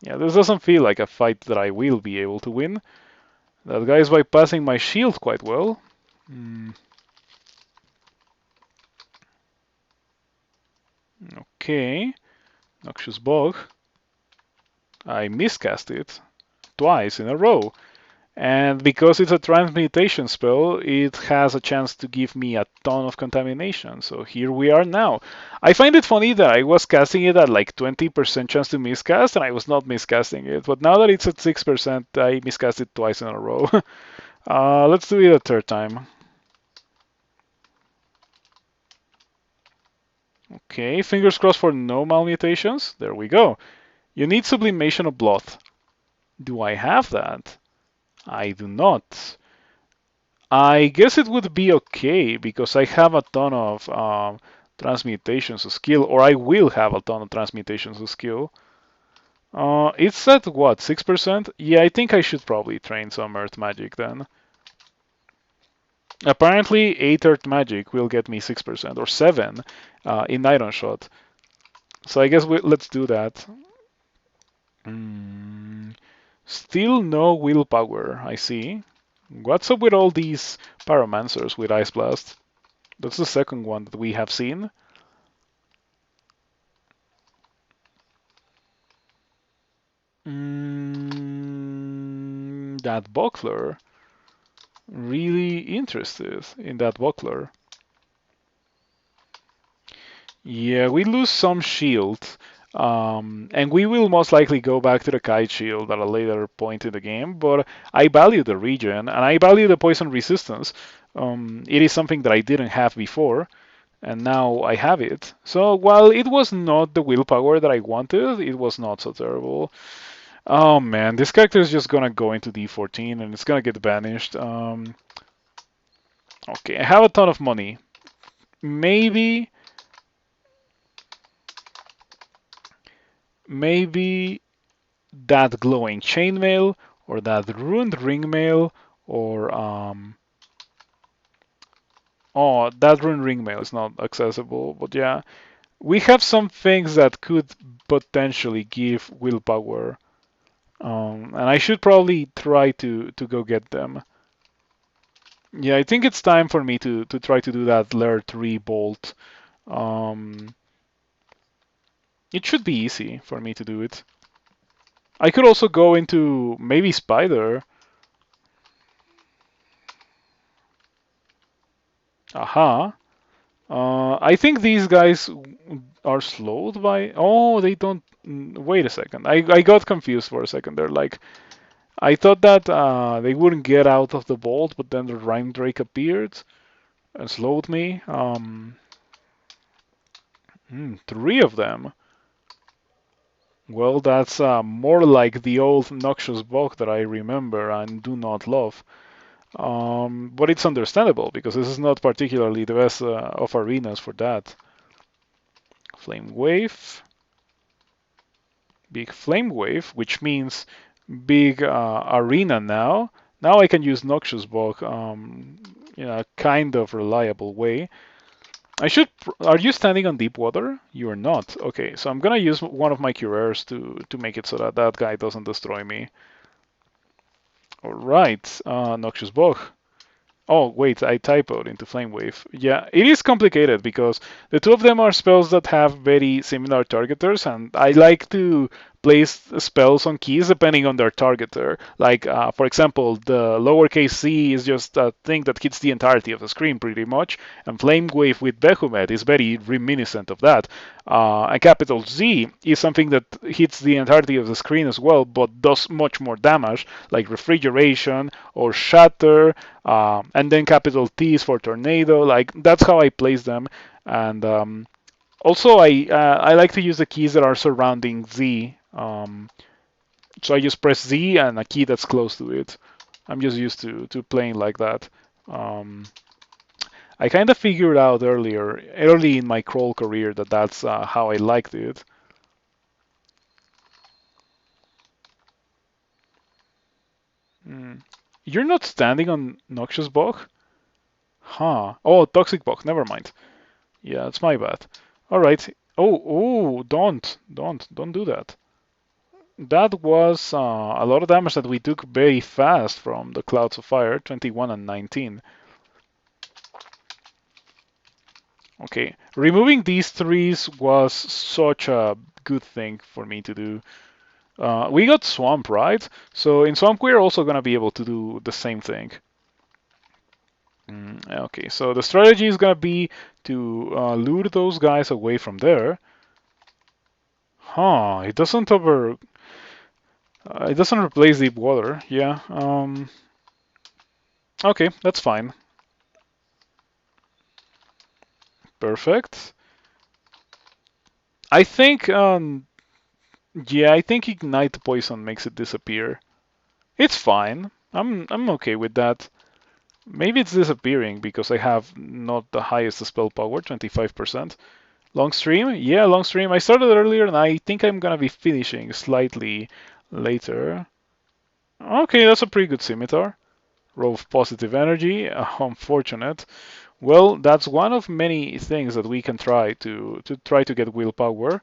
Yeah, this doesn't feel like a fight that I will be able to win. That guy is bypassing my shield quite well. Okay. Noxious Bog. I miscast it twice in a row. And because it's a transmutation spell, it has a chance to give me a ton of contamination. So here we are now. I find it funny that I was casting it at like 20% chance to miscast, and I was not miscasting it. But now that it's at 6%, I miscast it twice in a row. Let's do it a third time. Okay, fingers crossed for no malmutations. There we go. You need Sublimation of Blood. Do I have that? I do not. I guess it would be okay because I have a ton of transmutations of skill, or I will have a ton of transmutations of skill. It's at what, 6%? Yeah, I think I should probably train some Earth Magic then. Apparently, 8 Earth Magic will get me 6% or 7 in Iron Shot. So I guess let's do that. Still no willpower, I see. What's up with all these Pyromancers with Ice Blast? That's the second one that we have seen. That buckler. Really interested in that buckler. Yeah, we lose some shield, and we will most likely go back to the kite shield at a later point in the game. But I value the regen, and I value the poison resistance. It is something that I didn't have before, and now I have it. So while it was not the willpower that I wanted, it was not so terrible. Oh man, this character is just gonna go into D14 and it's gonna get banished. Okay, I have a ton of money. Maybe, maybe that glowing chainmail or that ruined ringmail or oh, that ruined ringmail is not accessible, but yeah, we have some things that could potentially give willpower. And I should probably try to go get them. Yeah, I think it's time for me to try to do that layer 3 bolt. Um, it should be easy for me to do it. I could also go into maybe spider. Aha. I think these guys are slowed by. Oh, they don't. Wait a second. I got confused for a second there. Like, I thought that they wouldn't get out of the bolt, but then the Rhyme Drake appeared and slowed me. Three of them. Well, that's more like the old Noxious Bog that I remember and do not love. But it's understandable because this is not particularly the best of arenas for that. Flame Wave, big Flame Wave, which means big arena now. Now I can use Noxious Bog in a kind of reliable way. I should. Are you standing on deep water? You are not. Okay, so I'm gonna use one of my curers to make it so that that guy doesn't destroy me. All right, Noxious Bog. Oh, wait, I typoed into Flame Wave. Yeah, it is complicated because the two of them are spells that have very similar targeters, and I like to place spells on keys depending on their targeter. Like, for example, the lowercase c is just a thing that hits the entirety of the screen pretty much, and Flame Wave with Behemoth is very reminiscent of that. And capital Z is something that hits the entirety of the screen as well, but does much more damage, like Refrigeration or Shatter, and then capital T is for tornado. Like that's how I place them. And also, I like to use the keys that are surrounding Z. So I just press Z and a key that's close to it. I'm just used to playing like that. Um, I kind of figured out early in my crawl career, that that's how I liked it. Mm. You're not standing on Noxious Bog? Huh. Oh, Toxic Bog. Never mind. Yeah, it's my bad. All right. Oh, don't do that. That was a lot of damage that we took very fast from the Clouds of Fire, 21 and 19. Okay, removing these threes was such a good thing for me to do. We got Swamp, right? So in Swamp we're also gonna be able to do the same thing. Okay, so the strategy is gonna be to lure those guys away from there. Huh, it doesn't replace deep water. Yeah. Okay, that's fine. Perfect. I think yeah, I think ignite poison makes it disappear. It's fine. I'm okay with that. Maybe it's disappearing because I have not the highest spell power, 25%. Long stream? Yeah, long stream. I started earlier and I think I'm gonna be finishing slightly later. Okay, that's a pretty good scimitar. Row of positive energy. Unfortunate. Well, that's one of many things that we can try to get willpower.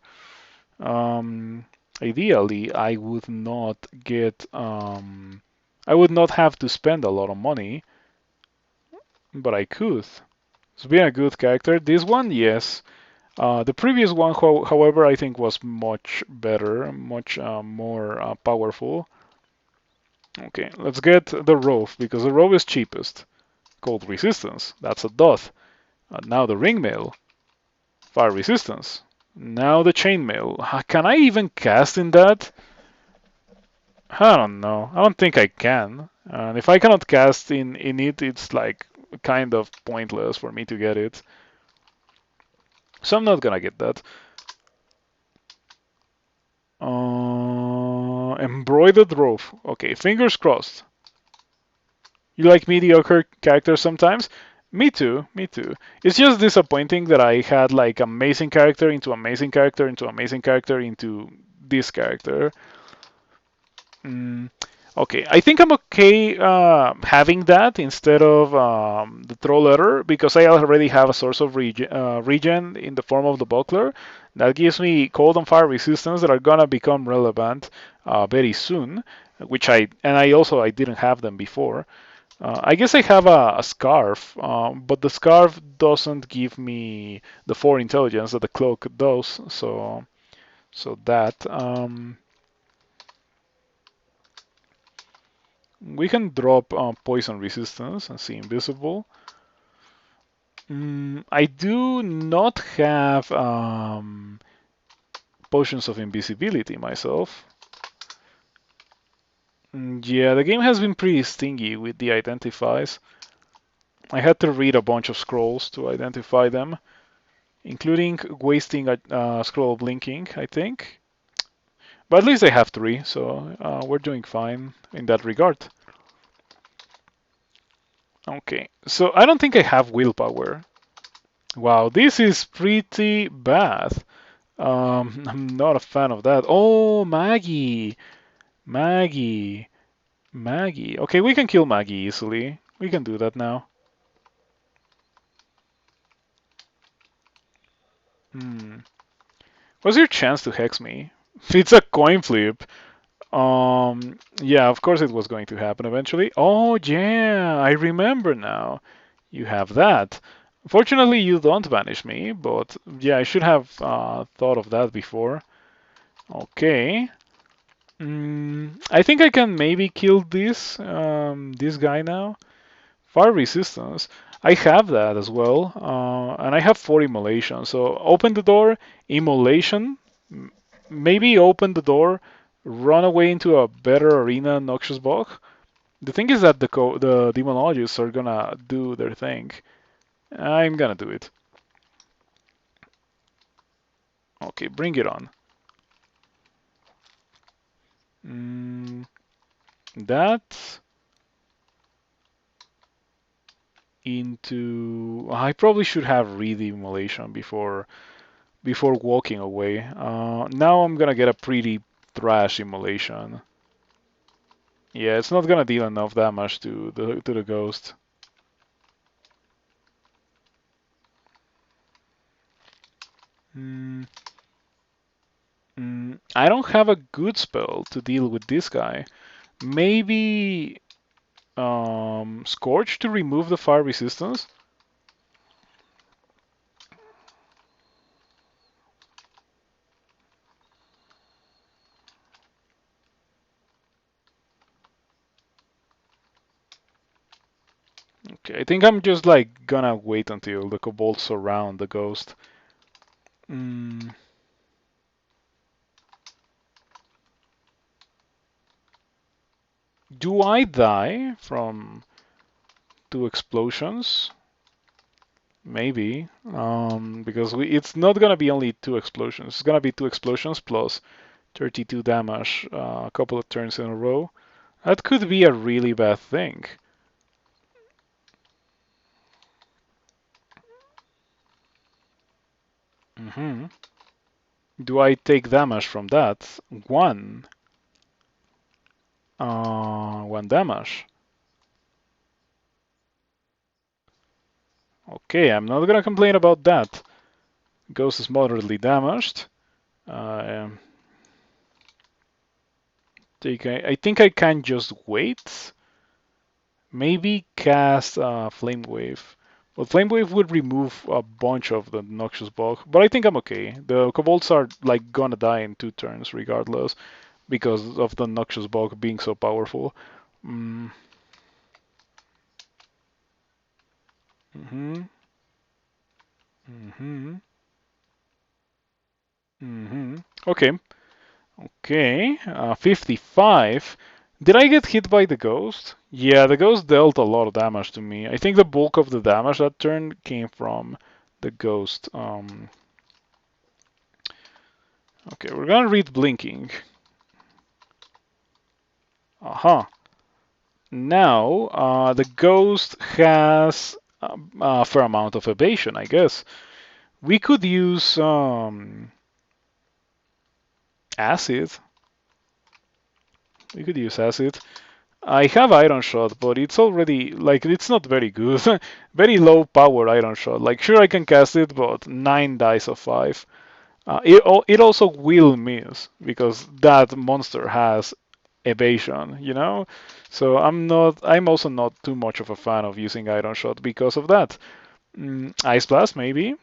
Um, Ideally, I would not have to spend a lot of money, but I could. It's been a good character. This one, yes. The previous one, however, I think was much better, much more powerful. Okay, let's get the Rove, because the Rove is cheapest. Cold resistance, that's a dot. Now the ringmail. Fire resistance. Now the chainmail. Can I even cast in that? I don't know. I don't think I can. And if I cannot cast in it, it's like kind of pointless for me to get it. So I'm not gonna get that. Embroidered rope. Okay, fingers crossed. You like mediocre characters sometimes? Me too, me too. It's just disappointing that I had like amazing character into amazing character into amazing character into this character. Mm, okay, I think I'm okay having that instead of the throw letter because I already have a source of regen in the form of the buckler. That gives me cold and fire resistance that are gonna become relevant very soon, which I didn't have them before. I guess I have a scarf, but the scarf doesn't give me the 4 intelligence that the cloak does. So that. We can drop poison resistance and see invisible. I do not have potions of invisibility myself. Yeah, the game has been pretty stingy with the identifies. I had to read a bunch of scrolls to identify them, including wasting a scroll of blinking, I think. But at least I have 3, so we're doing fine in that regard. Okay, so I don't think I have willpower. Wow, this is pretty bad. I'm not a fan of that. Oh, Maggie. Maggie. Maggie. Okay, we can kill Maggie easily. We can do that now. Hmm. What's your chance to hex me? It's a coin flip. Yeah, of course it was going to happen eventually. Oh, yeah, I remember now. You have that. Fortunately, you don't banish me, but yeah, I should have thought of that before. Okay. I think I can maybe kill this guy now. Fire resistance. I have that as well, and I have 4 immolation. So open the door, immolation. Maybe open the door, run away into a better arena, Noxious Bog. The thing is that the demonologists are gonna do their thing. I'm gonna do it. Okay, bring it on. That into. I probably should have read the immolation before walking away. Now I'm gonna get a pretty trash immolation. Yeah, it's not gonna deal enough damage to the ghost. Mm, I don't have a good spell to deal with this guy. Maybe Scorch to remove the fire resistance. Okay, I think I'm just like gonna wait until the kobolds surround the ghost. Mm, do I die from 2 explosions? Maybe, because it's not gonna be only 2 explosions. It's gonna be 2 explosions plus 32 damage a couple of turns in a row. That could be a really bad thing. hmm Do I take damage from that? 1. 1 damage. Okay, I'm not gonna complain about that. Ghost is moderately damaged. Uh, I think I can just wait. Maybe cast Flame Wave. Well, Flame Wave would remove a bunch of the Noxious Bog, but I think I'm okay. The Kobolds are like gonna die in 2 turns regardless because of the Noxious Bog being so powerful. Mm, hmm hmm Mm-hmm. Okay. Okay. 55. Did I get hit by the ghost? Yeah, the ghost dealt a lot of damage to me. I think the bulk of the damage that turn came from the ghost. Okay, we're gonna read blinking. Aha. Now, the ghost has a fair amount of evasion, I guess. We could use acid. We could use acid. I have iron shot, but it's already like it's not very good. Very low power iron shot. Like sure I can cast it, but 9 dice of 5. It also will miss because that monster has evasion, you know. So I'm also not too much of a fan of using iron shot because of that. Ice blast maybe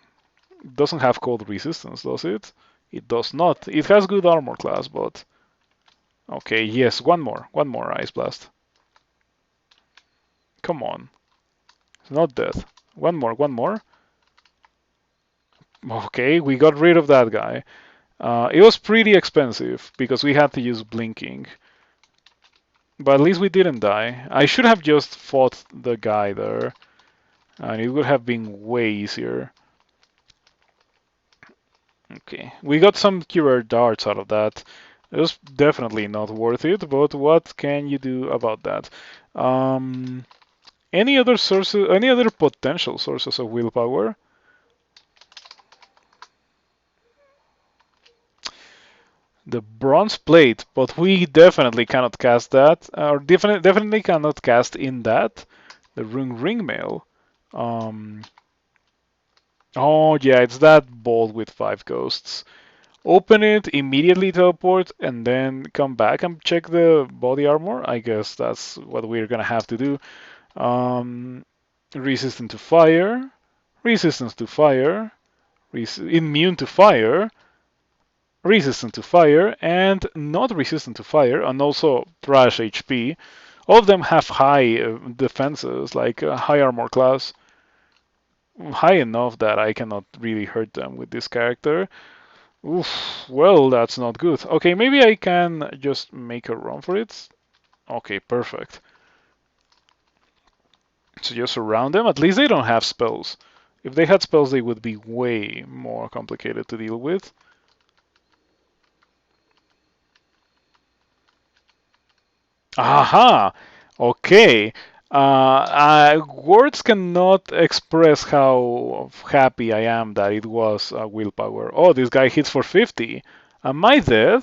doesn't have cold resistance, does it? It does not. It has good armor class, but okay, yes, one more ice blast. Come on. It's not death. One more. Okay, we got rid of that guy. It was pretty expensive because we had to use blinking. But at least we didn't die. I should have just fought the guy there, and it would have been way easier. Okay, we got some cure darts out of that. It was definitely not worth it, but what can you do about that? Any other sources, any other potential sources of willpower? The bronze plate, but we definitely cannot cast that, or definitely cannot cast in that. The ring mail. Um, oh yeah, it's that bolt with 5 ghosts. Open it, immediately teleport, and then come back and check the body armor. I guess that's what we're gonna have to do. Um, resistant to fire, resistance to fire, immune to fire, resistant to fire, and not resistant to fire, and also trash HP. All of them have high defenses, like high armor class, high enough that I cannot really hurt them with this character. Oof, well, that's not good. Okay, maybe I can just make a run for it. Okay, perfect. So just surround them. At least they don't have spells. If they had spells, they would be way more complicated to deal with. Aha! Okay. Words cannot express how happy I am that it was willpower. Oh, this guy hits for 50. Am I dead?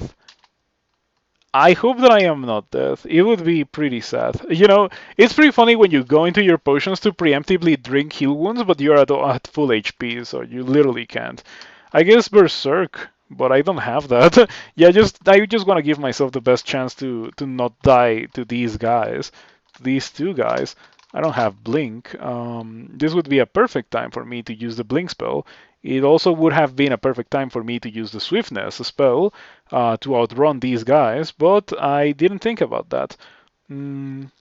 I hope that I am not dead. It would be pretty sad. You know, it's pretty funny when you go into your potions to preemptively drink heal wounds, but you're at full HP, so you literally can't. I guess Berserk, but I don't have that. Yeah, I just want to give myself the best chance to not die to these guys, these two guys. I don't have Blink. This would be a perfect time for me to use the Blink spell. It also would have been a perfect time for me to use the Swiftness spell to outrun these guys, but I didn't think about that. Mm,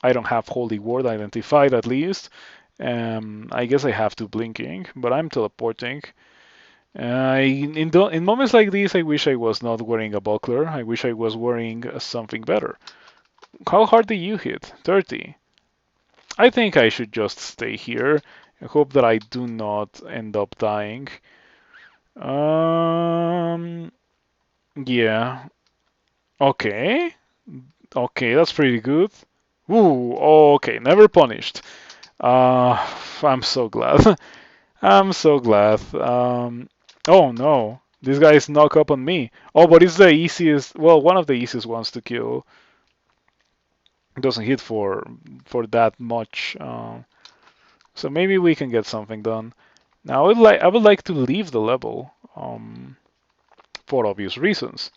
I don't have Holy Ward identified at least. I guess I have to Blinking, but I'm teleporting. In moments like these, I wish I was not wearing a buckler. I wish I was wearing something better. How hard did you hit? 30. I think I should just stay here and hope that I do not end up dying. Um, yeah. Okay. Okay, that's pretty good. Ooh, okay, never punished. Uh, I'm so glad. I'm so glad. Oh no, this guy is knock up on me. Oh, but it's the easiest, well, one of the easiest ones to kill. It doesn't hit for that much. So maybe we can get something done. Now, I would like to leave the level, for obvious reasons.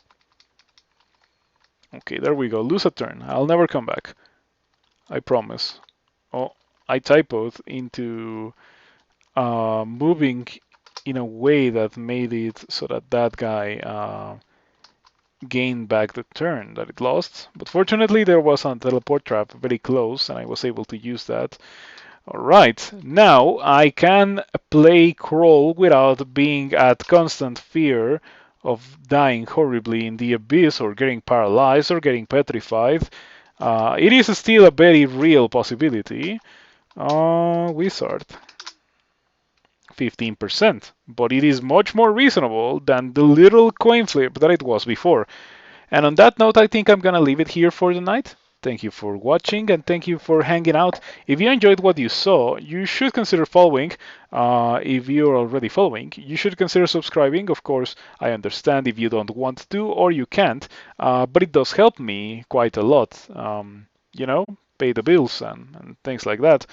Okay, there we go. Lose a turn. I'll never come back. I promise. Oh, I typoed into moving in a way that made it so that that guy gained back the turn that it lost. But fortunately, there was a teleport trap very close, and I was able to use that. Alright, now I can play crawl without being at constant fear of dying horribly in the abyss or getting paralyzed or getting petrified. It is still a very real possibility. Wizard, 15%, but it is much more reasonable than the little coin flip that it was before. And on that note, I think I'm going to leave it here for the night. Thank you for watching and thank you for hanging out. If you enjoyed what you saw, you should consider following. If you're already following, you should consider subscribing. Of course, I understand if you don't want to or you can't, but it does help me quite a lot. You know, pay the bills and things like that.